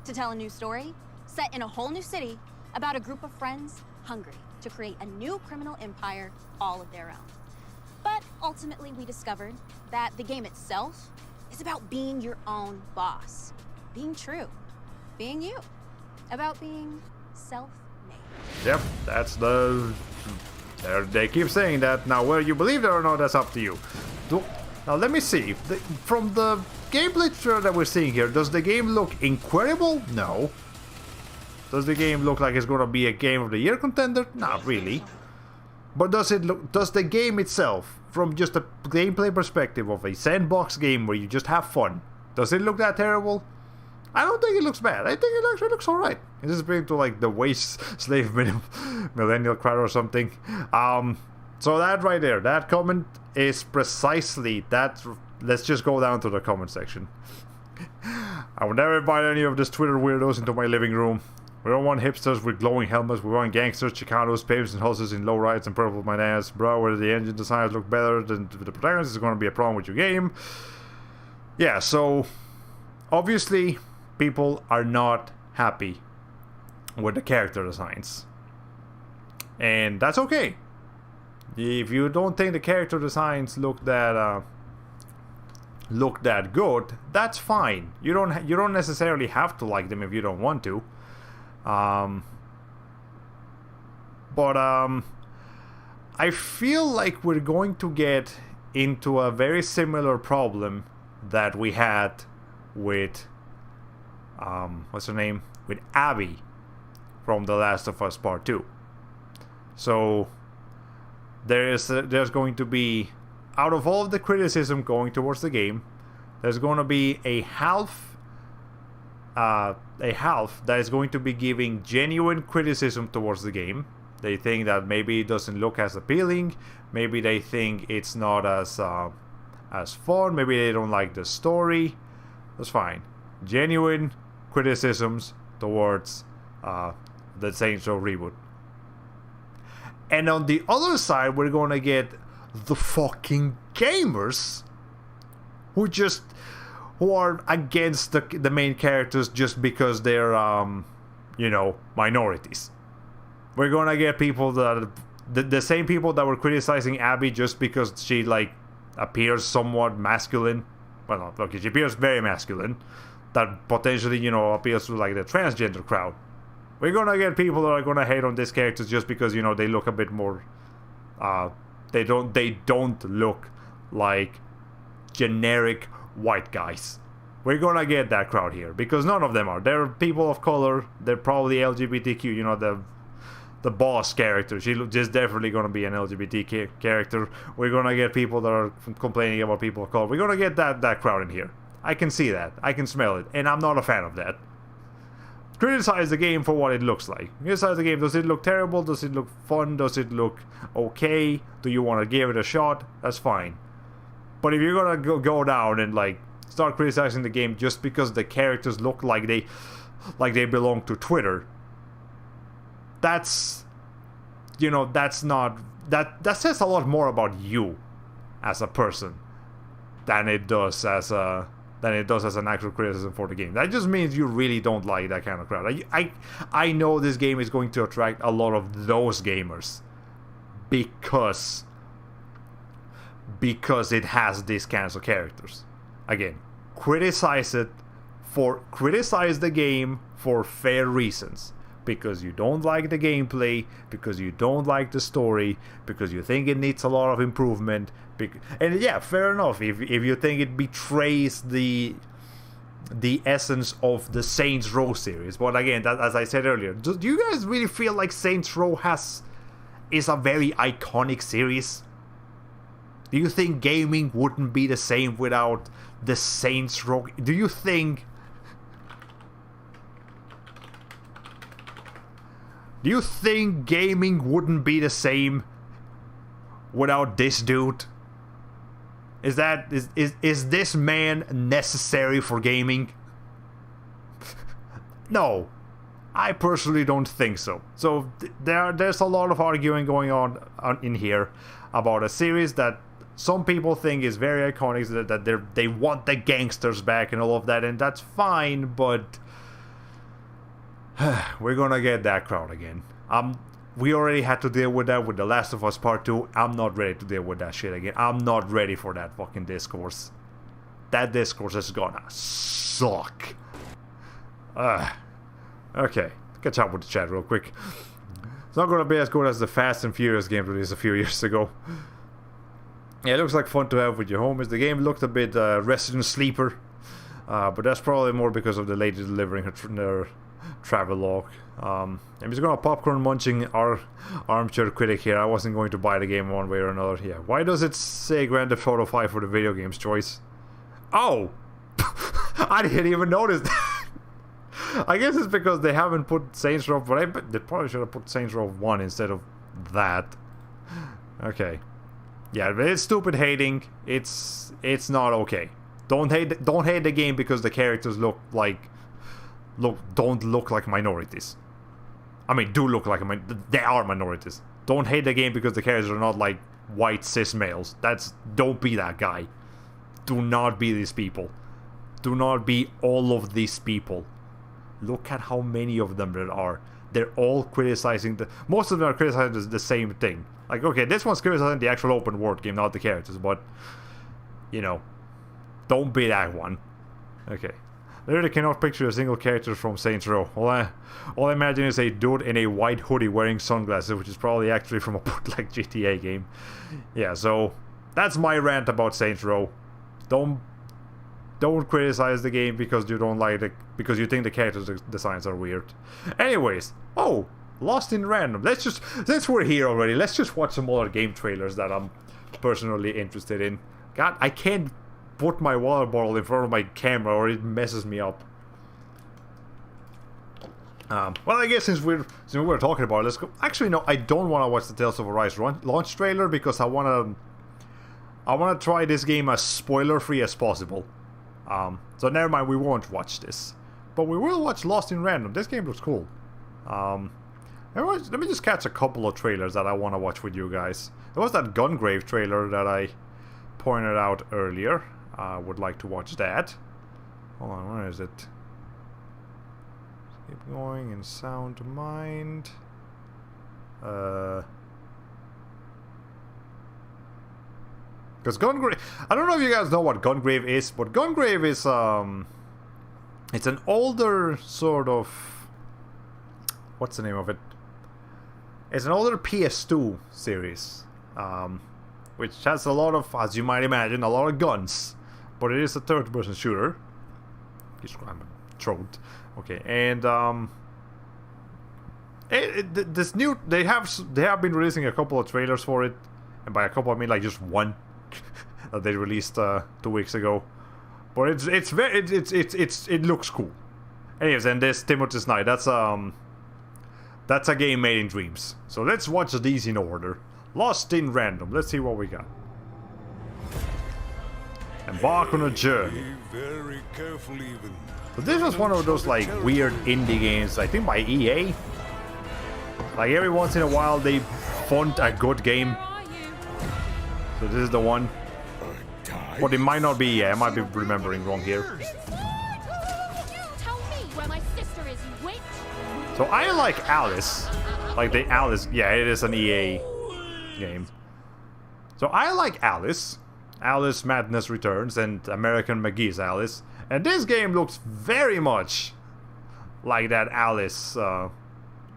to tell a new story set in a whole new city about a group of friends hungry to create a new criminal empire all of their own. But ultimately we discovered that the game itself is about being your own boss, being true, being you, about being self-made. Yep, that's the... They keep saying that. Now, whether you believe that or not, that's up to you. Now, let me see. From the gameplay trailer that we're seeing here, does the game look incredible? No. Does the game look like it's going to be a Game of the Year contender? Not really. But does it look? Does the game itself from just a gameplay perspective of a sandbox game where you just have fun, does it look that terrible? I don't think it looks bad. I think it actually looks alright. This is being to like the waste slave millennial crowd or something. So that right there, that comment is precisely that. Let's just go down to the comment section. I would never invite any of these Twitter weirdos into my living room. We don't want hipsters with glowing helmets. We want gangsters, Chicanos, pimps, and hustlers in low rides and purple bananas. Bro, where the engine designs look better than the protagonist is going to be a problem with your game. Yeah, so obviously people are not happy with the character designs. And that's okay. If you don't think the character designs look that good, that's fine. You don't necessarily have to like them if you don't want to. But I feel like we're going to get into a very similar problem that we had with what's her name? With Abby from The Last of Us Part 2. So there's going to be, out of all of the criticism going towards the game, there's going to be a half that is going to be giving genuine criticism towards the game. They think that maybe it doesn't look as appealing, maybe they think it's not as fun, maybe they don't like the story. That's fine. Genuine criticisms towards the Saints Row reboot. And on the other side, we're gonna get the fucking gamers who are against the main characters just because they're minorities. We're gonna get people that the same people that were criticizing Abby just because she like appears somewhat masculine. Well, no, okay, she appears very masculine. That potentially, appeals to like the transgender crowd. We're gonna get people that are gonna hate on these characters just because they look a bit more. They don't look like generic white guys. We're gonna get that crowd here because none of them are. They're people of color. They're probably LGBTQ. The boss character. She's definitely gonna be an LGBT character. We're gonna get people that are complaining about people of color. We're gonna get that crowd in here. I can see that. I can smell it, and I'm not a fan of that. Criticize the game for what it looks like. Criticize the game. Does it look terrible? Does it look fun? Does it look okay? Do you want to give it a shot? That's fine. But if you're gonna go down and like start criticizing the game just because the characters look like they belong to Twitter, that's not that says a lot more about you as a person than it does as an actual criticism for the game. That just means you really don't like that kind of crowd. I know this game is going to attract a lot of those gamers because it has these kinds of characters. Again, criticize the game for fair reasons. Because you don't like the gameplay, because you don't like the story, because you think it needs a lot of improvement. And yeah, fair enough. If you think it betrays the essence of the Saints Row series. But again, as I said earlier, do you guys really feel like Saints Row is a very iconic series? Do you think gaming wouldn't be the same without the Saints Row? Do you think gaming wouldn't be the same without this dude? Is this man necessary for gaming? No, I personally don't think so. So there's a lot of arguing going on in here about a series that some people think is very iconic, that they want the gangsters back and all of that, and that's fine, but we're gonna get that crowd again. We already had to deal with that with The Last of Us Part 2. I'm not ready to deal with that shit again. I'm not ready for that fucking discourse. That discourse is gonna suck. Okay, catch up with the chat real quick. It's not gonna be as good as the Fast and Furious game released a few years ago. Yeah, it looks like fun to have with your homies. The game looked a bit Resident Sleeper. But that's probably more because of the lady delivering travelogue. I'm just gonna popcorn munching our armchair critic here. I wasn't going to buy the game one way or another. Yeah, why does it say Grand Theft Auto 5 for the video games choice? Oh! I didn't even notice that. I guess it's because they haven't put Saints Row, but I bet they probably should have put Saints Row 1 instead of that. Okay. Yeah, but it's stupid hating. It's not okay. Don't hate the game because the characters don't look like minorities. I mean, do look like they are minorities. Don't hate the game because the characters are not like white cis males. Don't be that guy. Do not be these people. Do not be all of these people. Look at how many of them there are. They're all criticizing most of them are criticizing the same thing. Like, okay, this one's criticizing the actual open world game, not the characters, but you know, don't be that one. Okay. Literally cannot picture a single character from Saints Row. All I imagine is a dude in a white hoodie wearing sunglasses, which is probably actually from a bootleg GTA game. Yeah, so that's my rant about Saints Row. Don't criticize the game because you don't like it, because you think the character designs are weird. Anyways, Lost in Random. Since we're here already, let's just watch some other game trailers that I'm personally interested in. God, I can't put my water bottle in front of my camera or it messes me up. Well, I guess since we're talking about it, let's go. Actually, no, I don't want to watch the Tales of Arise launch trailer because I want to try this game as spoiler-free as possible. So never mind, we won't watch this. But we will watch Lost in Random. This game looks cool. Let me just catch a couple of trailers that I want to watch with you guys. There was that Gungrave trailer that I pointed out earlier. I would like to watch that. Hold on, where is it? Keep going in sound mind. Because Gungrave, I don't know if you guys know what Gungrave is, but Gungrave is it's an older sort of, what's the name of it? It's an older PS2 series, which has a lot of, as you might imagine, a lot of guns, but it is a third-person shooter. Just grab my throat. Okay, and this new, they have been releasing a couple of trailers for it, and by a couple I mean like just one that they released 2 weeks ago. But it looks cool. Anyways, and this Timothy's Night, that's a game made in dreams. So let's watch these in order. Lost in Random. Let's see what we got. Embark on a journey. Very careful even. So this was one of those like weird indie games, I think by EA. Like every once in a while they fund a good game. So this is the one. But it might not be, yeah, I might be remembering wrong here. So I like Alice. Like the Alice, yeah, it is an EA game. So I like Alice. Alice Madness Returns and American McGee's Alice. And this game looks very much like that Alice,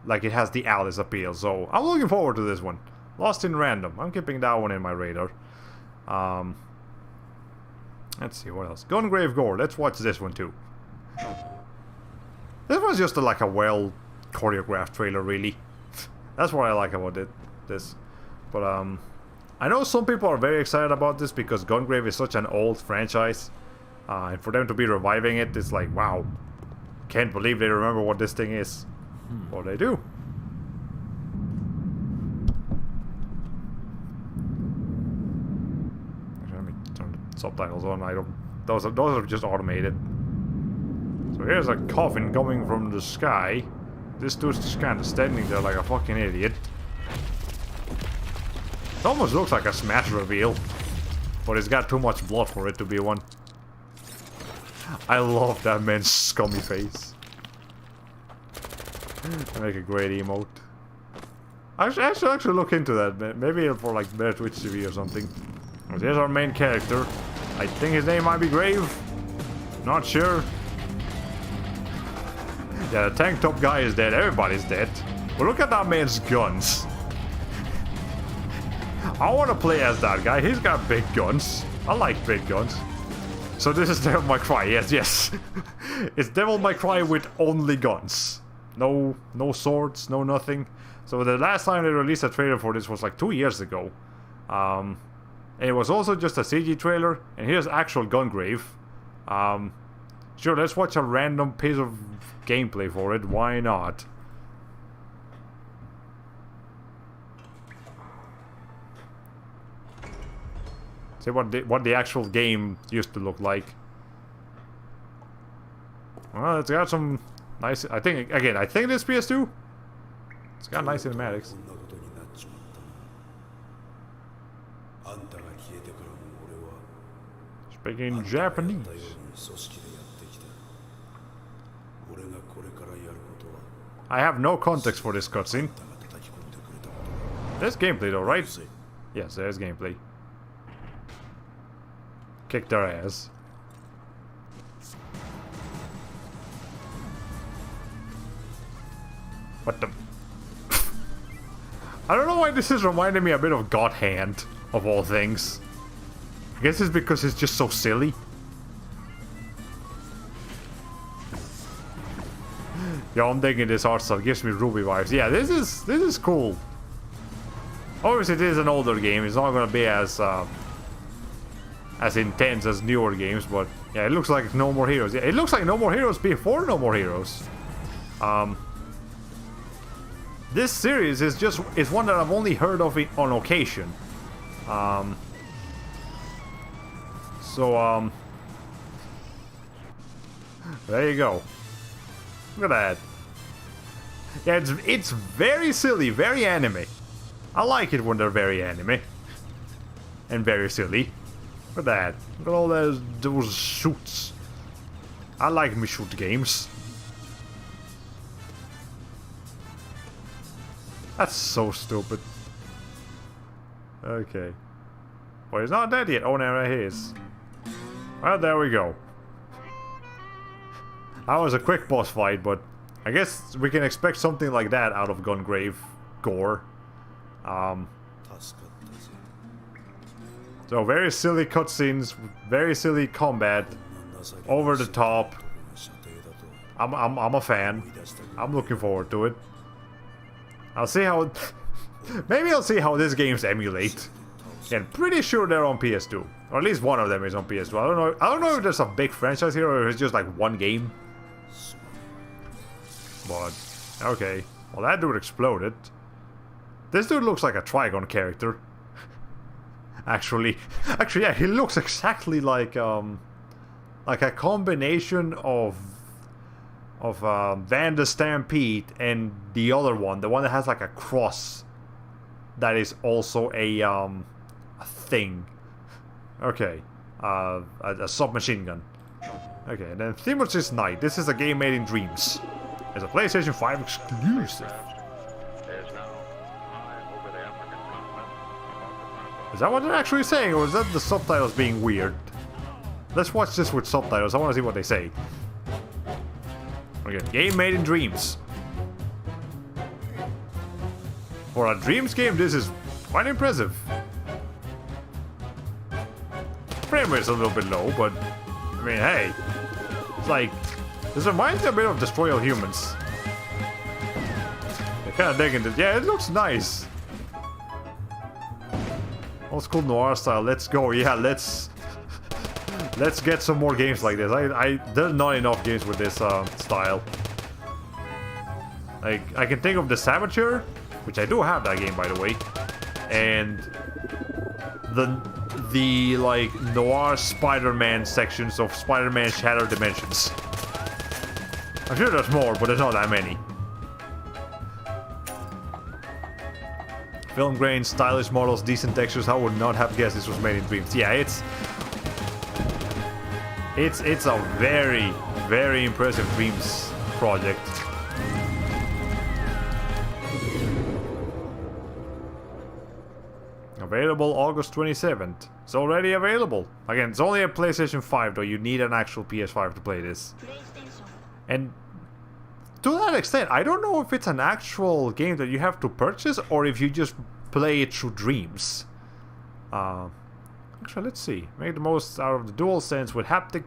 like it has the Alice appeal. So I'm looking forward to this one. Lost in Random. I'm keeping that one in my radar. Let's see, what else? Gungrave Gore. Let's watch this one too. This was just like a well choreographed trailer, really. That's what I like about this. But I know some people are very excited about this because Gungrave is such an old franchise. And for them to be reviving it, it's like, wow. Can't believe they remember what this thing is. Well, they do. Let me turn the subtitles on. Those are just automated. So here's a coffin coming from the sky. This dude's just kind of standing there like a fucking idiot. It almost looks like a Smash reveal, but it's got too much blood for it to be one. I love that man's scummy face. Make a great emote. I should actually look into that. Maybe for like better Twitch TV or something. There's our main character. I think his name might be Grave. Not sure. Yeah, the tank top guy is dead. Everybody's dead. But look at that man's guns. I want to play as that guy. He's got big guns. I like big guns. So this is Devil May Cry. Yes. It's Devil May Cry with only guns. No swords, no nothing. So the last time they released a trailer for this was like 2 years ago. And it was also just a CG trailer. And here's actual Gungrave. Sure, let's watch a random piece of gameplay for it. Why not? See what the actual game used to look like. Well, it's got some nice... I think it's PS2. It's got nice cinematics. Speaking Japanese. I have no context for this cutscene. There's gameplay though, right? Yes, there's gameplay. Kick their ass. What the... I don't know why this is reminding me a bit of God Hand, of all things. I guess it's because it's just so silly. Yeah, I'm digging this art style. It gives me Ruby vibes. Yeah, this is cool. Obviously, it is an older game. It's not gonna be as intense as newer games, but yeah, it looks like No More Heroes. Yeah, it looks like No More Heroes before No More Heroes. This series is one that I've only heard of on occasion. There you go. Look at that. Yeah, it's very silly, very anime. I like it when they're very anime. And very silly. Look at that. Look at all those shoots. I like me shoot games. That's so stupid. Okay. Well, he's not dead yet. Oh, no, he is. Well, there we go. That was a quick boss fight, but I guess we can expect something like that out of Gungrave Gore. So very silly cutscenes, very silly combat, over the top. I'm a fan. I'm looking forward to it. I'll see how... Maybe I'll see how this game's emulate. And pretty sure they're on PS2. Or at least one of them is on PS2. I don't know if there's a big franchise here or if it's just like one game. But, okay. Well, that dude exploded. This dude looks like a Trigon character. Actually, yeah, he looks exactly like a combination of Van the Stampede and the other one, the one that has like a cross that is also a thing. Okay, a submachine gun. Okay, and then Thimutz's Night. This is a game made in dreams. It's a PlayStation 5 exclusive. Is that what they're actually saying, or is that the subtitles being weird? Let's watch this with subtitles. I want to see what they say. Okay, game made in dreams. For a dreams game, this is quite impressive. Frame rate's a little bit low, but I mean, hey, it's like this reminds me a bit of Destroy All Humans. They're kind of digging this. Yeah, it looks nice. Old school noir style. Let's go. Yeah, let's get some more games like this. There's not enough games with this style. Like, I can think of The Saboteur, which I do have that game, by the way, and the like noir Spider-Man sections of Spider-Man Shattered Dimensions. I'm sure there's more, but there's not that many. Film grain, stylish models, decent textures. I would not have guessed this was made in dreams. Yeah, it's a very, very impressive dreams project. Available August 27th. It's already available. Again, it's only a PlayStation 5 though. You need an actual PS5 to play this. And to that extent, I don't know if it's an actual game that you have to purchase or if you just play it through dreams. Actually, let's see. Make the most out of the DualSense with haptic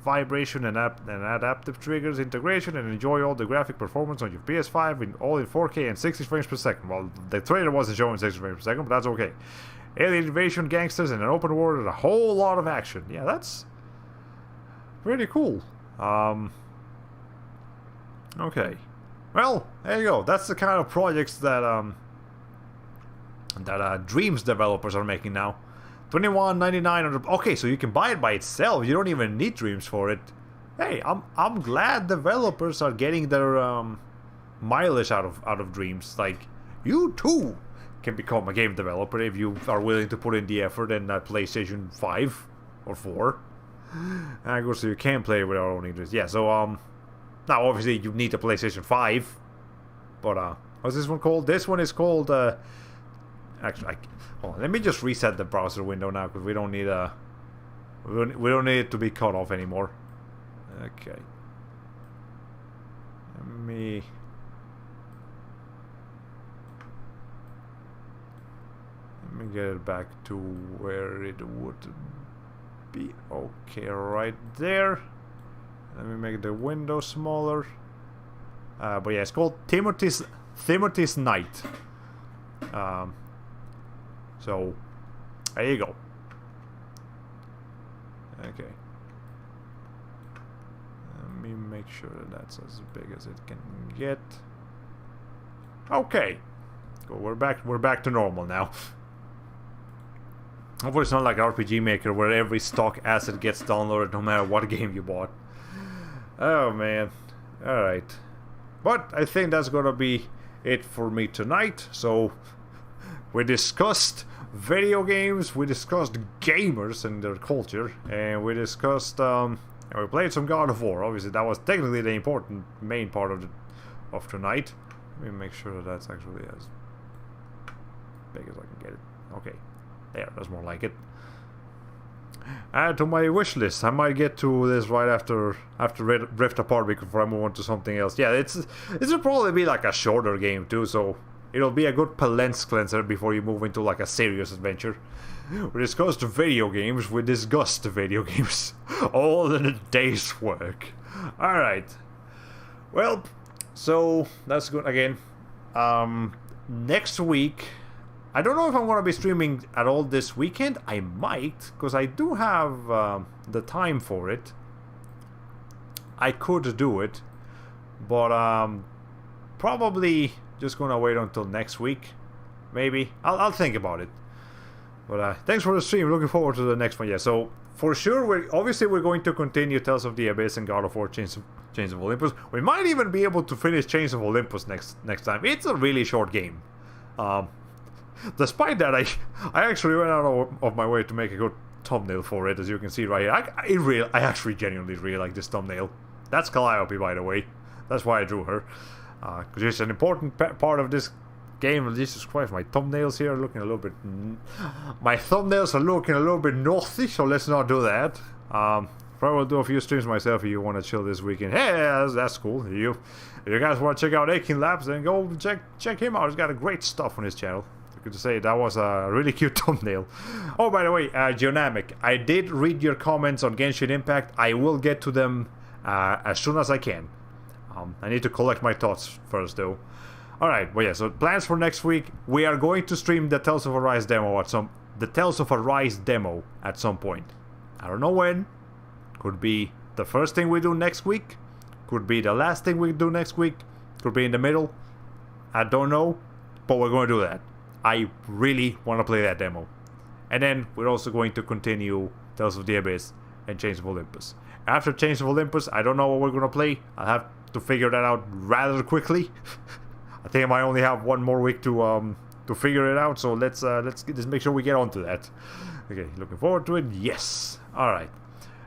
vibration and adaptive triggers integration, and enjoy all the graphic performance on your PS5 in 4K and 60 frames per second. Well, the trailer wasn't showing 60 frames per second, but that's okay. Alien invasion, gangsters, and an open world and a whole lot of action. Yeah, that's pretty cool. Okay. Well, there you go. That's the kind of projects that Dreams developers are making now. $21.99. Okay, so you can buy it by itself. You don't even need Dreams for it. Hey, I'm glad developers are getting their mileage out of Dreams. Like, you too can become a game developer if you are willing to put in the effort in PlayStation 5 or 4. And of course, you can play it without owning Dreams. Yeah, so now obviously you need a PlayStation 5. But what's this one called? This one is called actually, let me just reset the browser window now, because we don't need we don't need it to be cut off anymore. Okay. Let me get it back to where it would be. Okay, right there. Let me make the window smaller. But yeah, it's called Timothy's Night. So, there you go. Okay. Let me make sure that that's as big as it can get. Okay. Cool, we're back to normal now. Hopefully it's not like RPG Maker where every stock asset gets downloaded no matter what game you bought. Oh man. Alright. But I think that's gonna be it for me tonight. So we discussed video games, we discussed gamers and their culture, and we discussed we played some God of War. Obviously that was technically the important main part of tonight. Let me make sure that that's actually as big as I can get it. Okay. There, that's more like it. Add to my wish list. I might get to this right after Rift Apart before I move on to something else. Yeah, it'll probably be like a shorter game too, so it'll be a good palate cleanser before you move into like a serious adventure. We discussed video games, we discussed video games. All in a day's work. Alright. Well, so that's good again. Next week, I don't know if I'm going to be streaming at all this weekend. I might, because I do have the time for it. I could do it, but probably just going to wait until next week. Maybe. I'll think about it. But thanks for the stream. Looking forward to the next one. Yeah, so for sure, we're going to continue Tales of the Abyss and God of War Chains of Olympus. We might even be able to finish Chains of Olympus next time. It's a really short game. Despite that, I actually went out of my way to make a good thumbnail for it, as you can see right here. I actually genuinely really like this thumbnail. That's Calliope, by the way. That's why I drew her. Because it's an important part of this game. Jesus Christ, my thumbnails here are looking a little bit... My thumbnails are looking a little bit naughty, so let's not do that. Probably will do a few streams myself if you want to chill this weekend. Hey, that's cool. If you guys want to check out Aching Labs, then go check him out. He's got a great stuff on his channel. Good to say, that was a really cute thumbnail. Oh, by the way, Geonamic, I did read your comments on Genshin Impact. I will get to them as soon as I can. I need to collect my thoughts first, though. Alright, well, yeah, so plans for next week. We are going to stream the Tales of Arise demo at some point. I don't know when. Could be the first thing we do next week. Could be the last thing we do next week. Could be in the middle. I don't know. But we're going to do that. I really want to play that demo. And then we're also going to continue Tales of the Abyss and Chains of Olympus. After Chains of Olympus, I don't know what we're going to play. I'll have to figure that out rather quickly. I think I might only have one more week to figure it out. So let's make sure we get onto that. Okay, looking forward to it. Yes. All right.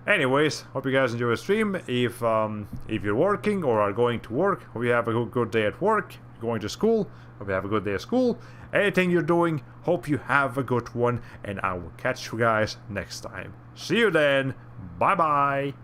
Anyways, hope you guys enjoy the stream. If you're working or are going to work, hope you have a good day at work. If you're going to school, hope you have a good day at school. Anything you're doing, hope you have a good one. And I will catch you guys next time. See you then. Bye-bye.